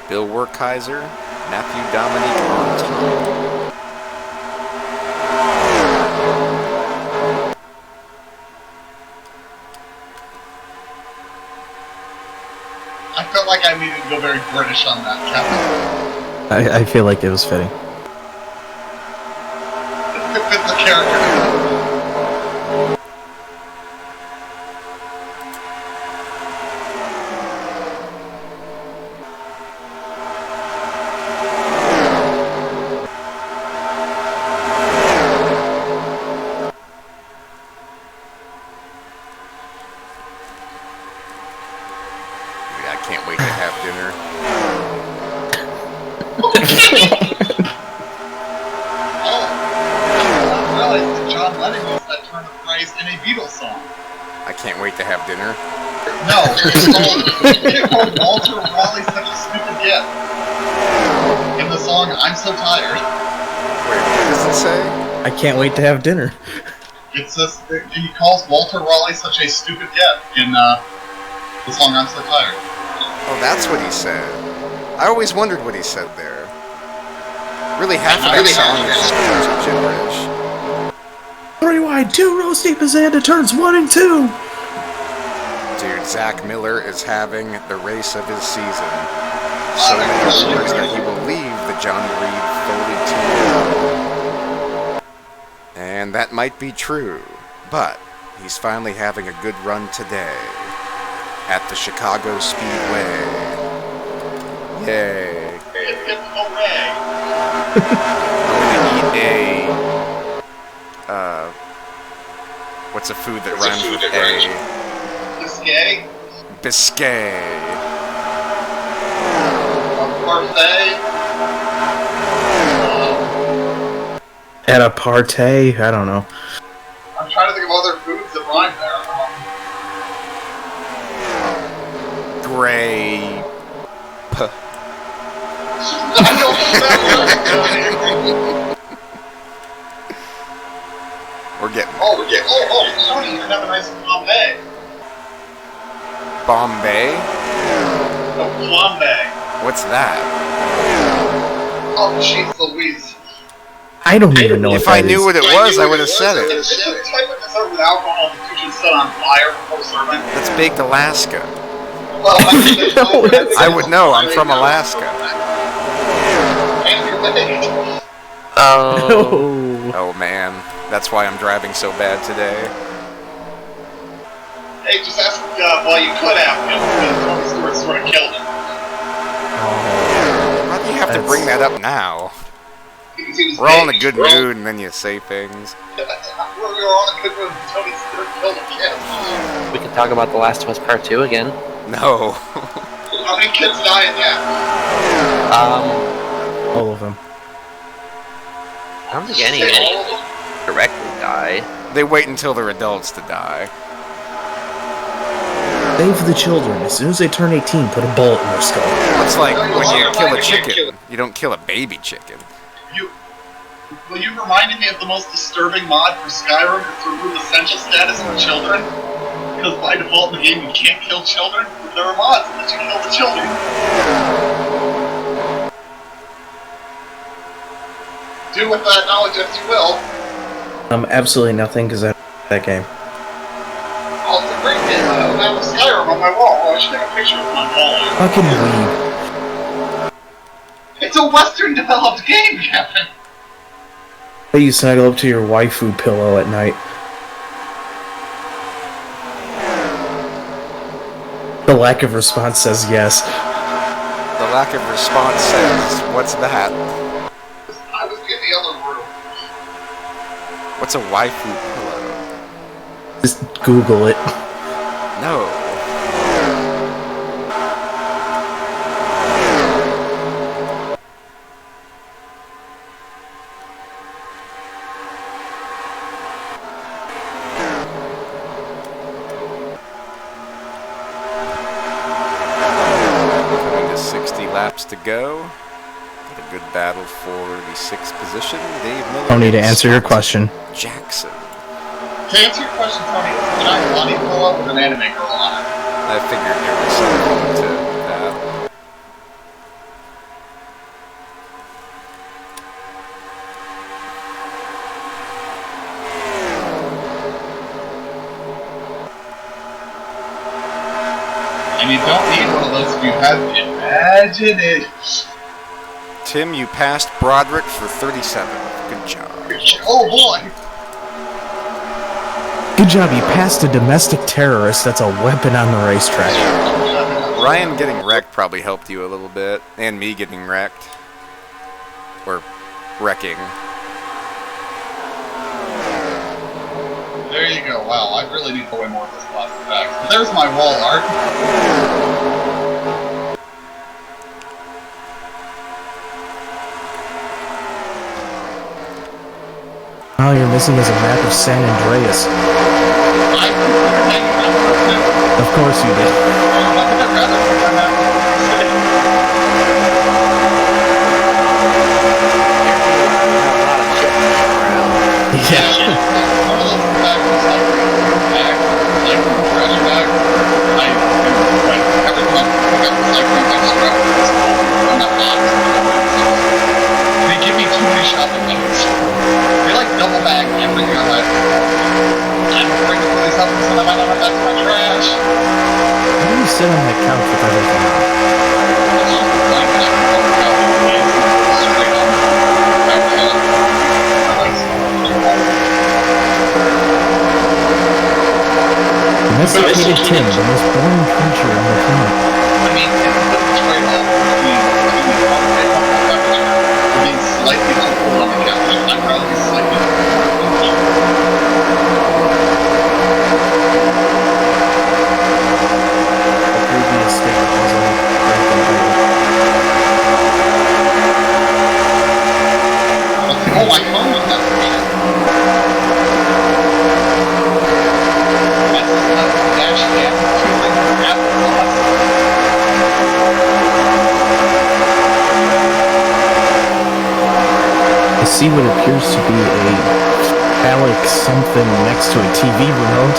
Bill Werkheiser, Matthew Dominique on top. I felt like I needed to go very British on that, Kevin. I feel like it was fitting. It fits the character. can't wait to have dinner. Oh, I realized that John Lennon used that term of phrase in a Beatles song. I can't wait to have dinner. No, it called Walter Raleigh's Such a Stupid Gift. In the song I'm So Tired. Wait, what does it say? I can't wait to have dinner. It says he calls Walter Raleigh such a stupid gift in the song I'm So Tired. Oh, that's what he said. I always wondered what he said there. Really, half of that song is just a bunch of gibberish. 3 wide, 2 roasty Pizzanda turns 1 and 2. Dude, Zach Miller is having the race of his season. So many rumors that he will leave the Johnny Reed Foley team. And that might be true, but he's finally having a good run today at the Chicago Speedway. Yay. I'm gonna eat what's a food that rhymes with A? Biscay? Biscay. Parfait? At a partay? I don't know. I'm trying to think of other foods that rhyme there. Grape. I don't know. We're getting Oh, Tony, you can have a nice Bombay. Bombay? A Bombay. What's that? Oh, jeez Louise. I don't even know If what I that knew is. what it was, I would have said it. It's a type of dessert with alcohol that you should set on fire before serving. That's baked Alaska. Well, I would know. I'm from Alaska. And you're late. Oh. Oh man, that's why I'm driving so bad today. Hey, just ask, well, you could have, because Tony Stewart sort of killed him. Why do you have to bring that up now? Because he was We're all in a big. good mood, and then you say things. We were all in a good mood. Tony Stewart killed a kid. We can talk about The Last of Us Part 2 again. No. How many kids die in that? All of them. I don't think any directly die. They wait until they're adults to die. Save the children. As soon as they turn 18, put a bullet in their skull. It's like when you kill a chicken, you don't kill a baby chicken. Well, you reminded me of the most disturbing mod for Skyrim to remove essential status for children. Because by default in the game you can't kill children, but there are mods that let you kill the children. Do with that knowledge as you will. Absolutely nothing, because I don't like that game. Oh, it's a great game. I have a Skyrim on my wall. Oh, I should take a picture of my wall. Fucking weed. It's a Western developed game, Kevin. Hey, you snuggle up to your waifu pillow at night. The lack of response says yes. The lack of response says, what's that? I was in the other room. What's a waifu pillow? Just Google it. No. Coming to 60 laps to go. Got a good battle for the 6th position. Dave Miller. Don't need to and answer your Scott question. Jackson. To answer your question, Tony, it's a giant body pillow with an anime girl on it. I figured there was something to that. And you don't need one of those if you have imagination. Tim, you passed Broderick for 37. Good job. Oh boy! Good job, you passed a domestic terrorist that's a weapon on the racetrack. Ryan getting wrecked probably helped you a little bit, and me getting wrecked. Or wrecking. There you go. Wow, I really need to weigh more of this plastic bag. There's my wall art. missing is a map of San Andreas. I considered hanging out with them. Of course you did. I think I'd rather be on that city. A lot of shit around. Yeah. One of those bags is like bag, like trash bag. Like everyone pick up recycling like scrap from the school. I'm not box. They give me too many shopping bags. They like double bag everything I like. I'm afraid to put these up and I might not have back to my trash. Why do you sit on that couch with everything on? It's just a blanket I can put on the couch and it's straight up. Domesticated Tim, the most boring creature on the planet. I mean, it's a bit of a trade-off between being slightly comfortable on the couch. I'd rather be slightly comfortable on the couch. The previous state was a great computer. Oh, my phone was not working. That's just not the dash cam. Two things that happen to us. I see what appears to be a phallic something next to a TV remote.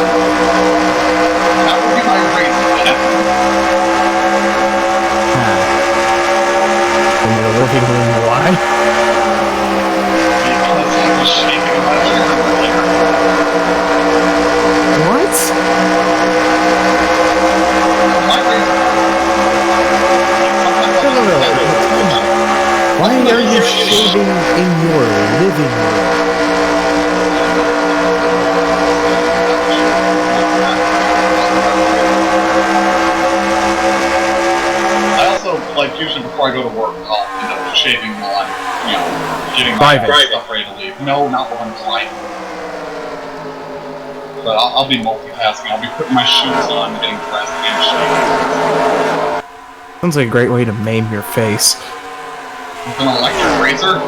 That would be my razor. In your living room, why? Because I was shaking my living room earlier. What? My razor. No. Why are you shaving in your living room? I also, like, usually before I go to work, I'll end up shaving while I'm, getting my Driving. stuff ready to leave. No, not while I'm driving. But I'll be multitasking. I'll be putting my shoes on, getting dressed, and shaving. Sounds like a great way to maim your face. With an electric razor?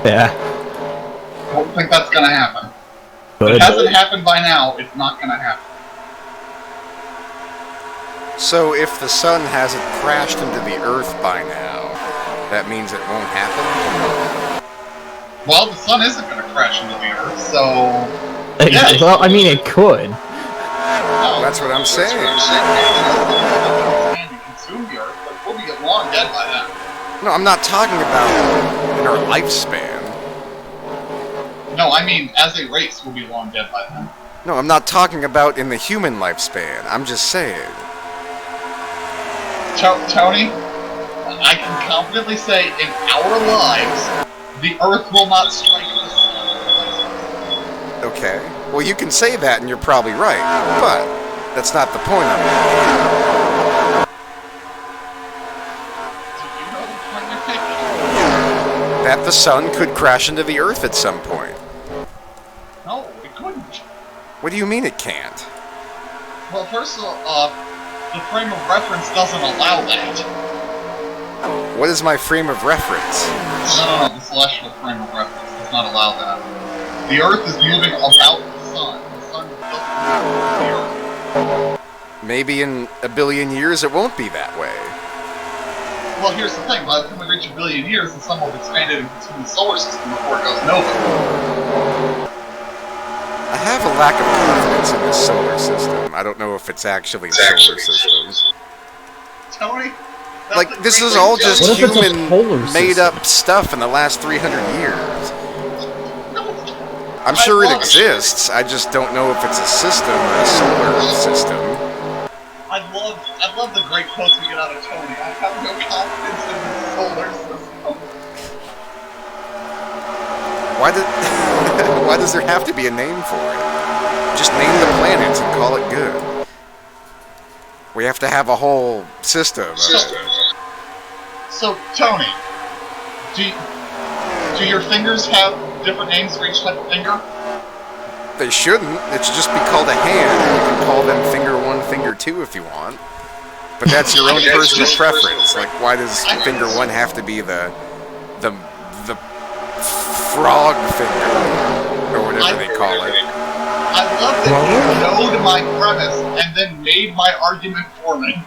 Yeah. I don't think that's gonna happen. If Good. it hasn't happened by now, it's not gonna happen. So if the sun hasn't crashed into the Earth by now, that means it won't happen? Well, the sun isn't gonna crash into the Earth, so... Well, I mean, it could. No, That's what I'm saying. And consume the Earth, but we'll be long dead by then. No, I'm not talking about in our lifespan. No, I mean, as a race, we'll be long dead by then. No, I'm not talking about in the human lifespan. I'm just saying. Tony, I can confidently say in our lives, the Earth will not strike the sun. Okay. Well, you can say that and you're probably right, but that's not the point of it. Do you know the point you're taking? That the sun could crash into the Earth at some point. No, it couldn't. What do you mean it can't? Well, first of all, the frame of reference doesn't allow that. What is my frame of reference? No, the celestial frame of reference does not allow that. The Earth is moving about the sun. The sun doesn't move with the Earth. Maybe in a billion years it won't be that way. Well, here's the thing. By the time we reach a billion years, the sun will have expanded and consumed the solar system before it goes nova. I have a lack of confidence in this solar system. I don't know if it's actually a solar system. Tony? Like, this is all just What if it's a human polar made-up stuff in the last 300 years. I'm I sure it love it. exists, I just don't know if it's a system or a solar system. I love the great quotes we get out of Tony. I have no confidence in the solar system. Why does there have to be a name for it? Just name the planets and call it good. We have to have a whole system. So, Tony, do your fingers have different names for each type of finger? They shouldn't. It should just be called a hand. You can call them finger 1, finger 2 if you want. But that's your own personal preference. Like, why does finger 1 have to be the frog finger or whatever they call it. I love that you knowed my premise and then made my argument for me.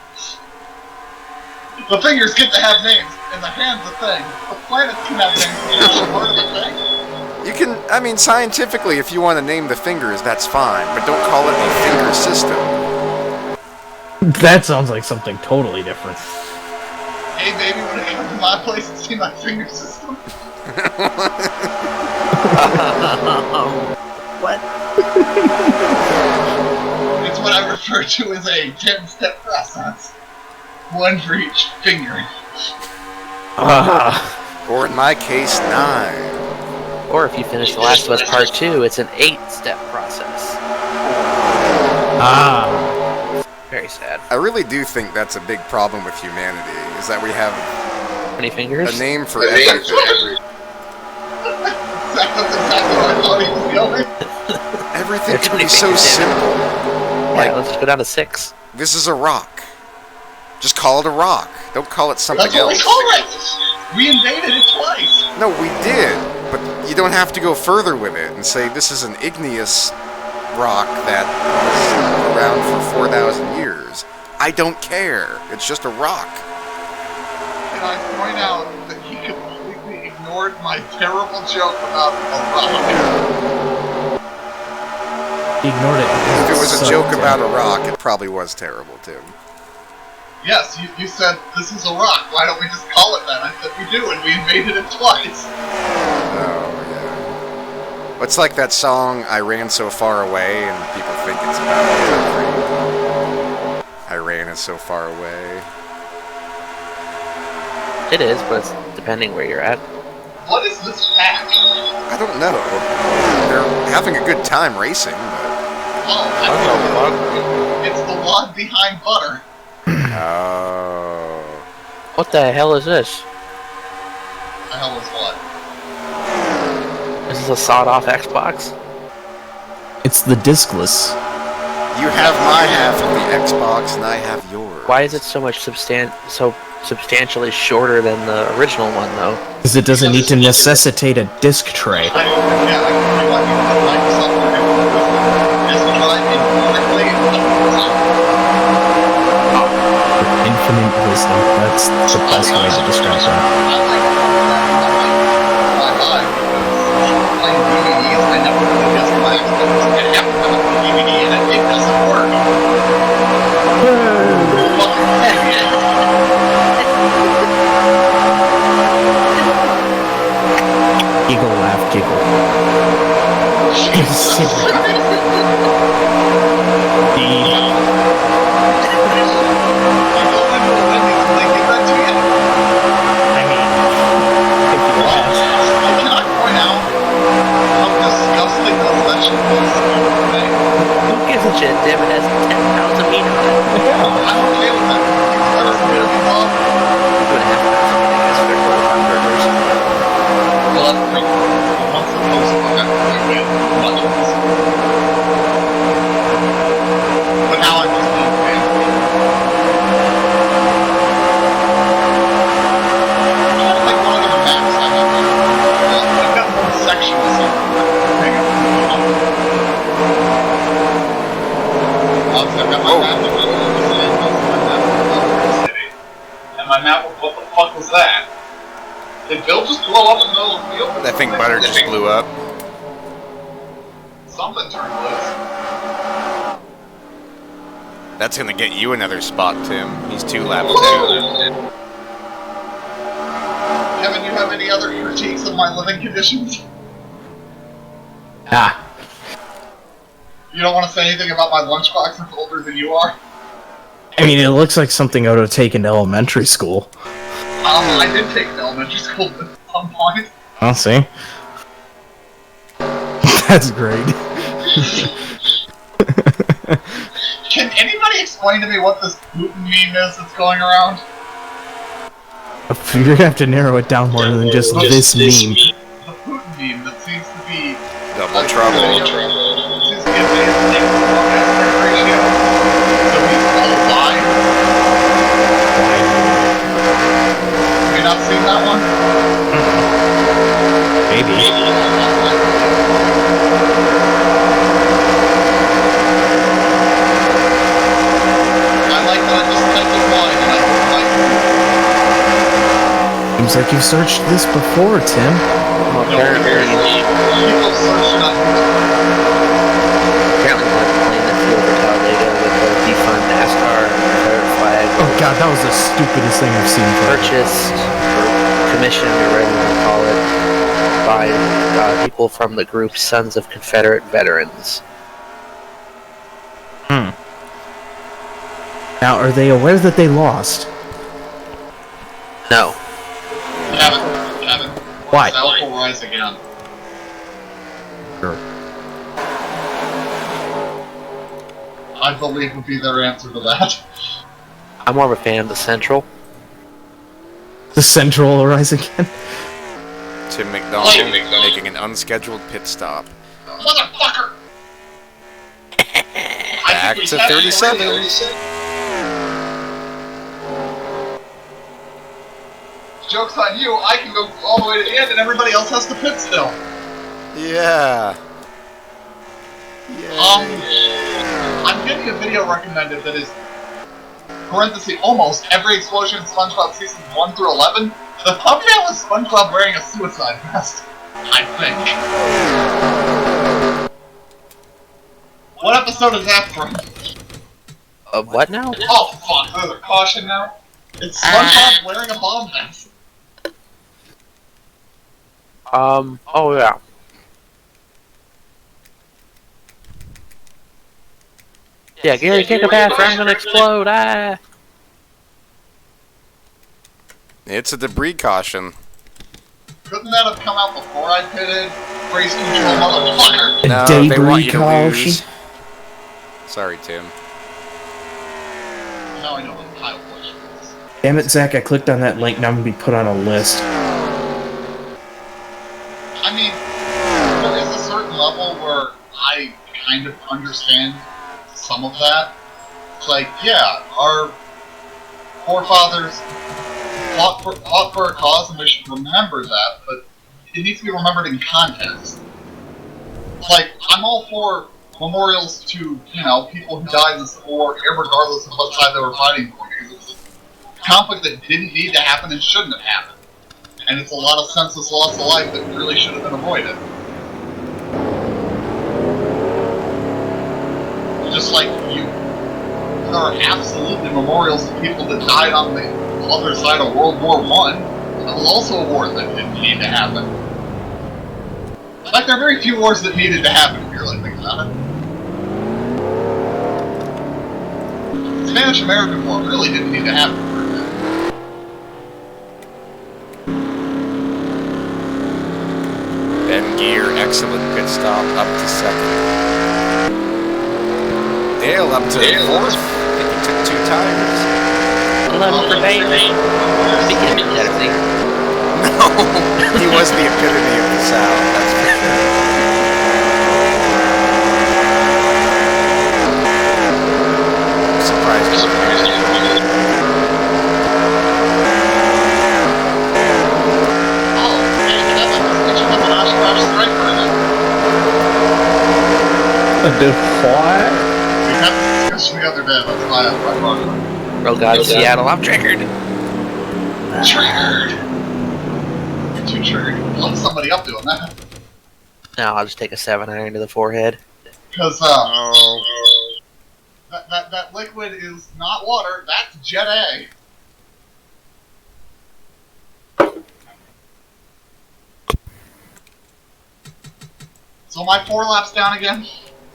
The fingers get to have names, and the hand's a thing. The planets can have names, it's a part of the thing. You can, I mean, scientifically, if you want to name the fingers, that's fine, but don't call it a finger system. That sounds like something totally different. Hey, baby, when it comes to my place and see my finger system. What? It's what I refer to as a 10-step process. One for each finger. Or in my case, 9. Or if you finish The Last of Us Part 2, it's an 8-step process. Very sad. I really do think that's a big problem with humanity, is that we have Many fingers? a name for everything. That's exactly where I thought he was going. Everything can be so simple. Yeah, let's just go down to 6. This is a rock. Just call it a rock. Don't call it something That's what we else. call it. We invaded it twice. No, we did. But you don't have to go further with it and say this is an igneous rock that was around for 4,000 years. I don't care. It's just a rock. And I point out that he completely ignored my terrible joke about a rock. He ignored it. If it was a joke about a rock, it probably was terrible, too. Yes, you said, this is a rock, why don't we just call it that? I said, we do, and we invaded it twice. Oh, yeah. It's like that song, I Ran So Far Away, and people think it's about I ran it so far away. It is, but it's depending where you're at. What is this fact? I don't know. They're having a good time racing, but... Oh, it's the log behind butter. Oh. What the hell is this? The hell is what? Is this a sawed-off Xbox? It's the discless. You have my half of the Xbox, and I have yours. Why is it so much substantially shorter than the original one, though? Because it doesn't need to necessitate a disc tray. I Infinite wisdom. That's the best way to describe that. Giggle, laugh, giggle. Who gives a shit? Damn, it has 10 pounds of meat on it. I'm okay with that. Let us know. 2.5 pounds of meat, I guess, if they're quarter pound burgers. Well, that's pretty cool. Once the post book, I think but now I'm just being fancy. Like one of the maps I have. I've got one section to see. I've got my map of the city. And my map of what the fuck was that? Did Bill just blow up in the middle of the field? I think butter just blew up. Something turned loose. That's gonna get you another spot, Tim. He's 2 laps down. Kevin, you have any other critiques of my living conditions? You don't want to say anything about my lunchbox that's older than you are? I mean, it looks like something I would have taken to elementary school. I did take the elementary school at some point. I'll see. That's great. Can anybody explain to me what this Putin meme is that's going around? You're gonna have to narrow it down more than just this meme. The Putin meme that seems to be... Double trouble. Seems to be a big thing for aspect ratio. So he's all alive. Have you not seen that one? Maybe. Seems like you've searched this before, Tim. Well, No, seriously, people searching on apparently we'll have to clean the field for Talladega with the defund NASCAR and Confederate flag. Oh god, that was the stupidest thing I've seen. Purchased or commissioned, or whatever you want to call it, by people from the group Sons of Confederate Veterans. Now, are they aware that they lost? No. Kevin. Why? South will rise again. Sure. I believe would be their answer to that. I'm more of a fan of the Central. The Central will rise again? Tim McDonald making an unscheduled pit stop. Motherfucker! Back to 37. Joke's on you, I can go all the way to the end and everybody else has to pit still. Yeah. I'm getting a video recommended that is, parenthesis, almost every explosion in SpongeBob seasons 1 through 11. The thumbnail is SpongeBob wearing a suicide vest, I think. What episode is that from? Of what now? Oh fuck, there's a caution now. It's SpongeBob wearing a bomb vest. Oh yeah. Yeah, Gary, take a bath or I'm gonna explode, ah! It's a debris caution. Couldn't that have come out before I pitted? Race control, motherfucker! No, Debris they want you to caution. lose. Sorry, Tim. Now I know what the title was. Damn it, Zach, I clicked on that link, now I'm gonna be put on a list. I mean, there is a certain level where I kind of understand some of that. It's like, yeah, our forefathers fought for a cause and we should remember that, but it needs to be remembered in context. Like, I'm all for memorials to, people who died in the Civil War, regardless of what side they were fighting for, because it was a conflict that didn't need to happen and shouldn't have happened. And it's a lot of senseless loss of life that really should have been avoided. Just like there are absolutely memorials to people that died on the other side of World War I. That was also a war that didn't need to happen. Like, there are very few wars that needed to happen, if you really think about it. The Spanish-American War really didn't need to happen for a bit. Ben Gear, excellent pit stop, up to second. Dale up to fourth. I think he took 2 tires. 11 for Dave. Speaking of Tennessee. No, he was the epitome of the South, that's for sure. Surprised. The what? We had this discussion the other day, that's why I'm right. Road God, Seattle, I'm triggered. Triggered! You're too triggered. Look somebody up doing that. No, I'll just take a 7-iron to the forehead. Because, that liquid is not water, that's Jet A. So am I 4 laps down again?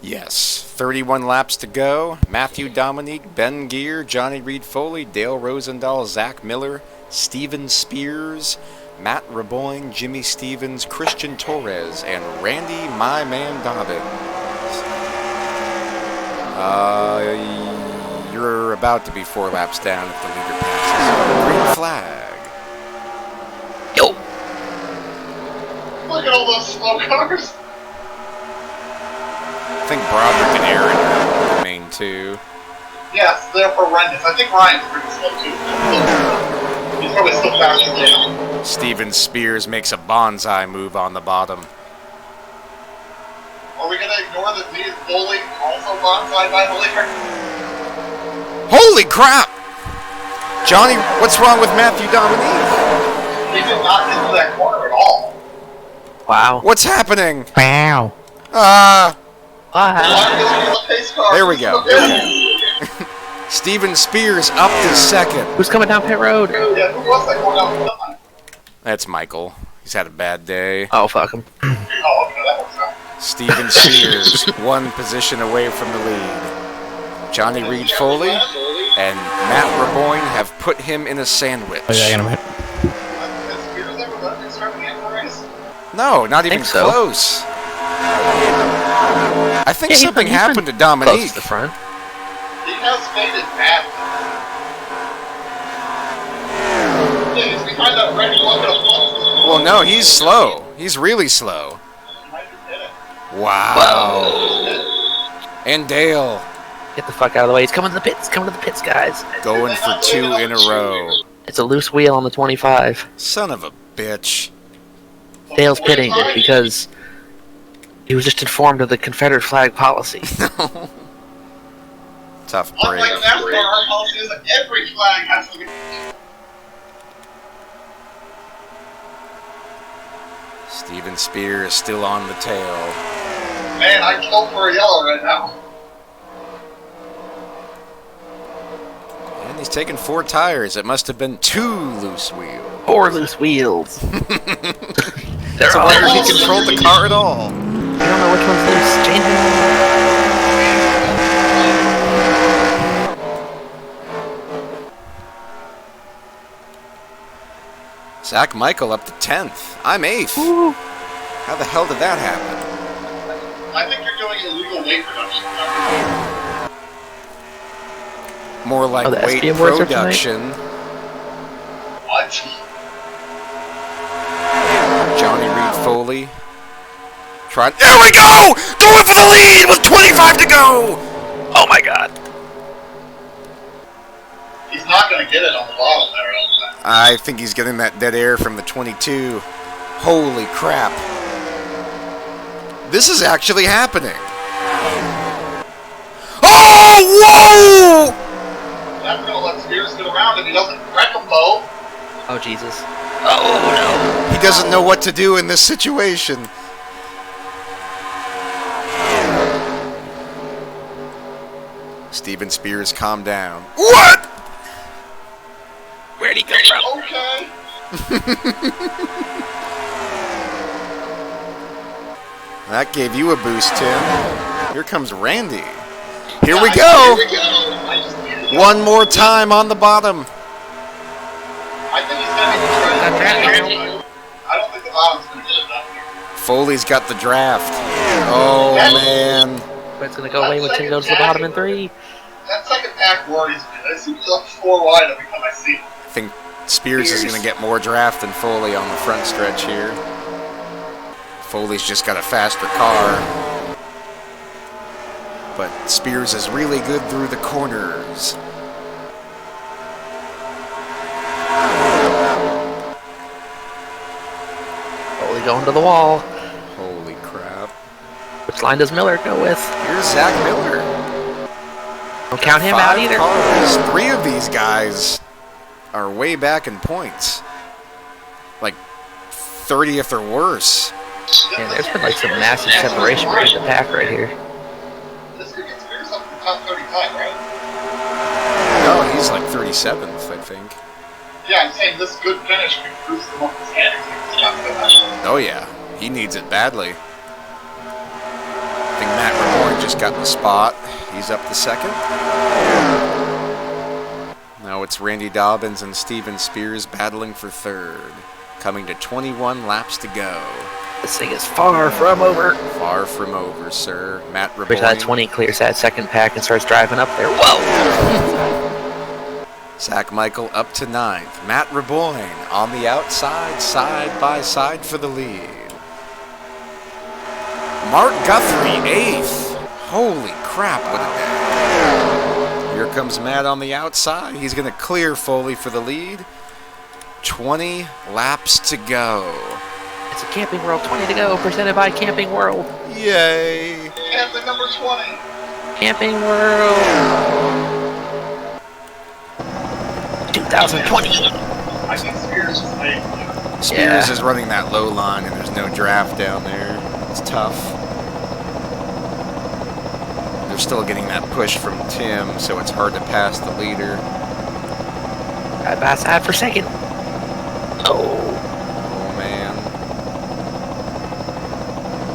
Yes, 31 laps to go. Matthew Dominique, Ben Gear, Johnny Reed Foley, Dale Rosendahl, Zach Miller, Steven Spears, Matt Raboyne, Jimmy Stevens, Christian Torres, and Randy My Man Dobbins. You're about to be 4 laps down if the leader passes. Green flag. Yo! Look at all those slow cars. I think Broderick and Aaron are the main 2. Yes, they're horrendous. I think Ryan's pretty slow too. He's probably still faster than me. Steven Spears makes a bonsai move on the bottom. Are we gonna ignore that these Foley also bonsai by the leader? Holy crap! Johnny, what's wrong with Matthew Dominique? He did not get to that corner at all. Wow. What's happening? Wow. Ah! Wow. There we go. Steven Spears up to second. Who's coming down pit road? Yeah, who was that going down the line? That's Michael. He's had a bad day. Oh, fuck him. Oh, okay, that works out. Steven Spears, one position away from the lead. Johnny Reed Foley and Matt Raboyne have put him in a sandwich. Oh, yeah, I got him hit. Has Spears ever done an extravagant race? No, not even Think so. close. I think Yeah, something he's happened to Close Dominique. to the front. He has made it bad. Yeah, he's behind that red logo. Well, no, he's slow. He's really slow. Wow. And Dale Get the fuck out of the way. He's coming to the pits. He's coming to the pits, guys. going for 2 in a row. It's a loose wheel on the 25. Son of a bitch. Dale's pitting because he was just informed of the Confederate flag policy. Tough break. Unlike NASCAR, our policy is that every flag has to be. Steven Spears still on the tail. Man, I killed for a yellow right now. And he's taking 4 tires. It must have been 2 loose wheels. 4 loose wheels. That's a wonder he controlled the car at all. I don't know which one's loose. Change them. Zach Michael up to 10th. I'm 8th. Ooh. How the hell did that happen? I think you're doing illegal weight reduction. More like the weight SPM words are production. What? Johnny Reed Foley. There we go! Going for the lead with 25 to go! Oh my god. He's not going to get it on the bottom there. I think he's getting that dead air from the 22. Holy crap. This is actually happening. Oh, whoa! That's going to let Spears get around if he doesn't wreck him, though. Oh Jesus. Oh no. He doesn't know what to do in this situation. Steven Spears, calm down. What? Where'd he come from? Okay. That gave you a boost, Tim. Here comes Randy. Here we go. Here we go. I just needed to- One more time on the bottom. I think he's going to be trying. I don't think the bottom's going to get it done here. Foley's got the draft. Oh, man. But it's gonna go away when Tim goes to the bottom in 3. That second pack worries me. It seems like 4 wide every time I see him. I think Spears is going to get more draft than Foley on the front stretch here. Foley's just got a faster car. But Spears is really good through the corners. Foley going to the wall. Holy crap. Which line does Miller go with? Here's Zach Miller. Don't count him out 5 either. cars. 3 of these guys are way back in points. Like 30th or worse. Yeah, there's been like some massive separation between the pack right here. This could get Spears up to the top 35, right? No, he's like 37th, I think. Yeah, I'm saying this good finish could boost him up the standings. Oh yeah, he needs it badly. I think Matt Raboyne just got the spot. He's up to 2nd. Now it's Randy Dobbins and Steven Spears battling for 3rd. Coming to 21 laps to go. This thing is far from over. Far from over, sir. Matt Which that Raboyne. 20 clears that second pack and starts driving up there. Whoa! Zach Michael up to 9th. Matt Raboyne on the outside, side by side for the lead. Mark Guthrie 8th. Holy crap, what a day. Here comes Matt on the outside. He's going to clear Foley for the lead. 20 laps to go. It's a Camping World 20 to go, presented by Camping World. Yay! And the number 20. Camping World 2020. I think Spears is late. Spears is running that low line, and there's no draft down there. It's tough. They're still getting that push from Tim, so it's hard to pass the leader. I pass that for second. Oh. Oh, man.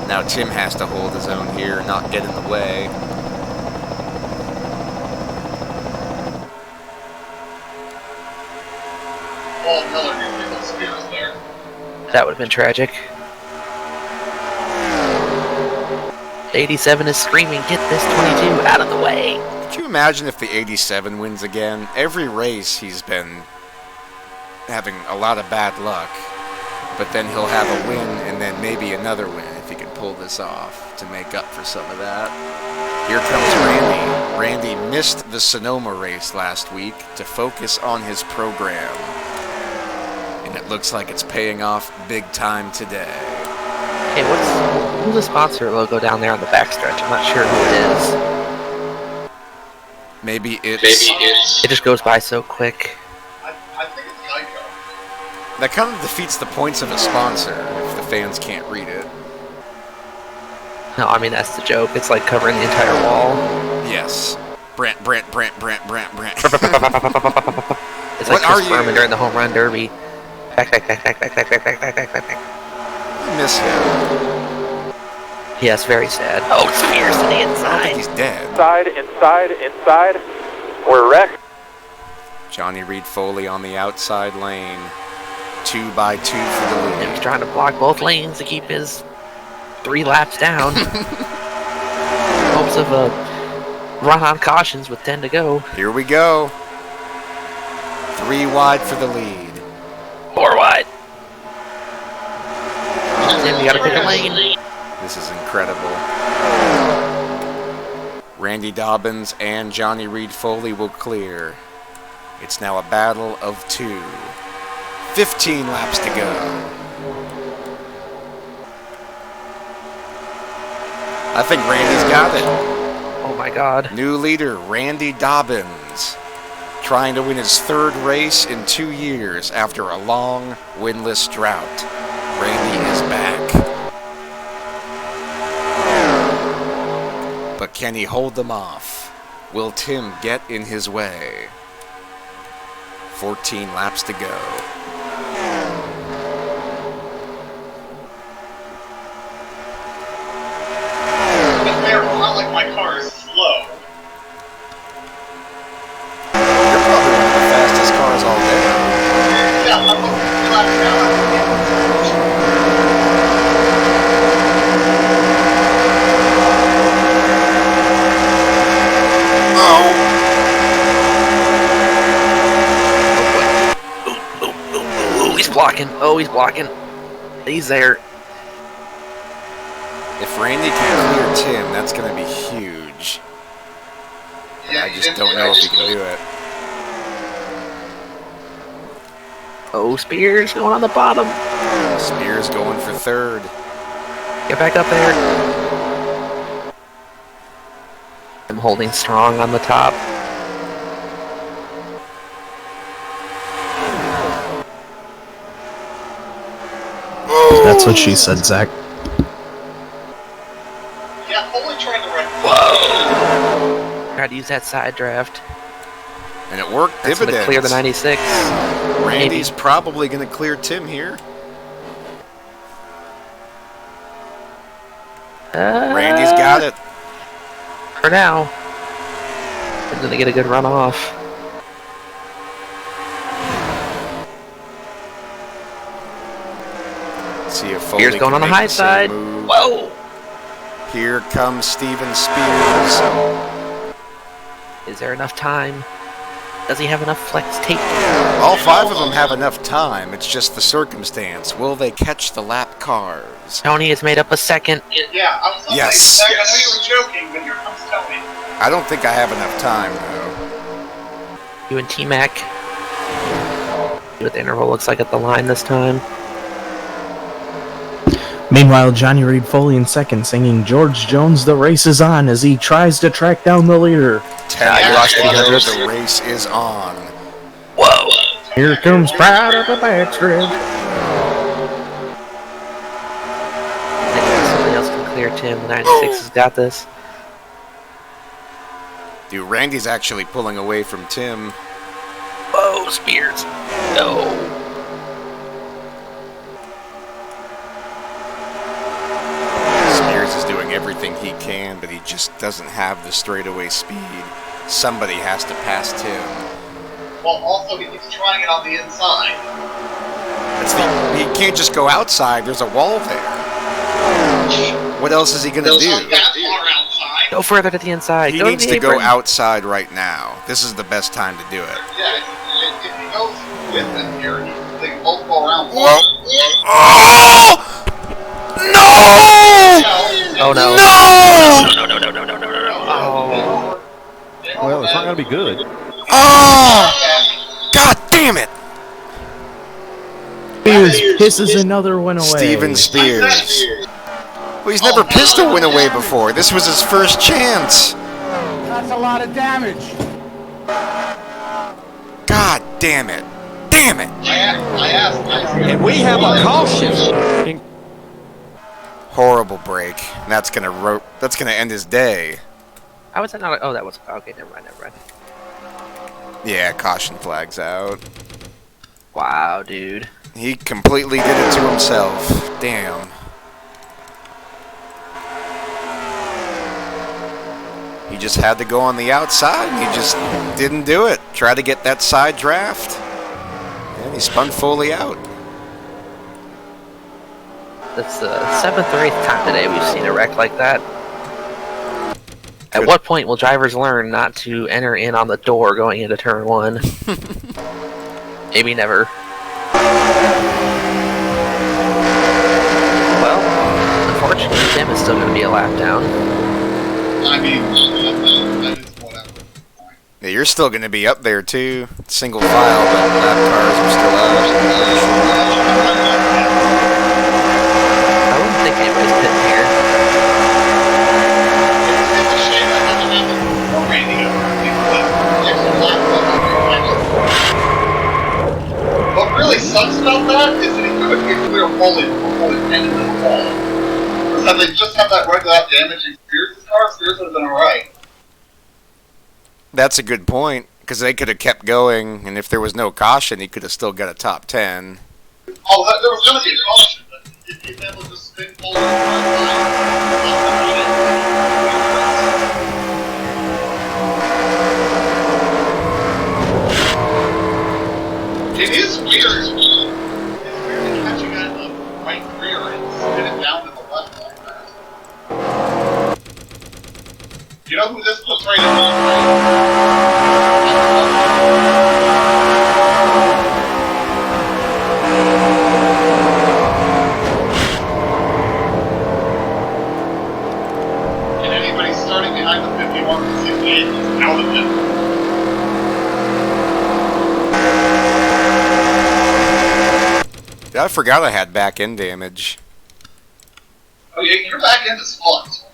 Now Tim has to hold his own here and not get in the way. Oh, Miller, you think those Spears there? That would have been tragic. 87 is screaming, get this 22 out of the way. Could you imagine if the 87 wins again? Every race he's been having a lot of bad luck, but then he'll have a win and then maybe another win if he can pull this off to make up for some of that. Here comes Randy. Randy missed the Sonoma race last week to focus on his program, and it looks like it's paying off big time today. Hey, who's the sponsor logo down there on the backstretch? I'm not sure who it is. Maybe it's... It just goes by so quick. I think it's Geico. That kind of defeats the points of a sponsor if the fans can't read it. No, I mean, that's the joke. It's like covering the entire wall. Yes. Brent. It's like Chris Berman during the home run derby. Back. I miss him. Yes, very sad. Oh, Spears to the I think inside. he's dead. Inside. We're wrecked. Johnny Reed Foley on the outside lane. 2 by 2 for the lead. He's trying to block both lanes to keep his 3 laps down. Hopes of a run on cautions with 10 to go. Here we go. 3 wide for the lead. 4 wide. Tim, you gotta pick a lane. This is incredible. Randy Dobbins and Johnny Reed Foley will clear. It's now a battle of 2. 15 laps to go. I think Randy's got it. Oh my god. New leader, Randy Dobbins, trying to win his 3rd race in 2 years after a long winless drought. Randy is back. But can he hold them off? Will Tim get in his way? 14 laps to go. It's not like my car is slow. You're probably one of the fastest cars all day. Yeah, I'm over 3 laps down. Ooh, he's blocking. Oh, he's blocking. He's there. If Randy can clear Tim, that's going to be huge. Yeah, I just don't know if he can do it. Oh, Spears going on the bottom. Spears going for 3rd. Get back up there. I'm holding strong on the top. That's what she said, Zach. Yeah, only trying to wreck. Whoa! Tried to use that side draft. And it worked. That's going to Dividends. clear the 96. Randy's Maybe. probably going to clear Tim here. Randy's got it. For now. He's going to get a good run off. See if Foley Spears going can on the make high same side. move. Whoa! Here comes Steven Spears. Is there enough time? Does he have enough flex tape? All 5 of them have enough time. It's just the circumstance. Will they catch the lap cars? Tony has made up a second. Yeah, I was like, Yes. Zach, I know you were joking, but here comes Tony. I don't think I have enough time, though. You and T-Mac. See what the interval looks like at the line this time. Meanwhile, Johnny Reed Foley in second, singing George Jones, the race is on, as he tries to track down the leader. 10 you lost laps to go. 300. The race is on. Whoa! Here comes Pride of the backstretch. here, Tim. The 96 has got this. Dude, Randy's actually pulling away from Tim. Whoa, Spears. No. Spears is doing everything he can, but he just doesn't have the straightaway speed. Somebody has to pass Tim. Well, also, he keeps trying it on the inside. He can't just go outside. There's a wall there. What else is he going to do? That far outside. Go further to the inside. He Go needs to the to go apron. outside right now. This is the best time to do it. Yeah, if he goes with them here, they can both go around. Whoa! Oh! No! Oh, no. No! No, no, no, no, no, no, no, no. Oh. Well, it's not going to be good. Oh! God damn it! Spears pisses another one away. Steven Spears. Well, he's never pissed a win away before. This was his first chance. That's a lot of damage. God damn it. Damn it. I asked. And we have a caution. Horrible break. And that's gonna end his day. How was that not? Oh, that was. Okay, never mind. Yeah, caution flag's out. Wow, dude. He completely did it to himself. Damn. He just had to go on the outside, and he just didn't do it. Try to get that side draft, and he spun fully out. That's the 7th or 8th time today we've seen a wreck like that. At what point will drivers learn not to enter in on the door going into turn 1? Maybe never. Well, unfortunately, Tim is still going to be a lap down. I mean, that is whatever. Yeah, you're still going to be up there too. Single file, but lap cars are still out. I wouldn't think anybody's pitting here. It's a shame that doesn't happen before Randy got What really sucks about that is that he couldn't get clear fully before he ended the wall. Because had they just had that right without damaging Spears' car, Spears would have been alright. That's a good point, because they could have kept going, and if there was no caution, he could have still got a top 10. Oh, there was going to be a caution, but if he's able to just spin fully on the It is weird. It's weird catching at the right rear and spin it down to the left like that. You know who this puts right in the And anybody starting behind the 51 and 68 is out of it. I forgot I had back end damage. Oh, yeah, your back end is fucked.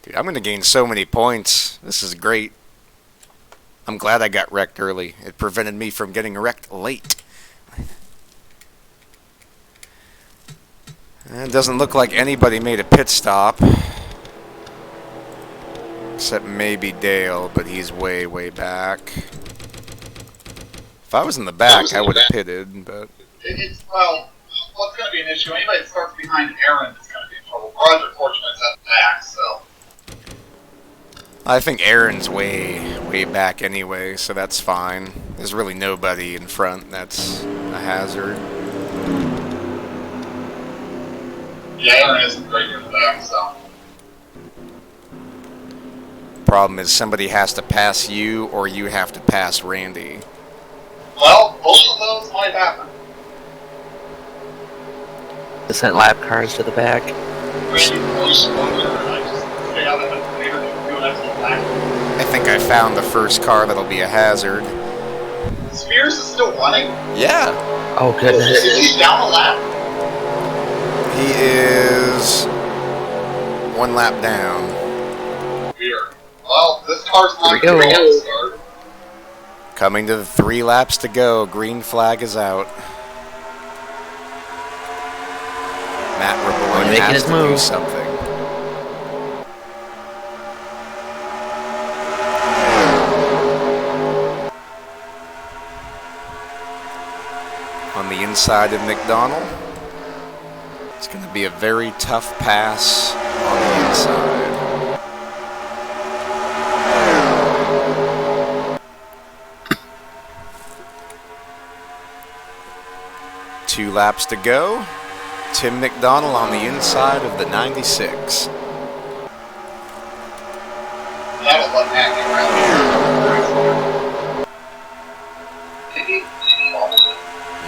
Dude, I'm going to gain so many points. This is great. I'm glad I got wrecked early. It prevented me from getting wrecked late. It doesn't look like anybody made a pit stop. Except maybe Dale, but he's way, way back. If I was in the back, I would have pitted, but... Well, what's going to be an issue? Anybody that starts behind Aaron is going to be in trouble. Roger, fortunately, is at the back, so... I think Aaron's way, way back anyway, so that's fine. There's really nobody in front that's a hazard. Yeah, Aaron isn't great in the back, so... Problem is somebody has to pass you, or you have to pass Randy. Well, both of those might happen. They sent lap cars to the back. Randy goes over, and I just stay out of the later to do an excellent lap. I think I found the first car that'll be a hazard. Spears is still running? Yeah, Oh, goodness. Is he down a lap? he is 1 lap down. Weird. Well, this car's not Here we going go. to start. Coming to the 3 laps to go. Green flag is out. Matt Raboy Making has his to do move. something. on the inside of McDonald. It's going to be a very tough pass on the inside. Two laps to go. Tim McDonald on the inside of the 96. That'll let Matt get around here.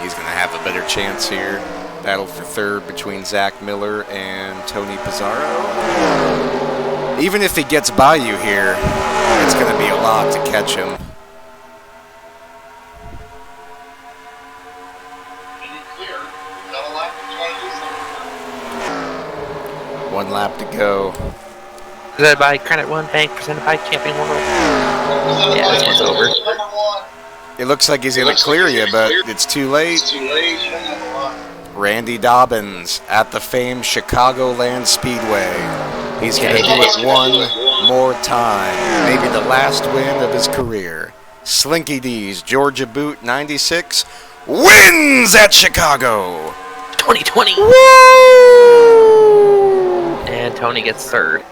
He's going to have a better chance here. Battle for third between Zach Miller and Tony Pizarro. Even if he gets by you here, it's going to be a lot to catch him. One lap to go. Presented by Credit One Bank, presented by Camping World. Yeah, this one's over. It looks like he's going to clear you, but it's too late. Randy Dobbins at the famed Chicagoland Speedway. He's going to do it one more time. Maybe the last win of his career. Slinky D's Georgia Boot 96 wins at Chicago. 2020. And Tony gets third.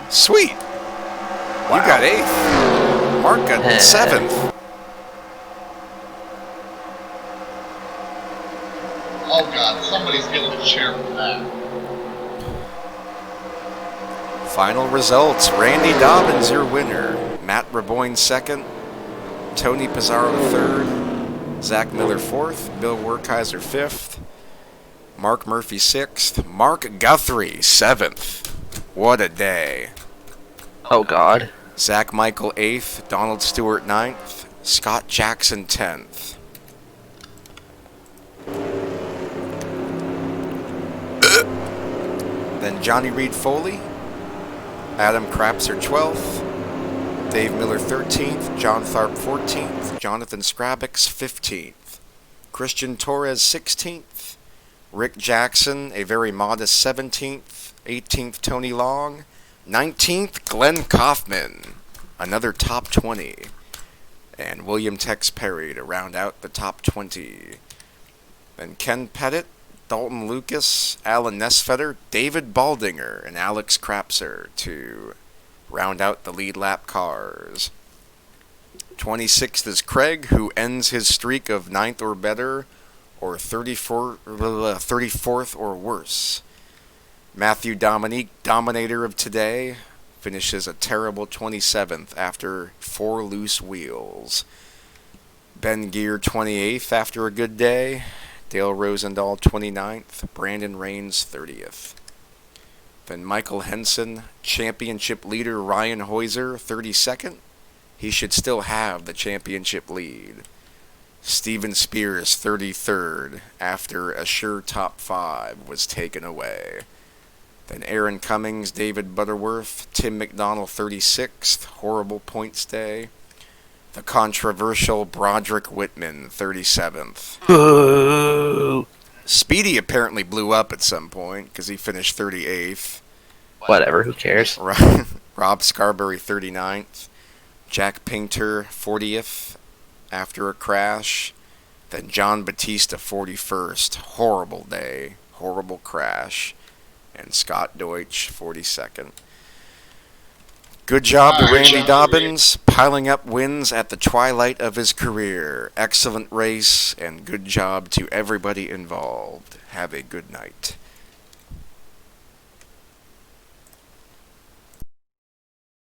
Sweet. Wow. You got 8th. Mark got 7th. Oh God, somebody's getting a chair for that. Final results. Randy Dobbins, your winner. Matt Raboyne, 2nd. Tony Pizarro, 3rd. Zach Miller, 4th. Bill Werkheiser, 5th. Mark Murphy, 6th. Mark Guthrie, 7th. What a day. Oh, God. Zach Michael, 8th. Donald Stewart, 9th. Scott Jackson, 10th. Then Johnny Reed Foley. Adam Crapser, 12th. Dave Miller, 13th. John Tharp, 14th. Jonathan Scrabix, 15th. Christian Torres, 16th. Rick Jackson, a very modest 17th. 18th, Tony Long. 19th, Glenn Kaufman, another top 20. And William Tex Perry to round out the top 20. Then Ken Pettit, Dalton Lucas, Alan Nesfetter, David Baldinger, and Alex Crapser to round out the lead lap cars. 26th is Craig, who ends his streak of 9th or better, or 34th or worse. Matthew Dominique, Dominator of today, finishes a terrible 27th after 4 loose wheels. Ben Gear, 28th after a good day. Dale Rosendahl, 29th. Brandon Raines, 30th. Then Michael Henson, championship leader Ryan Heuser, 32nd. He should still have the championship lead. Steven Spears, 33rd, after a sure top 5 was taken away. Then Aaron Cummings, David Butterworth, Tim McDonald, 36th, horrible points day. The controversial Broderick Whitman, 37th. Boo! Speedy apparently blew up at some point because he finished 38th. Whatever, who cares? Rob Scarberry, 39th. Jack Painter, 40th, after a crash. Then John Batista, 41st. Horrible day, horrible crash. And Scott Deutsch, 42nd. Good job to Randy Dobbins, piling up wins at the twilight of his career. Excellent race, and good job to everybody involved. Have a good night.